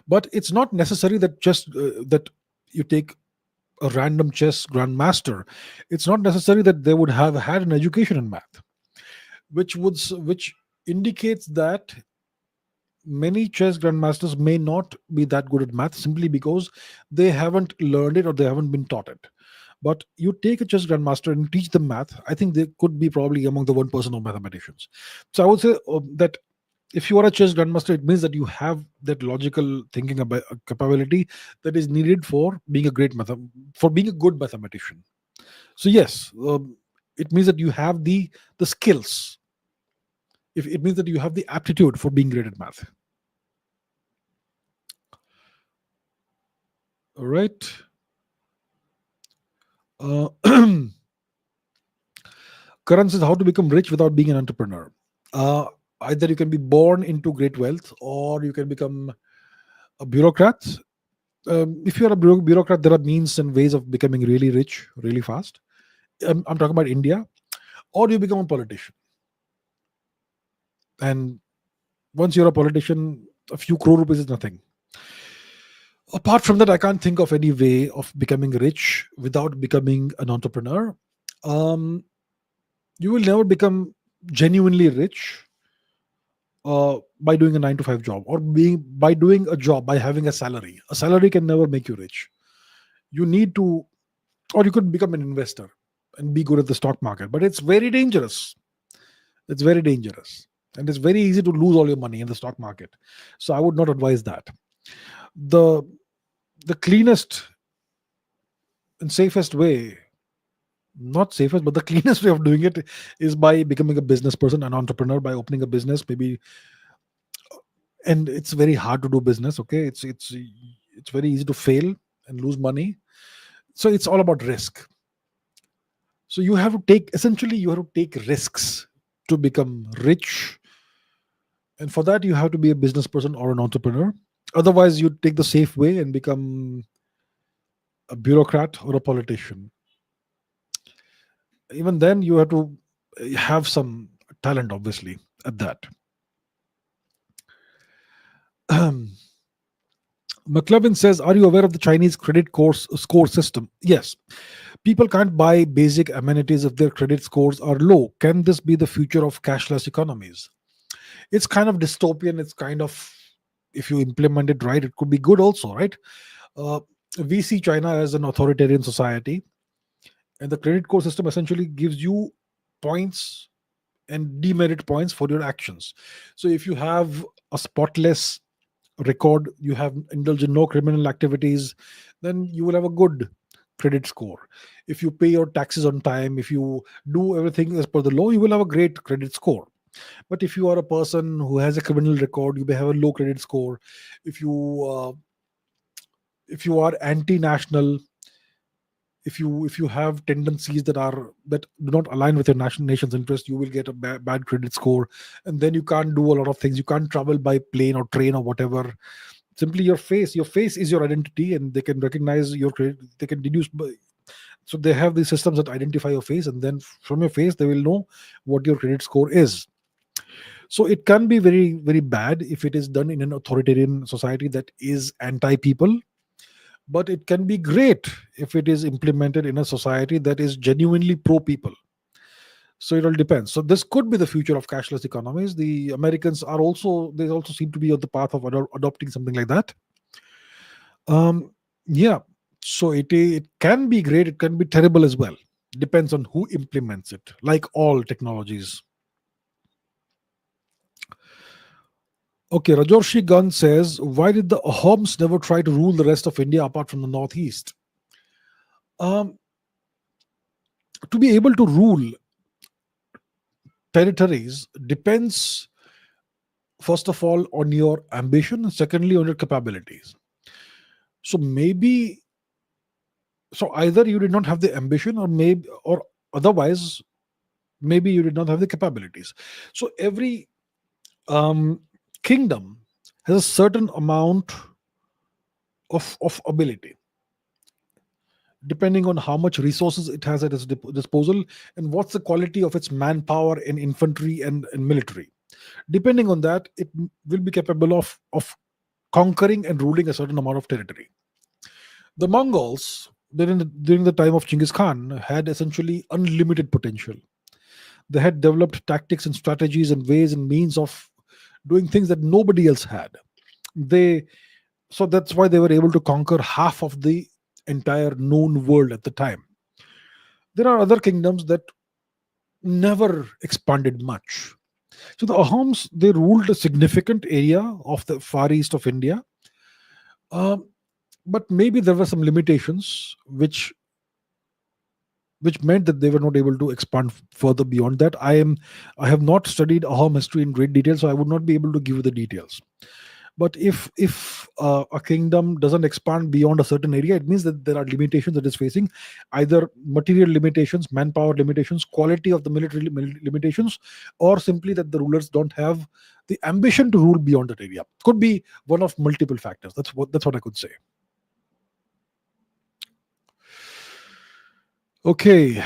But it's not necessary that that you take a random chess grandmaster. It's not necessary that they would have had an education in math, which indicates that many chess grandmasters may not be that good at math simply because they haven't learned it or they haven't been taught it. But you take a chess grandmaster and teach them math, I think they could be probably among the 1% of mathematicians. So I would say that if you are a chess grandmaster, it means that you have that logical thinking capability that is needed for being a for being a good mathematician. So yes, it means that you have the skills. If it means that you have the aptitude for being great at math. All right. Uh, Karan says, how to become rich without being an entrepreneur. Uh, Either you can be born into great wealth, or you can become a bureaucrat. If you're a bureaucrat, there are means and ways of becoming really rich really fast. I'm talking about India. Or you become a politician. And once you're a politician, a few crore rupees is nothing. Apart from that, I can't think of any way of becoming rich without becoming an entrepreneur. Um, you will never become genuinely rich by doing a 9 to 5 job, or being by doing a job, by having a salary. A salary can never make you rich. You need to, or you could become an investor and be good at the stock market, but it's very dangerous. It's very dangerous, and it's very easy to lose all your money in the stock market. So I would not advise that. The the cleanest and safest way, not safest, but the cleanest way of doing it is by becoming a business person, an entrepreneur, by opening a business, maybe. And it's very hard to do business. Okay, it's very easy to fail and lose money. So it's all about risk. So you have to take, essentially you have to take risks to become rich, and for that you have to be a business person or an entrepreneur. Otherwise you take the safe way and become a bureaucrat or a politician. Even then you have to have some talent, obviously, at that. McLevin says, "Are you aware of the Chinese credit course score system?" Yes. People can't buy basic amenities if their credit scores are low. Can this be the future of cashless economies? It's kind of dystopian. It's kind of, if you implement it right, it could be good also, right? Uh, we see China as an authoritarian society, and the credit score system essentially gives you points and demerit points for your actions. So if you have a spotless record, you have indulged in no criminal activities, then you will have a good credit score. If you pay your taxes on time, if you do everything as per the law, you will have a great credit score. But if you are a person who has a criminal record, you may have a low credit score. If you if you are anti-national, if you have tendencies that do not align with your nation's interest, you will get a bad credit score, and then you can't do a lot of things. You can't travel by plane or train or whatever. Simply your face is your identity, and they can recognize your credit. They can deduce so they have these systems that identify your face, and then from your face they will know what your credit score is. So it can be very, very bad if it is done in an authoritarian society that is anti people, but it can be great if it is implemented in a society that is genuinely pro people. So it all depends. So this could be the future of cashless economies. The Americans are also, they also seem to be on the path of adopting something like that. um yeah. So it can be great, it can be terrible as well. Depends on who implements it, like all technologies. Okay, Rajorshi Gunn says, why did the Ahoms never try to rule the rest of India apart from the northeast? um to be able to rule territories depends, first of all, on your ambition, and secondly on your capabilities. So maybe, so either you did not have the ambition, or maybe, or otherwise maybe you did not have the capabilities. So every um, kingdom has a certain amount of ability, depending on how much resources it has at its disposal, and what's the quality of its manpower in infantry and military. Depending on that, it will be capable of conquering and ruling a certain amount of territory. The Mongols, during the time of Genghis Khan, had essentially unlimited potential. They had developed tactics and strategies and ways and means of doing things that nobody else had. They So that's why they were able to conquer half of the entire known world at the time. There are other kingdoms that never expanded much. So the Ahoms, they ruled a significant area of the far east of India, um, but maybe there were some limitations which meant that they were not able to expand further beyond that. I have not studied Ahom history in great detail, so I would not be able to give you the details. But if a kingdom doesn't expand beyond a certain area, it means that there are limitations that it's facing, either material limitations, manpower limitations, quality of the military limitations, or simply that the rulers don't have the ambition to rule beyond that area. Could be one of multiple factors. That's what I could say. Okay.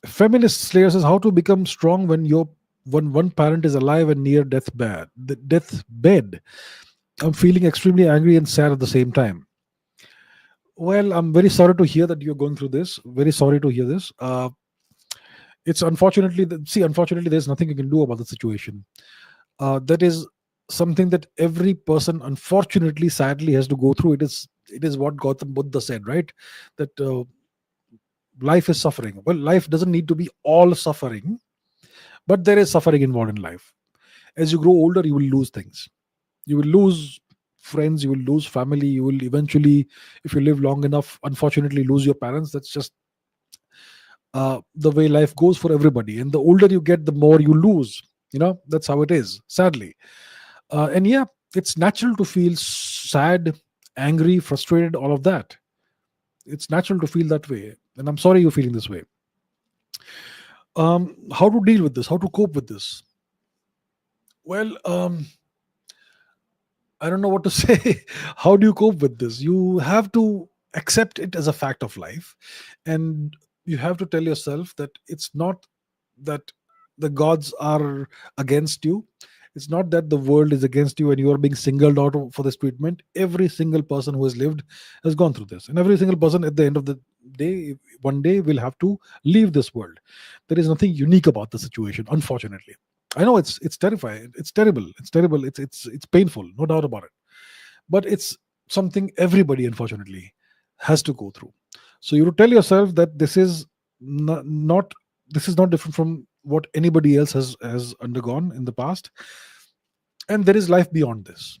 Feminist Slayer says, how to become strong when one parent is alive and near the deathbed. I'm feeling extremely angry and sad at the same time. Well, I'm very sorry to hear that you're going through this. Very sorry to hear this. It's unfortunately, there's nothing you can do about the situation. That is something that every person, unfortunately, sadly, has to go through. It is what Gautam Buddha said, right? That life is suffering. Well, life doesn't need to be all suffering, but there is suffering involved in life. As you grow older, you will lose things. You will lose friends, you will lose family, you will eventually, if you live long enough, unfortunately lose your parents. That's just the way life goes for everybody, and the older you get, the more you lose. That's how it is, sadly. And yeah, it's natural to feel sad, angry, frustrated, all of that. It's natural to feel that way, and I'm sorry you're feeling this way. How to deal with this, how to cope with this? Well, I don't know what to say. How do you cope with this? You have to accept it as a fact of life, and You have to tell yourself that it's not that the gods are against you. It's not that the world is against you and you are being singled out for this treatment. Every single person who has lived has gone through this, and every single person at the end of the day, one day, will have to leave this world. There is nothing unique about the situation, unfortunately. I know it's terrifying, it's terrible, it's painful, no doubt about it, but it's something everybody, unfortunately, has to go through. So you tell yourself that not this is not different from what anybody else has undergone in the past, and there is life beyond this.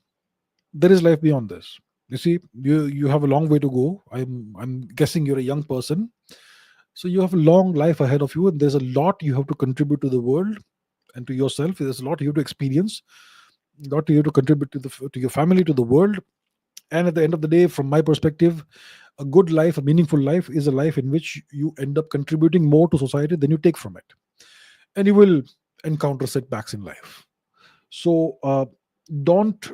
There is life beyond this. You see, you have a long way to go. I'm guessing you're a young person, so you have a long life ahead of you, and there's a lot you have to contribute to the world and to yourself. There's a lot you have to experience, a lot you have to contribute to your family, to the world. And at the end of the day, from my perspective, a good life, a meaningful life, is a life in which you end up contributing more to society than you take from it. And you will encounter setbacks in life. So don't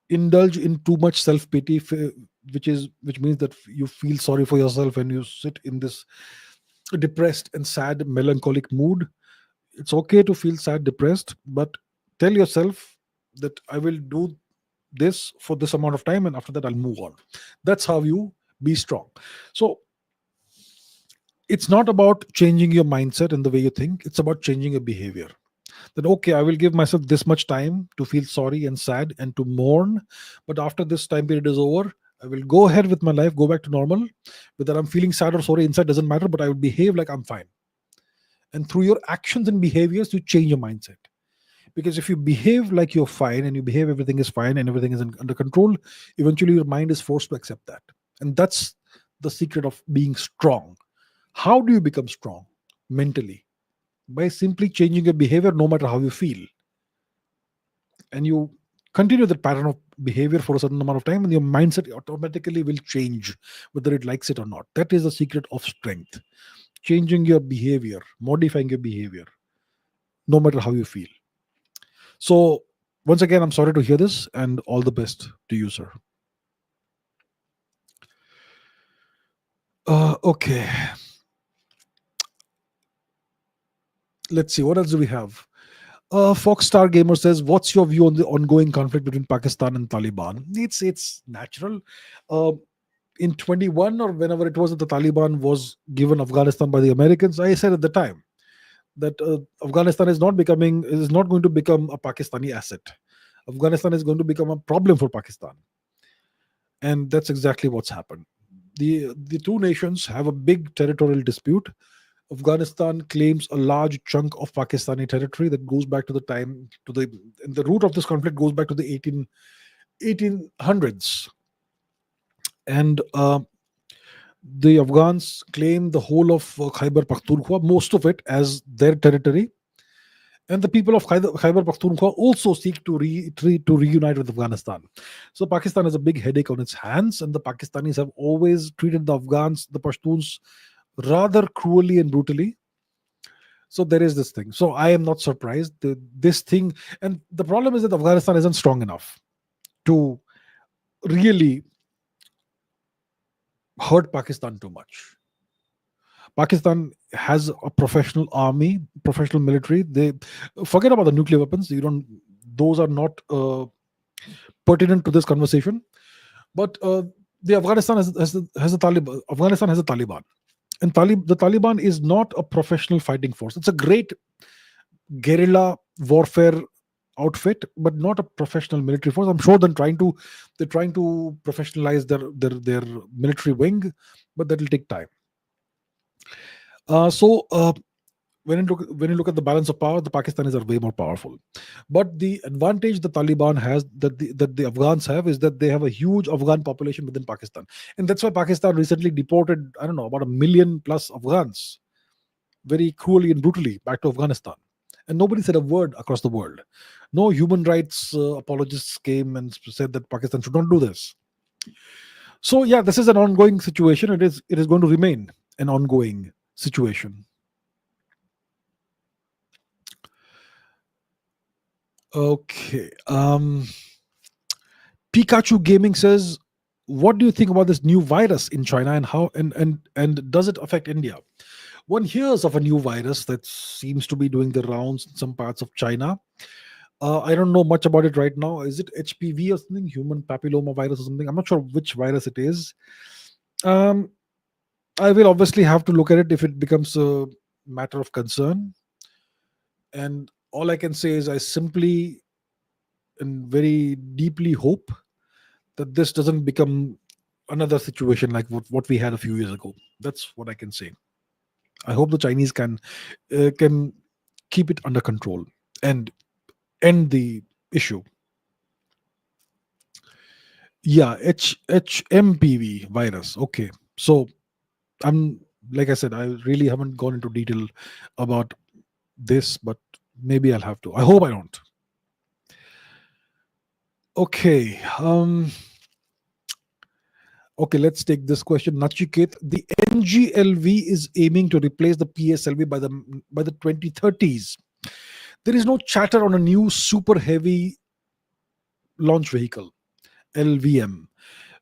indulge in too much self pity, which means that you feel sorry for yourself and you sit in this depressed and sad, melancholic mood. It's okay to feel sad, depressed, but tell yourself that I will do this for this amount of time, and after that I'll move on. That's how you be strong. So it's not about changing your mindset and the way you think, it's about changing your behavior. That okay, I will give myself this much time to feel sorry and sad and to mourn, but after this time period is over, I will go ahead with my life, go back to normal. Whether I'm feeling sad or sorry inside doesn't matter, but I will behave like I'm fine. And through your actions and behaviors, you change your mindset. Because if you behave like you're fine and you behave everything is fine and everything is under control, eventually your mind is forced to accept that. And that's the secret of being strong. How do you become strong mentally? By simply changing your behavior no matter how you feel. And you continue that pattern of behavior for a certain amount of time, and your mindset automatically will change whether it likes it or not. That is the secret of strength. Changing your behavior, modifying your behavior, no matter how you feel. So, once again, I'm sorry to hear this, and all the best to you, sir. Okay, let's see. What else do we have? Fox Star Gamer says, "What's your view on the ongoing conflict between Pakistan and Taliban?" It's natural. Uh, in 21 or whenever it was that the Taliban was given Afghanistan by the Americans, I said at the time that Afghanistan is not going to become a Pakistani asset. Afghanistan is going to become a problem for Pakistan, and that's exactly what's happened. The two nations have a big territorial dispute. Afghanistan claims a large chunk of Pakistani territory that goes back to the time to the and the root of this conflict goes back to the 1800s, and the Afghans claim the whole of Khyber Pakhtunkhwa, most of it, as their territory. And the people of Khyber Pakhtunkhwa also seek to reunite with Afghanistan. So Pakistan has a big headache on its hands, and the Pakistanis have always treated the Afghans, the Pashtuns, rather cruelly and brutally. So there is this thing. So I am not surprised. This thing, and the problem is that Afghanistan isn't strong enough to really hurt Pakistan too much. Pakistan has a professional army, professional military. They forget about the nuclear weapons. You don't; those are not pertinent to this conversation. But the Afghanistan has a Taliban. Afghanistan has a Taliban, and the Taliban is not a professional fighting force. It's a great guerrilla warfare outfit, but not a professional military force. I'm sure they're trying to professionalize their military wing, but that will take time. So when you look at the balance of power, the Pakistanis are way more powerful. But the advantage the Taliban has that the Afghans have is that they have a huge Afghan population within Pakistan, and that's why Pakistan recently deported, I don't know, about 1 million plus Afghans very cruelly and brutally back to Afghanistan. And nobody said a word across the world. No human rights apologists came and said that Pakistan should not do this. So yeah, this is an ongoing situation. It is going to remain an ongoing situation. Okay. Pikachu Gaming says, what do you think about this new virus in China, and how and does it affect India? One hears of a new virus that seems to be doing the rounds in some parts of China. I don't know much about it right now. Is it HPV or something, human papilloma virus or something? I'm not sure which virus it is. Um, I will obviously have to look at it if it becomes a matter of concern. And all I can say is I simply and very deeply hope that this doesn't become another situation like what we had a few years ago. That's what I can say. I hope the Chinese can keep it under control and end the issue. Yeah, HMPV virus. Okay, so I'm like I said, I really haven't gone into detail about this, but maybe I'll have to. I hope I don't. Okay. Okay, let's take this question. Nachiket, the NGLV is aiming to replace the PSLV by the 2030s. There is no chatter on a new super heavy launch vehicle, LVM.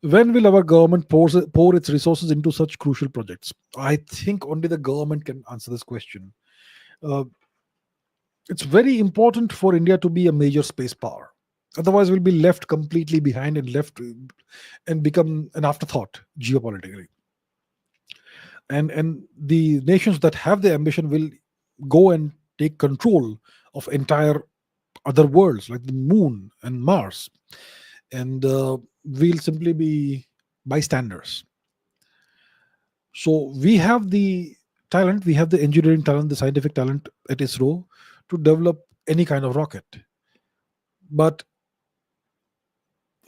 When will our government pour its resources into such crucial projects? I think only the government can answer this question. Uh, it's very important for India to be a major space power. Otherwise, we'll be left completely behind and left and become an afterthought geopolitically. And the nations that have the ambition will go and take control of entire other worlds like the moon and Mars, and we'll simply be bystanders. So we have the talent, we have the engineering talent, the scientific talent at ISRO to develop any kind of rocket. But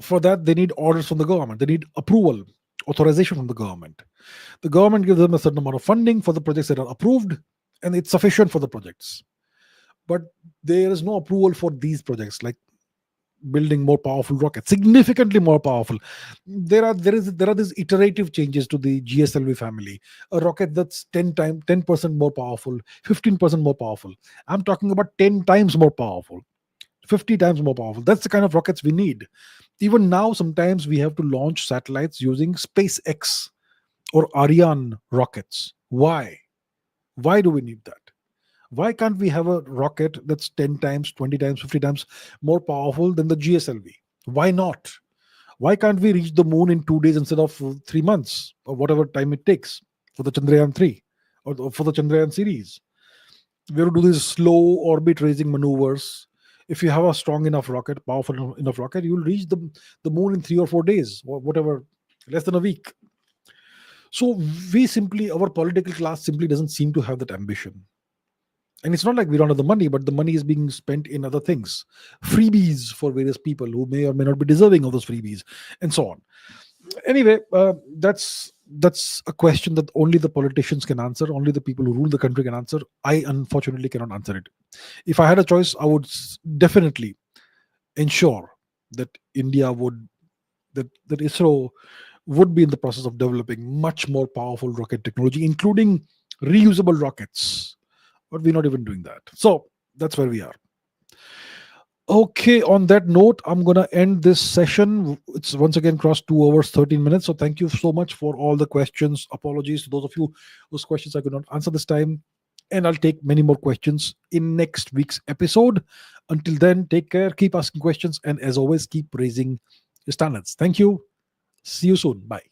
for that, they need orders from the government. They need approval, authorization from the government. The government gives them a certain amount of funding for the projects that are approved, and it's sufficient for the projects. But there is no approval for these projects, like building more powerful rockets, significantly more powerful. There are these iterative changes to the GSLV family. A rocket that's 10% more powerful, 15% more powerful. I'm talking about 10 times more powerful, 50 times more powerful. That's the kind of rockets we need. Even now, sometimes we have to launch satellites using SpaceX or Ariane rockets. Why? Why do we need that? Why can't we have a rocket that's 10 times, 20 times, 50 times more powerful than the GSLV? Why not? Why can't we reach the moon in 2 days instead of 3 months or whatever time it takes for the Chandrayaan 3 or for the Chandrayaan series? We have to do these slow orbit raising maneuvers. If you have a strong enough rocket, powerful enough rocket, you'll reach the moon in 3 or 4 days or whatever, less than a week. So our political class simply doesn't seem to have that ambition. And it's not like we don't have the money, but the money is being spent in other things, freebies for various people who may or may not be deserving of those freebies, and so on. Anyway, that's a question that only the politicians can answer, only the people who rule the country can answer. I unfortunately cannot answer it. If I had a choice, I would definitely ensure that India would that ISRO would be in the process of developing much more powerful rocket technology, including reusable rockets. But we're not even doing that. So that's where we are. Okay, on that note, I'm going to end this session. It's once again crossed 2 hours, 13 minutes. So thank you so much for all the questions. Apologies to those of you whose questions I could not answer this time. And I'll take many more questions in next week's episode. Until then, take care, keep asking questions, and as always, keep raising your standards. Thank you. See you soon. Bye.